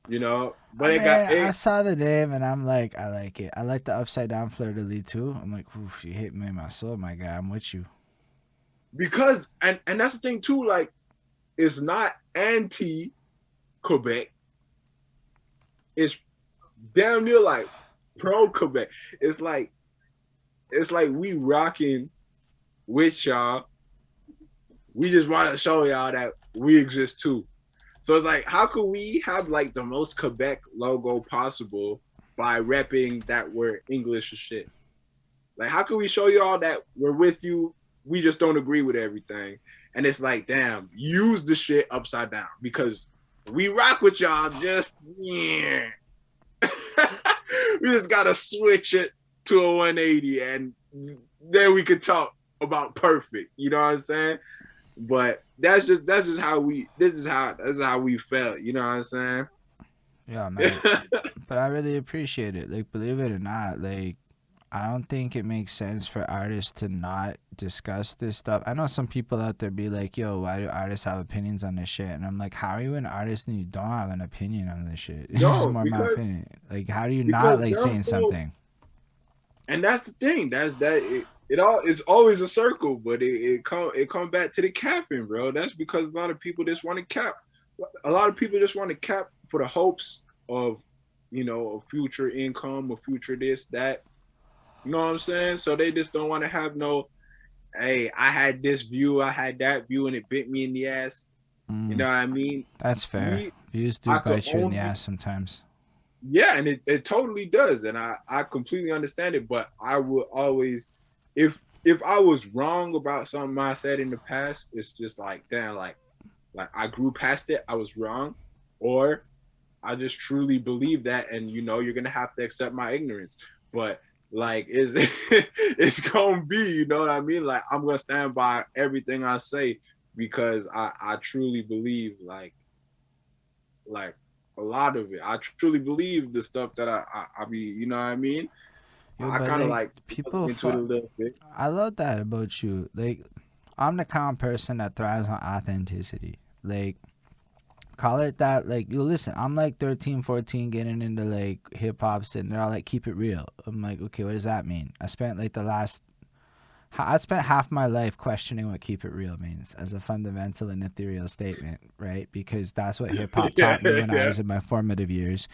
you know, but I saw the name and I'm like, I like it. I like the upside down fleur de lis too. I'm like, oof, you hit me in my soul, my guy. I'm with you. because and that's the thing too, like it's not anti Quebec. It's damn near like pro Quebec. It's like we rocking with y'all. We just want to show y'all that we exist too. So it's like, how could we have like the most Quebec logo possible by repping that we're English as shit? Like, how can we show y'all that we're with you? We just don't agree with everything. And it's like, damn, use the shit upside down because we rock with y'all. Just yeah. We just gotta switch it to a 180, and then we could talk about perfect. You know what I'm saying? But that's just how we felt. You know what I'm saying? Yeah, man. But I really appreciate it. Like, believe it or not, like, I don't think it makes sense for artists to not discuss this stuff. I know some people out there be like, yo, why do artists have opinions on this shit? And I'm like, how are you an artist and you don't have an opinion on this shit? It's just more my opinion. Like, how do you not like saying something? And that's the thing. It's always a circle, but it come back to the capping, bro. That's because a lot of people just want to cap. A lot of people just want to cap for the hopes of, you know, a future income, a future this, that. You know what I'm saying? So they just don't want to have no, hey, I had this view, I had that view, and it bit me in the ass. You know what I mean? That's fair. Views do bite you in the ass sometimes. Yeah, and it totally does. And I completely understand it. But I will always, if I was wrong about something I said in the past, it's just like, damn, like I grew past it, I was wrong. Or I just truly believe that, and you know, you're gonna have to accept my ignorance. But like it's gonna be, you know what I mean? Like I'm gonna stand by everything I say because I truly believe like a lot of it. I truly believe the stuff that I be, you know what I mean? Yo, I kind of like people into it a little bit. I love that about you. Like, I'm the kind of person that thrives on authenticity. Like, call it that. Like, you listen, I'm like 13, 14 getting into like hip hop, and they're all like, keep it real. I'm like, okay, what does that mean? I spent half my life questioning what keep it real means as a fundamental and ethereal statement, right? Because that's what hip hop taught me when I was in my formative years.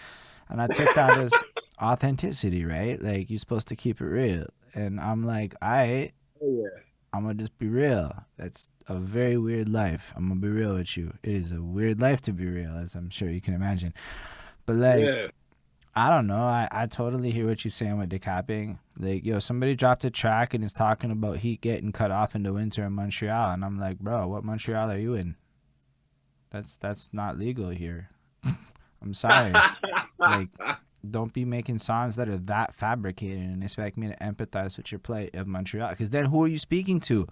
And I took that as authenticity, right? Like, you're supposed to keep it real. And I'm like, all right, I'm going to just be real. That's a very weird life. I'm going to be real with you. It is a weird life to be real, as I'm sure you can imagine. But like, I don't know. I totally hear what you're saying with decapping. Like, yo, somebody dropped a track and is talking about heat getting cut off in the winter in Montreal. And I'm like, bro, what Montreal are you in? That's not legal here. I'm sorry. Like, don't be making songs that are that fabricated and expect me to empathize with your plight of Montreal. Because then who are you speaking to?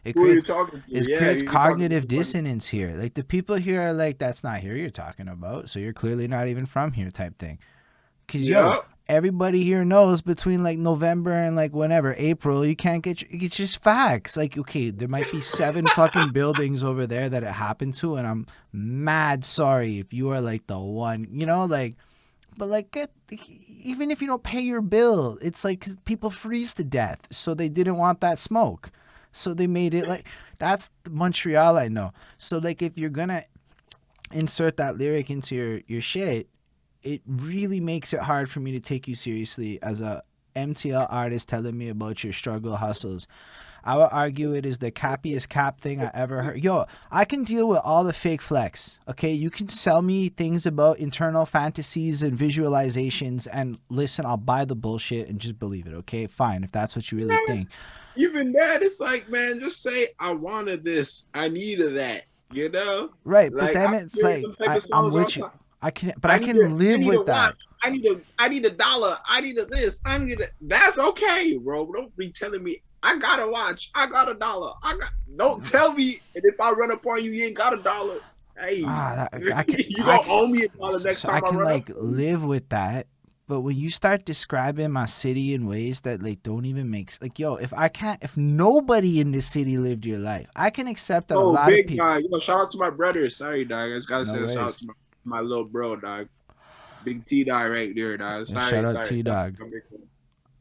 It creates cognitive dissonance here. Like, the people here are like, that's not here you're talking about. So you're clearly not even from here type thing. Because, yo, everybody here knows between, like, November and, like, whenever, April, you can't get... It's just facts. Like, okay, there might be 7 fucking buildings over there that it happened to, and I'm mad sorry if you are, like, the one, you know, like... But, like, even if you don't pay your bill, it's, like, 'cause people freeze to death, so they didn't want that smoke. So they made it, like... That's Montreal, I know. So, like, if you're gonna insert that lyric into your shit... It really makes it hard for me to take you seriously as a MTL artist telling me about your struggle hustles. I would argue it is the cappiest cap thing I ever heard. Yo, I can deal with all the fake flex, okay? You can sell me things about internal fantasies and visualizations, and listen, I'll buy the bullshit and just believe it, okay? Fine, if that's what you really think. Even that, it's like, man, just say, I wanted this, I needed that, you know? Right, like, but then it's like, I'm with you. I can, but I can I live need a with watch. that. I need a dollar. I need a this. I need a that's okay, bro. Don't be telling me I got a watch. I got a dollar. Don't tell me and if I run up on you, you ain't got a dollar. Hey, you I gonna can, owe me a dollar next so I time I can run up like on you. live with that. But when you start describing my city in ways that like don't even like, yo, if nobody in this city lived your life, I can accept that a Oh, lot of big people. dog. Yo, shout out to my brother. Sorry, dog. I just gotta No say a shout worries. out to my little bro, dog. Big T dog right there, dog. And shout Sorry, out sorry. T Dog,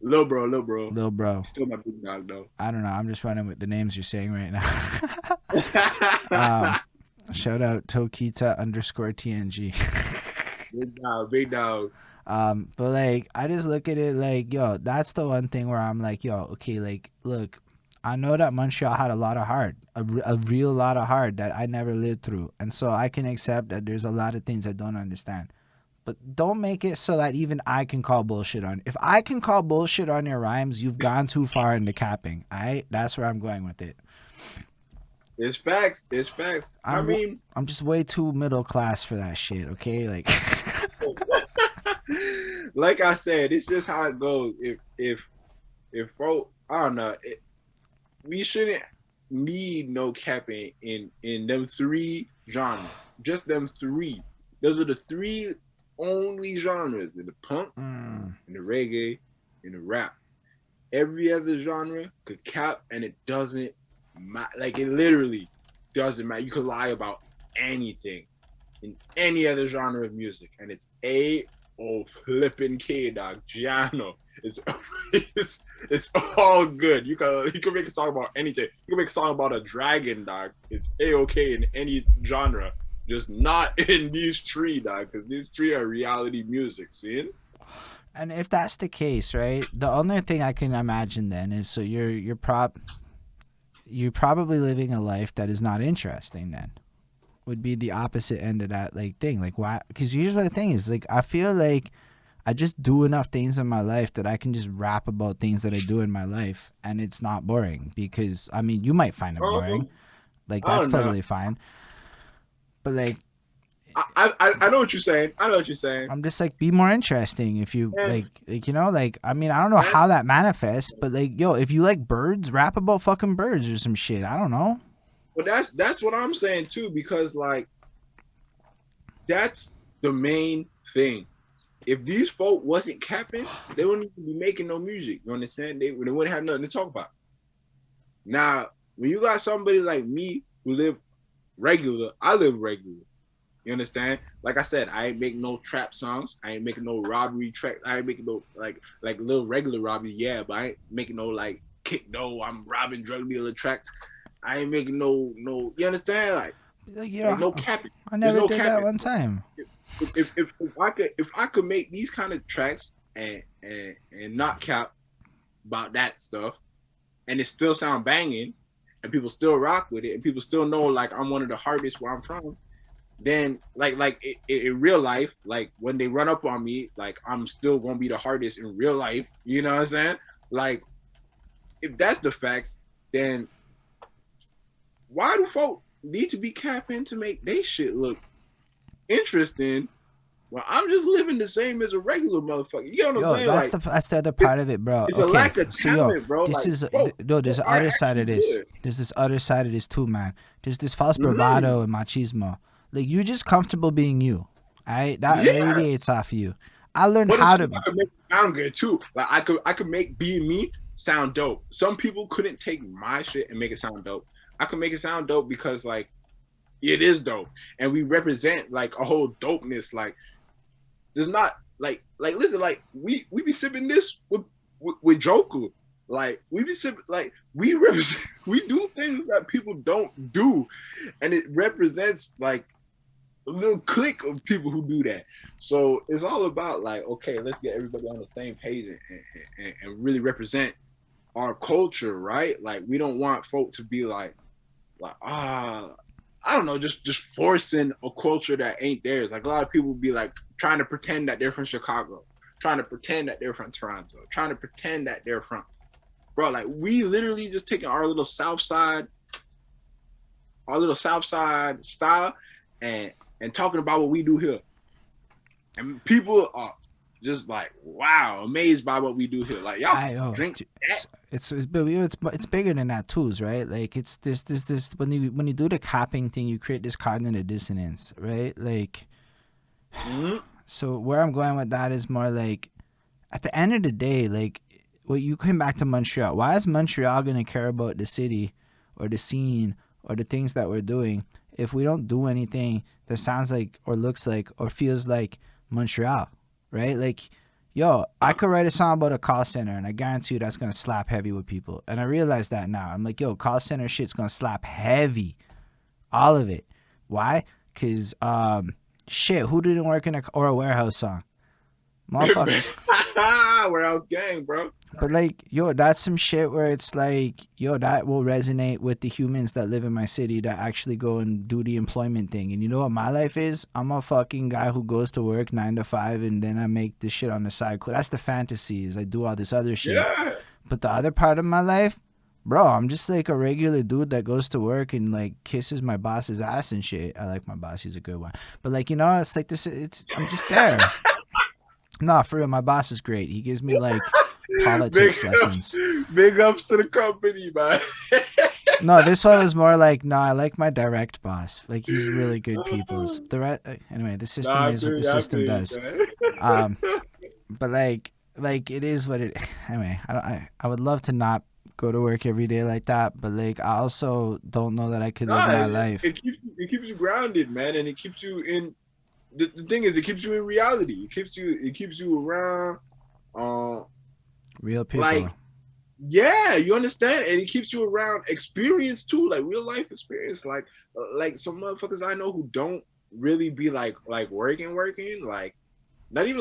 Little bro, little bro. little bro. He's still my big dog though. I don't know. I'm just running with the names you're saying right now. Shout out Tokita underscore TNG. Big dog, big dog. But like I just look at it like, yo, that's the one thing where I'm like, yo, okay, like, look, I know that Montreal had a lot of hard, a real lot of hard that I never lived through, and so I can accept that there's a lot of things I don't understand. But don't make it so that even I can call bullshit on. If I can call bullshit on your rhymes, you've gone too far into capping. Alright, that's where I'm going with it. It's facts. It's facts. I mean, I'm just way too middle class for that shit. Okay, like. like I said, it's just how it goes. If folk, I don't know. We shouldn't need no capping in them three genres. Just them three. Those are the three only genres: in the punk, in the reggae, in the rap. Every other genre could cap, and it doesn't matter. Like it literally doesn't matter. You could lie about anything in any other genre of music, and it's flipping K dog Giano. It's it's all good. You can make a song about anything. You can make a song about a dragon, dog. It's okay in any genre, just not in these three, dog, because these three are reality music. See? And if that's the case, right? The only thing I can imagine then is so you're probably living a life that is not interesting. Then would be the opposite end of that like thing. Like why? Because here's what the thing is. Like I feel like I just do enough things in my life that I can just rap about things that I do in my life, and it's not boring. Because I mean, you might find it boring. Like that's totally fine. But like, I know what you're saying. I know what you're saying. I'm just like, be more interesting. If you like you know, like I mean, I don't know how that manifests, but like, yo, if you like birds, rap about fucking birds or some shit. I don't know. But that's what I'm saying too, because like that's the main thing. If these folk wasn't capping, they wouldn't even be making no music. You understand? They wouldn't have nothing to talk about. Now, when you got somebody like me who live regular, I live regular. You understand? Like I said, I ain't making no trap songs. I ain't making no robbery track. I ain't making no like little regular robbery, yeah, but I ain't making no like kick no, I'm robbing drug dealer tracks. I ain't making no you understand? Like no capping. I never no did capping. that one time. If I could make these kind of tracks and not cap about that stuff, and it still sound banging, and people still rock with it, and people still know like I'm one of the hardest where I'm from, then like in real life, like when they run up on me, like I'm still gonna be the hardest in real life. You know what I'm saying? Like if that's the facts, then why do folk need to be capping to make they shit look interesting? Well, I'm just living the same as a regular motherfucker. You know what I'm saying? That's the other part of it, bro. It's okay, a lack of so talent, bro. this like, is bro, there's the other side of this. good. There's this other side of this too, man. There's this false bravado and machismo. Like you're just comfortable being you. Alright? That radiates off of you. I learned how to I could make it sound good too. Like I could make being me sound dope. Some people couldn't take my shit and make it sound dope. I could make it sound dope because like it is dope. And we represent like a whole dopeness. Like there's not like listen, like we be sipping this with Joker. Like we be sipping like we represent we do things that people don't do. And it represents like a little clique of people who do that. So it's all about like, okay, let's get everybody on the same page and really represent our culture, right? Like we don't want folk to be like I don't know, just forcing a culture that ain't theirs. Like a lot of people be like trying to pretend that they're from Chicago, trying to pretend that they're from Toronto, trying to pretend that they're from, bro. Like we literally just taking our little South Side style and talking about what we do here. and people are just like, wow, amazed by what we do here. Like y'all drink that. It's bigger than that too, right? Like it's this when you do the capping thing, you create this cognitive dissonance, right? Like, so where I'm going with that is more like, at the end of the day, like, well, you came back to Montreal. Why is Montreal gonna care about the city or the scene or the things that we're doing if we don't do anything that sounds like or looks like or feels like Montreal, right? Like, yo, I could write a song about a call center and I guarantee you that's gonna slap heavy with people. And I realize that now. I'm like, yo, call center shit's gonna slap heavy. All of it. Why? Because, shit, who didn't work in a warehouse song? Motherfuckers. Warehouse gang, bro. But like, yo, that's some shit where it's like, yo, that will resonate with the humans that live in my city that actually go and do the employment thing. And you know what my life is? I'm a fucking guy who goes to work 9 to 5 and then I make this shit on the side. That's the fantasy, is I do all this other shit. Yeah. But the other part of my life, bro, I'm just like a regular dude that goes to work and like kisses my boss's ass and shit. I like my boss, he's a good one. But like, you know, it's like this, I'm just there. No, for real, my boss is great. He gives me like politics lessons. Big ups to the company, man. No, this one was more like, no, I like my direct boss. Like, he's really good people. Anyway, the system is what the system does. But like it is what it. Anyway, I would love to not go to work every day like that, but like I also don't know that I could live my life. It keeps you grounded, man, and it keeps you in. The thing is, it keeps you in reality. It keeps you around real people. Like, yeah, you understand, and it keeps you around experience too, like real life experience. Like some motherfuckers I know who don't really be like working, like not even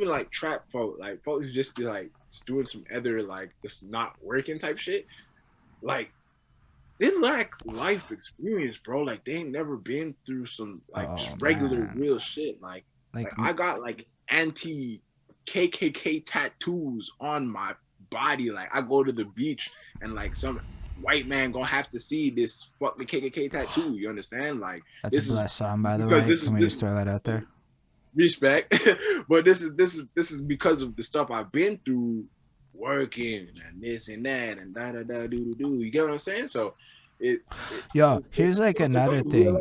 like trap folk, like folks who just be like just doing some other like just not working type shit. Like, they lack life experience, bro. Like, they ain't never been through some like regular real shit. Like I got like anti-KKK tattoos on my body. Like, I go to the beach and like some white man gonna have to see this fucking KKK tattoo. You understand? Like, that's a blessed song, by the way. Can we just throw that out there? Respect, but this is because of the stuff I've been through. Working and this and that and da da da do do. You get what I'm saying? So here's like another thing.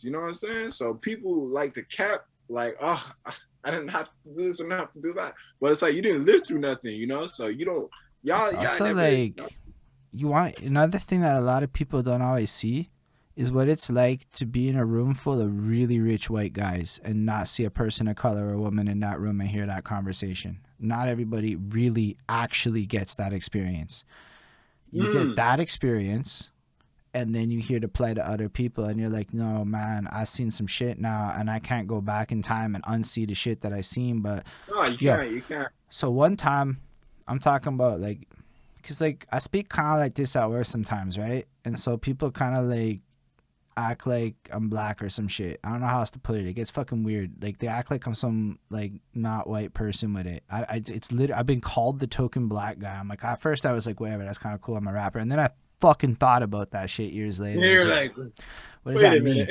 You know what I'm saying? So people like to cap like, oh, I didn't have to do this and I have to do that. But it's like, you didn't live through nothing, you know? So you don't y'all also never, like, you want another thing that a lot of people don't always see is what it's like to be in a room full of really rich white guys and not see a person of color or a woman in that room and hear that conversation. Not everybody really actually gets that experience. You get that experience, and then you hear the plight of other people, and you're like, no, man, I've seen some shit now, and I can't go back in time and unsee the shit that I seen. But no, you can't. So one time, I'm talking about like, because like I speak kind of like this at work sometimes, right? And so people kind of like act like I'm black or some shit. I don't know how else to put it. It gets fucking weird. Like, they act like I'm some like not white person with it. It's literally, I've been called the token black guy. I'm like, at first I was like, whatever, that's kind of cool, I'm a rapper. And then I fucking thought about that shit years later. You're like, what does that mean?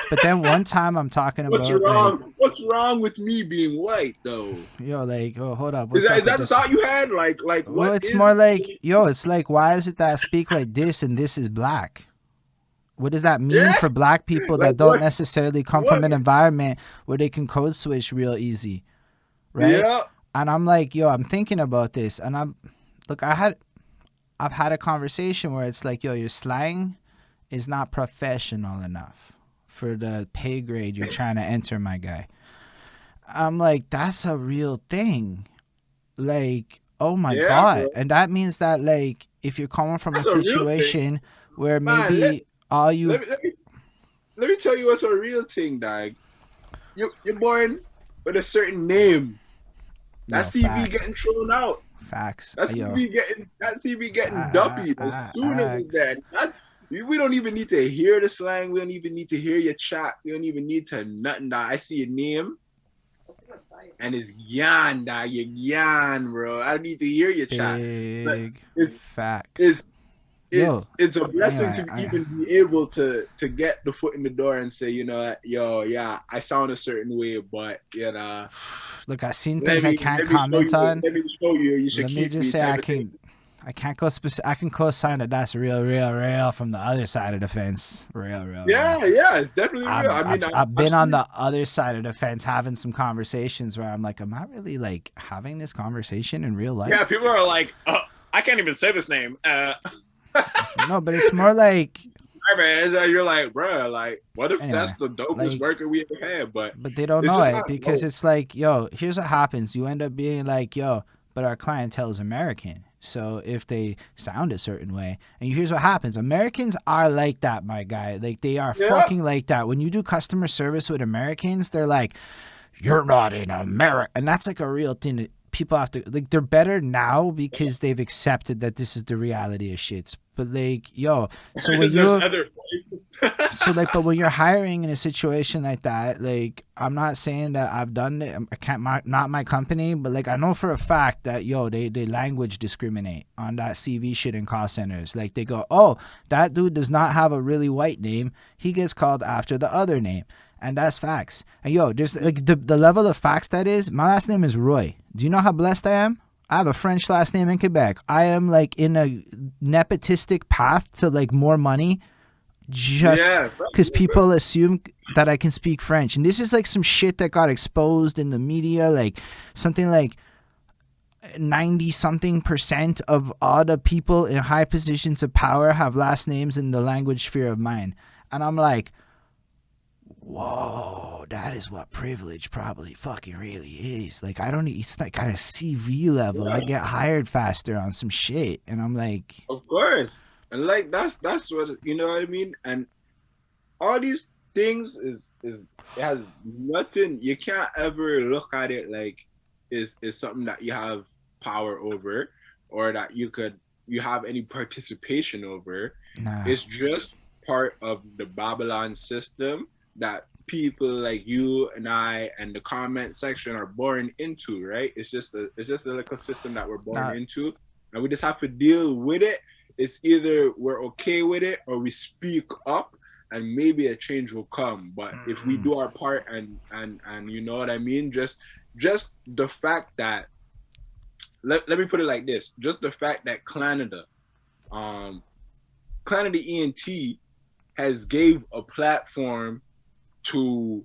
But then one time I'm talking about what's wrong with me being white though? Yo, like, oh, hold up. Is that the thought you had? Like well, it's more like, yo, it's like, why is it that I speak like this and this is black? What does that mean for black people that don't necessarily come from an environment where they can code switch real easy, right? Yeah. And I'm like, yo, I'm thinking about this, and I've had a conversation where it's like, yo, your slang is not professional enough for the pay grade you're trying to enter, my guy. I'm like, that's a real thing. Like, oh my God. Bro. And that means that, like, if you're coming from a situation where maybe let me tell you what's a real thing, dog. You're born with a certain name. That CV getting thrown out. Facts. That CV getting dumpy as soon as it's that. We don't even need to hear the slang. We don't even need to hear your chat. We don't even need to nothing, dog. I see your name, and it's Yan, dog. You're Yan, bro. I need to hear your chat. Big facts. Yo, it's a blessing anyway, to even be able to get the foot in the door and say, yo, yeah, I sound a certain way, but look, I seen things I can't let me show comment you, on. let me show you, you should Let me keep just me say type of thing. I can't go I can co-sign that that's real from the other side of the fence. Real. Yeah, it's definitely real. I mean, I've I've been on seen. the other side of the fence having some conversations where I'm like, am I really like having this conversation in real life? Yeah, people are like, I can't even say this name. No, but it's more like, Man, you're like, bro, like, what if anyway, that's the dopest like, worker we ever had? But but they don't it's know just it not. because it's like, yo, here's what happens. You end up being like, yo, but our clientele is American. So if they sound a certain way, and here's what happens. Americans are like that, my guy. Like they are Yeah, fucking like that. When you do customer service with Americans, they're like, you're not in America. And that's like a real thing that people have to, like, they're better now because they've accepted that this is the reality of shits. But like, yo, so when there's you're, other places. so like, but when you're hiring in a situation like that, like, I'm not saying that I've done it. I can't, not my company, but like, I know for a fact that they language discriminate on that CV shit in call centers. Like they go, oh, that dude does not have a really white name. He gets called after the other name. And that's facts. And yo, just like the level of facts that is, my last name is Roy. Do you know how blessed I am? I have a French last name in Quebec. I am like in a nepotistic path to like more money just Yeah, because people assume that I can speak French. And this is like some shit that got exposed in the media, like something like 90 something % of all the people in high positions of power have last names in the language sphere of mine. And I'm like, whoa, that is what privilege probably fucking really is. Like, I don't need, it's like kind of CV level. I get hired faster on some shit. And I'm like, of course. And like that's what you know what I mean. And all these things is it has nothing. You can't ever look at it like is something that you have power over or that you have any participation over. nah. It's just part of the Babylon system that people like you and I and the comment section are born into, right? It's just a little system that we're born Nah. into, and we just have to deal with it. It's either we're okay with it or we speak up and maybe a change will come. But if we do our part and you know what I mean, just the fact that let me put it like this, just the fact that Canada ENT has gave a platform to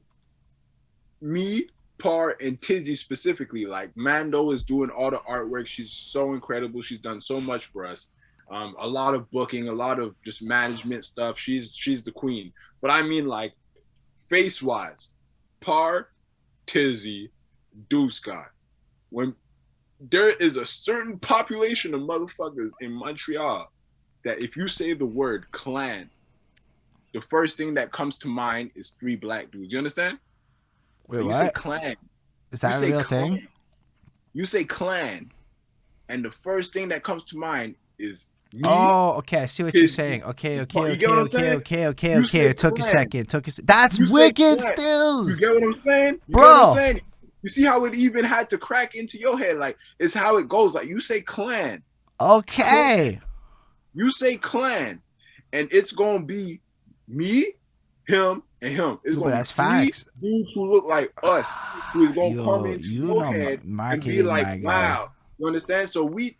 me, Par, and Tizzy specifically. Like Mando is doing all the artwork. She's so incredible. She's done so much for us. A lot of booking, a lot of just management stuff. She's the queen. But I mean, like face wise, Par, Tizzy, DeusGod. When there is a certain population of motherfuckers in Montreal that if you say the word clan, the first thing that comes to mind is 3 black dudes. You understand? Wait, When you what? say clan, Is that a real thing? You say clan, and the first thing that comes to mind is me. Oh, okay. I see what you're saying. Okay. You get what I'm saying? It took a second. That's wicked stills. You get what I'm saying? You Bro. get what I'm saying? You see how it even had to crack into your head? Like, it's how it goes. Like, you say clan. Okay. You say clan, and it's going to be me, him, and him. It's going to be that's 3 facts. dudes who look like us, who is going to come into your head and be like, wow. You understand? So we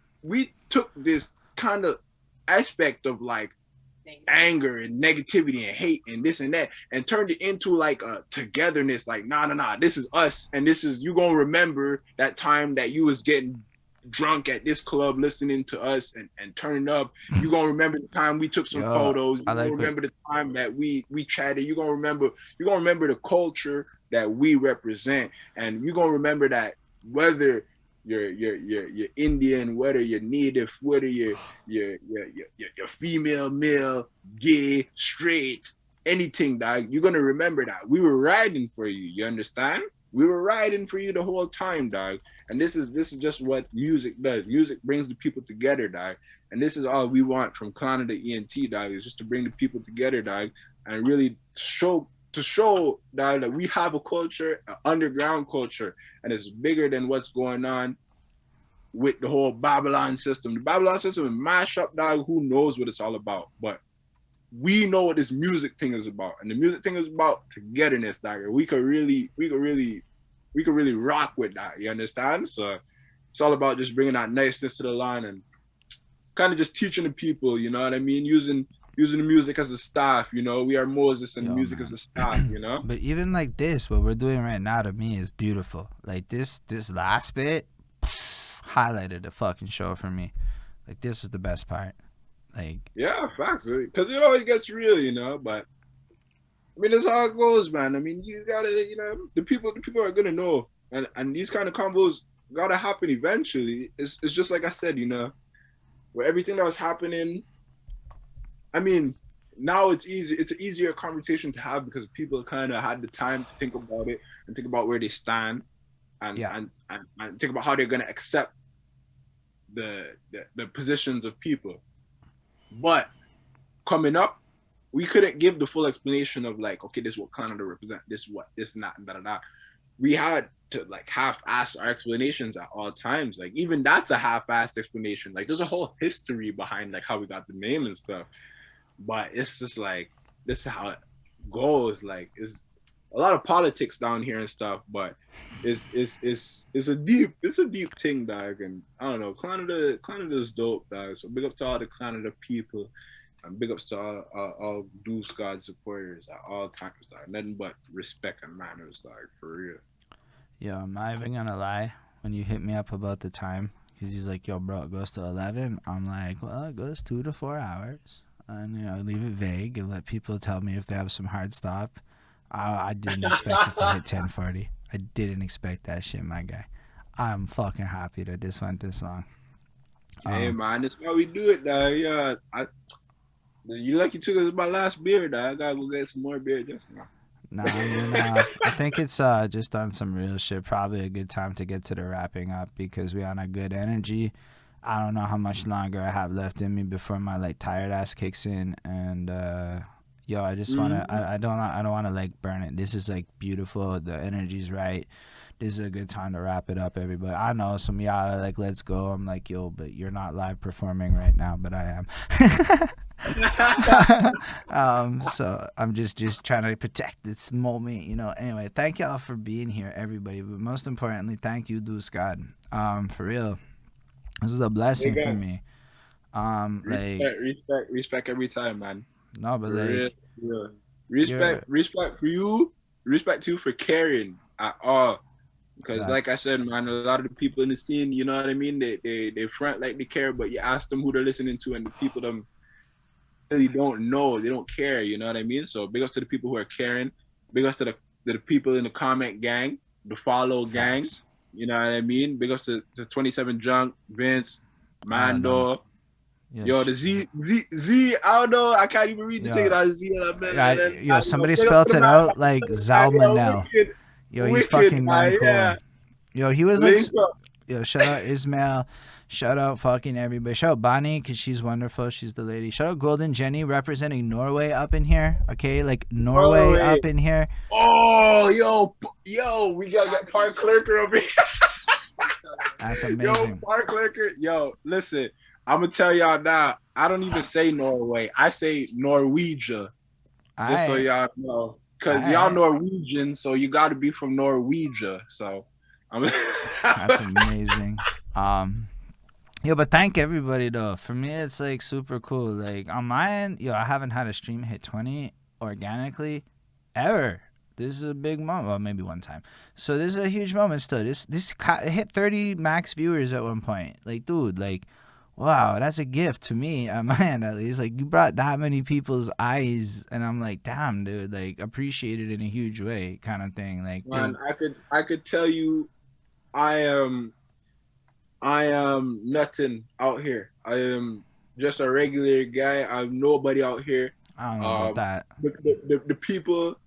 took this kind of aspect of like anger and negativity and hate and this and that and turned it into like a togetherness. Like, nah, this is us. And this is, you going to remember that time that you was getting drunk at this club listening to us and turning up. You gonna remember the time we took some photos. You gonna remember the time that we chatted. You gonna remember the culture that we represent, and you gonna remember that whether you're Indian, whether you're Native, whether you're female, male, gay, straight, anything, dog, you're gonna remember that we were riding for you. You understand? We were riding for you the whole time, dog. And this is just what music does. Music brings the people together, dog. And this is all we want from Clan to ENT, dog, is just to bring the people together, dog, and really show dog, that we have a culture, an underground culture, and it's bigger than what's going on with the whole Babylon system. The Babylon system is mash up, dog. Who knows what it's all about? But we know what this music thing is about, and the music thing is about togetherness, dog. We could really rock with that. You understand? So it's all about just bringing that niceness to the line and kind of just teaching the people. You know what I mean? Using the music as a staff. You know, we are Moses, and the music as a staff. You know. But even like this, what we're doing right now to me is beautiful. Like this last bit highlighted the fucking show for me. Like this was the best part. Like yeah, facts. Because it always gets real, you know. But I mean, that's how it goes, man. I mean, you gotta, you know, the people are gonna know, and these kind of combos gotta happen eventually. It's just like I said, you know, where everything that was happening. I mean, now it's easy. It's an easier conversation to have because people kind of had the time to think about it and think about where they stand, and think about how they're gonna accept the positions of people. But coming up, we couldn't give the full explanation of like, okay, this is what Canada represent, this what, this and that, and da. We had to like half-ass our explanations at all times. Like even that's a half-assed explanation. Like there's a whole history behind like how we got the name and stuff. But it's just like, this is how it goes. Like it's a lot of politics down here and stuff, but it's a deep thing, dog. And I don't know, Canada's dope, dog. So big up to all the Canada people, and big ups to all DeusGod supporters at all times, dog. Nothing but respect and manners, dog, for real. Yo, I'm not even gonna lie. When you hit me up about the time, because he's like, yo, bro, it goes to 11. I'm like, well, it goes 2 to 4 hours. And, you know, leave it vague and let people tell me if they have some hard stop. I didn't expect it to hit 10:40. I didn't expect that shit, my guy. I'm fucking happy that this went this long. Hey, man, that's why we do it, dog. Yeah, you lucky took us my last beer, dog. I gotta go get some more beer just now. Nah, I mean, I think it's just on some real shit. Probably a good time to get to the wrapping up because we on a good energy. I don't know how much longer I have left in me before my like tired ass kicks in, and yo, I just wanna, I don't wanna like burn it. This is like beautiful. The energy's right. This is a good time to wrap it up, everybody. I know some of y'all are like, let's go. I'm like, yo, but you're not live performing right now, but I am. So I'm just trying to protect this moment, you know. Anyway, thank y'all for being here, everybody. But most importantly, thank you, DeusGod. For real, this is a blessing for me. Respect every time, man. No, but for like real. Respect for you. Respect to you for caring at all. Because like I said, man, a lot of the people in the scene, you know what I mean? They front like they care, but you ask them who they're listening to, and the people them really don't know, they don't care, you know what I mean? So big ups to the people who are caring, big ups to the people in the comment gang, the follow gang, you know what I mean? Big ups to 27 Junk, Vince, Mando. Yes. Yo, the Z, I don't know, I can't even read the thing. Yo, somebody spelled it out like Zalmanel. Yo, he's fucking man cool. Yeah. Yo, he was like, yo, shout out Ismail. Shout out fucking everybody. Shout out Bonnie, because she's wonderful. She's the lady. Shout out Golden Jenny, representing Norway up in here. Okay, like Norway up in here. Oh, yo, we got to get Park Clerker over here. That's amazing. Yo, Park Clerker. Yo, listen, I'm going to tell y'all now, I don't even say Norway. I say Norwegia. Just so y'all know. Because y'all Norwegian, so you got to be from Norwegia. So that's amazing. Yo, but thank everybody though. For me, it's like super cool. Like on my end, yo, I haven't had a stream hit 20 organically ever. This is a big moment. Well, maybe one time. So this is a huge moment still. This hit 30 max viewers at one point. Like, dude, like, wow, that's a gift to me on my end at least. Like, you brought that many people's eyes, and I'm like, damn, dude, like, appreciate it in a huge way, kind of thing. Like, man, I could tell you, I am nothing out here. I am just a regular guy. I'm nobody out here. I don't know about that. The people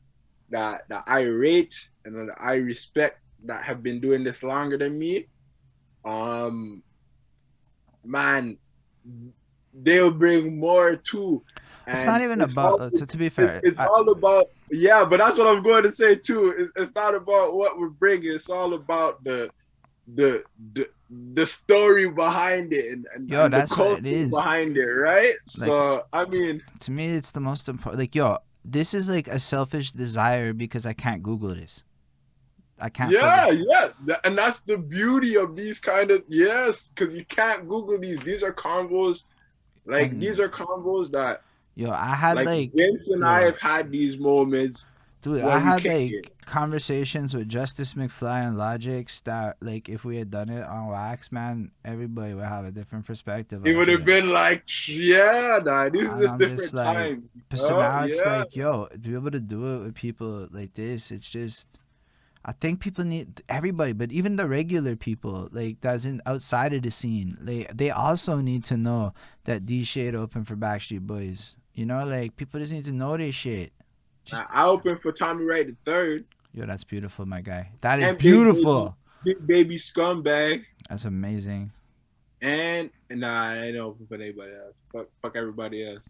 that I rate and that I respect that have been doing this longer than me, man, they'll bring more too. It's not even about, to be fair. It's all about, yeah, but that's what I'm going to say too. It's not about what we're bringing. It's all about the the the the story behind it and the that's what it culture is. behind it, right? Like, So I mean, to me, it's the most important. Like, yo, this is like a selfish desire because I can't Google this. I can't. yeah, and that's the beauty of these kind of because you can't Google these. These are combos, like And these are combos that yo, I had like like, Vince and I yo, have had these moments dude, I when we had kick it. like conversations with Justice McFly and Logix that, like, if we had done it on wax, man, everybody would have a different perspective. It would have been like, yeah, nah, these are And just I'm just different like, times. so now it's Yeah. like, yo, to be able to do it with people like this, it's just, I think people need everybody, but even the regular people, like that's in outside of the scene, they also need to know that D Shade open for Backstreet Boys. You know, like people just need to know this shit. Just I opened for Tommy Wright the third yo, that's beautiful, my guy. That is and beautiful. Big Baby Scumbag. That's amazing. And nah, I ain't open for anybody else. Fuck everybody else.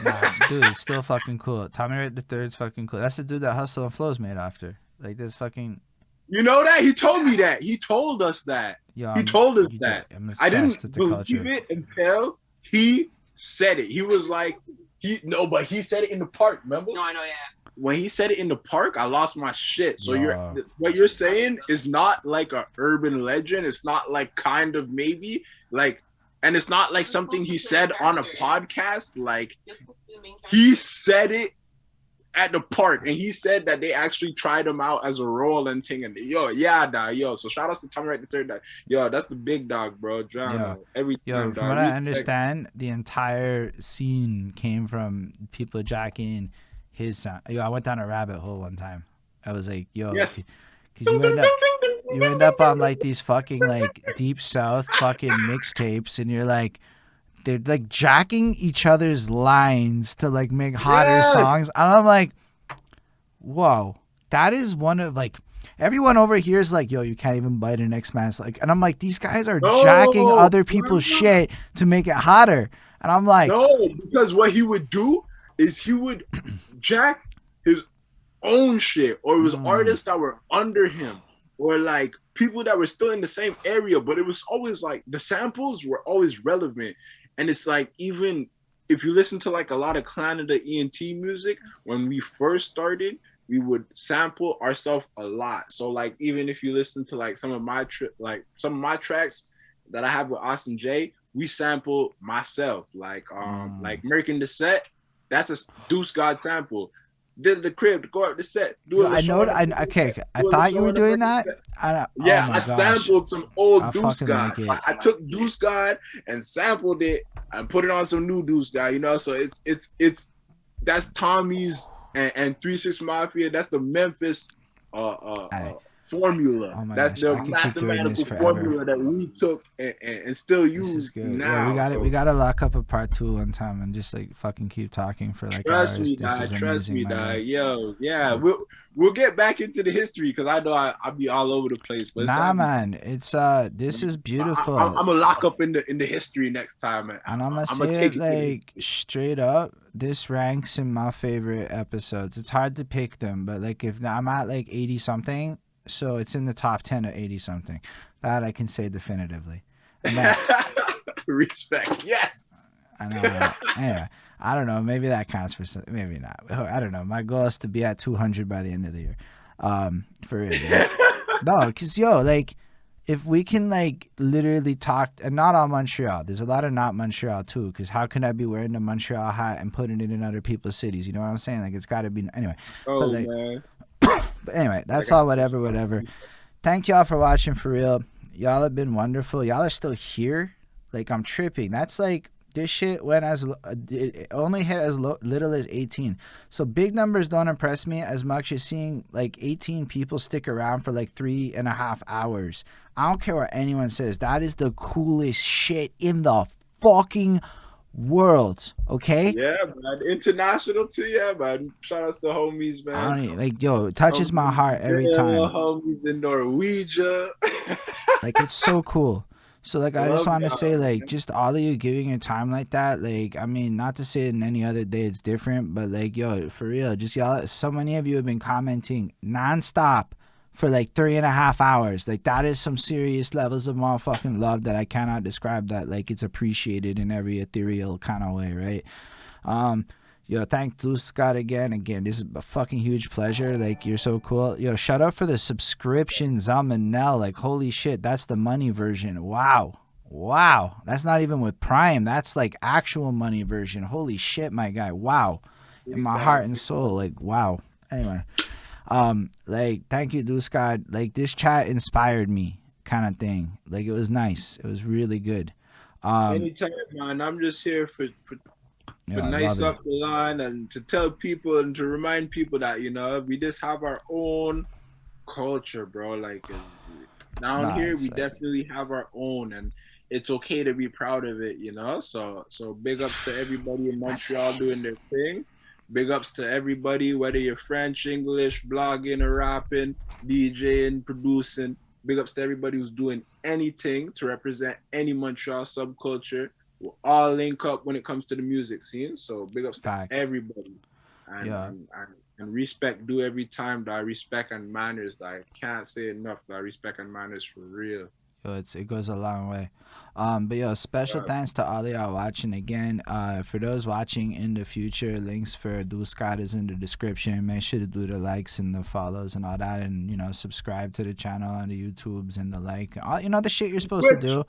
Nah, dude, it's still fucking cool. Tommy Wright the third's fucking cool. That's the dude that Hustle and Flow's made after. Like this fucking. You know that? He told me that. He told us that. Yo, he told us you that. I'm I didn't obsessed with the believe culture. it until he said it. He was like, but he said it in the park, remember? No, I know, yeah. When he said it in the park, I lost my shit. So Yo. what you're saying is not like an urban legend. It's not like kind of maybe like, and it's not like something he said on a podcast. Like he said it at the park, and he said that they actually tried him out as a role and thing. And yo. So shout out to Tommy Wright the third. Yo, that's the big dog, bro. John, Yo, from what I understand, the entire scene came from people jacking his sound. Yo, I went down a rabbit hole one time. I was like, yo, because you end up on like these fucking like deep south fucking mixtapes, and you're like, they're like jacking each other's lines to like make hotter songs. And I'm like, whoa, that is one of like, everyone over here is like, yo, you can't even bite an X-Man's like, and I'm like, these guys are jacking other people's shit to make it hotter. And I'm like, no, because what he would do is he would jack his own shit, or it was artists that were under him, or like people that were still in the same area, but it was always like the samples were always relevant. And it's like, even if you listen to like a lot of Canada ENT music, when we first started, we would sample ourselves a lot. So like, even if you listen to like some of my tracks that I have with Austin J, we sample myself. Like like American the Set, that's a DeusGod sample. Did the crib to go up the set. I know. Okay. I thought you were doing that. I sampled some old DeusGod. Like I took DeusGod and sampled it and put it on some new DeusGod. You know, so it's that's Tommy's and 3-6 Mafia. That's the Memphis formula. Oh that's the mathematical formula that we took and still use now. Yeah, we gotta lock up a part 2 one time and just like fucking keep talking for like trust hours. Trust me, yo, yeah, we'll get back into the history because I know I'll be all over the place. But man, it's this is beautiful. I'm gonna lock up in the history next time, man. And I'm gonna say it like straight up. This ranks in my favorite episodes. It's hard to pick them, but like if I'm at like 80 something. So it's in the top 10 of 80 something. That I can say definitively. And then, respect. Yes. I know. Anyway, I don't know. Maybe that counts for some. Maybe not. I don't know. My goal is to be at 200 by the end of the year. For real. Yeah. No, because yo, like, if we can like literally talk, and not all Montreal. There's a lot of not Montreal too. Because how can I be wearing the Montreal hat and putting it in other people's cities? You know what I'm saying? Like, it's got to be anyway. Oh like, man. But anyway, that's all. Whatever. Thank y'all for watching, for real. Y'all have been wonderful. Y'all are still here. Like, I'm tripping. That's like, this shit went it only hit as little as 18. So big numbers don't impress me as much as seeing like 18 people stick around for like 3.5 hours. I don't care what anyone says. That is the coolest shit in the fucking world. Okay. Yeah, man. International too. Yeah, man. Shout out to homies, man. I don't like, yo, it touches my heart every time. Homies in Norwegia. Like, it's so cool. So like, I just want to say, like, just all of you giving your time like that. Like, I mean, not to say in any other day it's different, but like, yo, for real, just y'all. So many of you have been commenting nonstop for like 3.5 hours. Like that is some serious levels of motherfucking love that I cannot describe. That like it's appreciated in every ethereal kind of way, right? Yo, thank DeusGod again. This is a fucking huge pleasure. Like, you're so cool. Yo, shout out for the subscription, Zamanel. Like, holy shit, that's the money version. Wow. That's not even with Prime. That's like actual money version. Holy shit, my guy. Wow. In my heart and soul. Like, wow. Anyway, like, thank you, DeusGod. Like, this chat inspired me, kind of thing. Like, it was nice. It was really good. Anytime, man. I'm just here for nice up the line and to tell people and to remind people that, you know, we just have our own culture, bro. Like down here, we definitely have our own, and it's okay to be proud of it, you know. So big ups to everybody in Montreal doing their thing. Big ups to everybody, whether you're French, English, blogging or rapping, DJing, producing. Big ups to everybody who's doing anything to represent any Montreal subculture. We'll all link up when it comes to the music scene. So big ups to everybody. And respect due every time. That respect and manners. That I can't say enough. That respect and manners for real. Yo, it goes a long way. But yo, special thanks to all y'all watching again. For those watching in the future, links for DeusGod is in the description. Make sure to do the likes and the follows and all that, and you know, subscribe to the channel on the YouTubes and the like. All, you know, the shit you're supposed to do.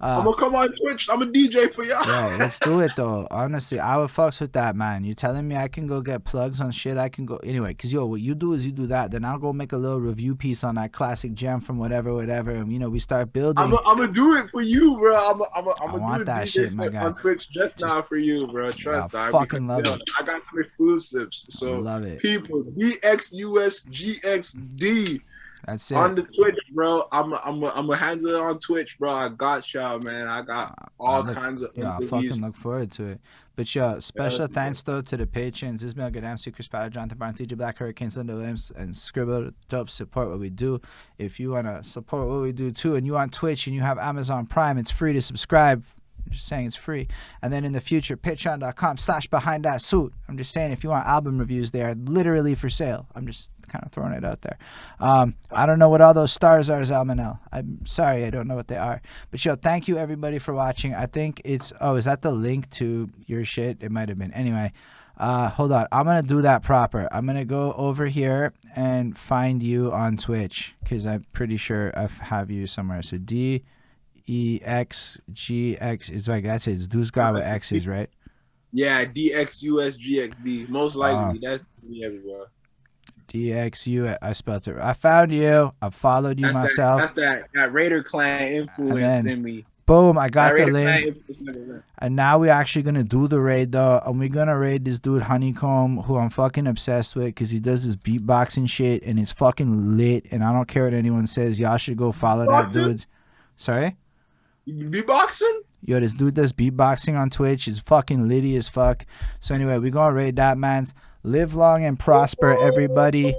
I'm gonna come on Twitch. I'm a DJ for y'all. Yeah, let's do it though. Honestly, I would fucks with that, man. You telling me I can go get plugs on shit? I can go anyway. Cause yo, what you do is you do that. Then I'll go make a little review piece on that classic gem from whatever, and you know we start building. I'm gonna do it for you, bro. I'm I want do that DJ shit, my guy. On Twitch just now for you, bro. Trust. I fucking love it. I got some exclusives. So love it. People, DXUSGXD. That's it. On the Twitch, bro. I'm a handle it on Twitch, bro. I got y'all, man. I got all kinds of. Yeah, I fucking look forward to it. But yo, special thanks though to the patrons: Ismail Gadamsi, Chris Potter, Jonathan Barnes, DJ Black, Hurricane, Sunday Williams, and Scribble. Dope, support what we do. If you wanna support what we do too, and you on Twitch and you have Amazon Prime, it's free to subscribe. I'm just saying it's free. And then in the future, patreon.com/behindthatsuit. I'm just saying if you want album reviews, they are literally for sale. I'm just kind of throwing it out there. I don't know what all those stars are, Zalmanel. I'm sorry, I don't know what they are. But yo, thank you everybody for watching. I think it's, is that the link to your shit? It might have been. Anyway, hold on. I'm going to do that proper. I'm going to go over here and find you on Twitch because I'm pretty sure I have you somewhere. So DEXGX, it's like that's it. It's DeusGod with X's, right? Yeah, DXUSGXD. Most likely, that's me everywhere. DXU, I spelled it. I found you. I followed you myself. That's that Raider Clan influence in me. Boom, I got the link. And now we're actually going to do the raid, though. And we're going to raid this dude, Honeycomb, who I'm fucking obsessed with because he does this beatboxing shit and it's fucking lit. And I don't care what anyone says. Y'all should go follow that dude. Sorry? You beatboxing? Yo, this dude does beatboxing on Twitch. It's fucking litty as fuck. So anyway, we're going to raid that, mans. Live long and prosper, everybody.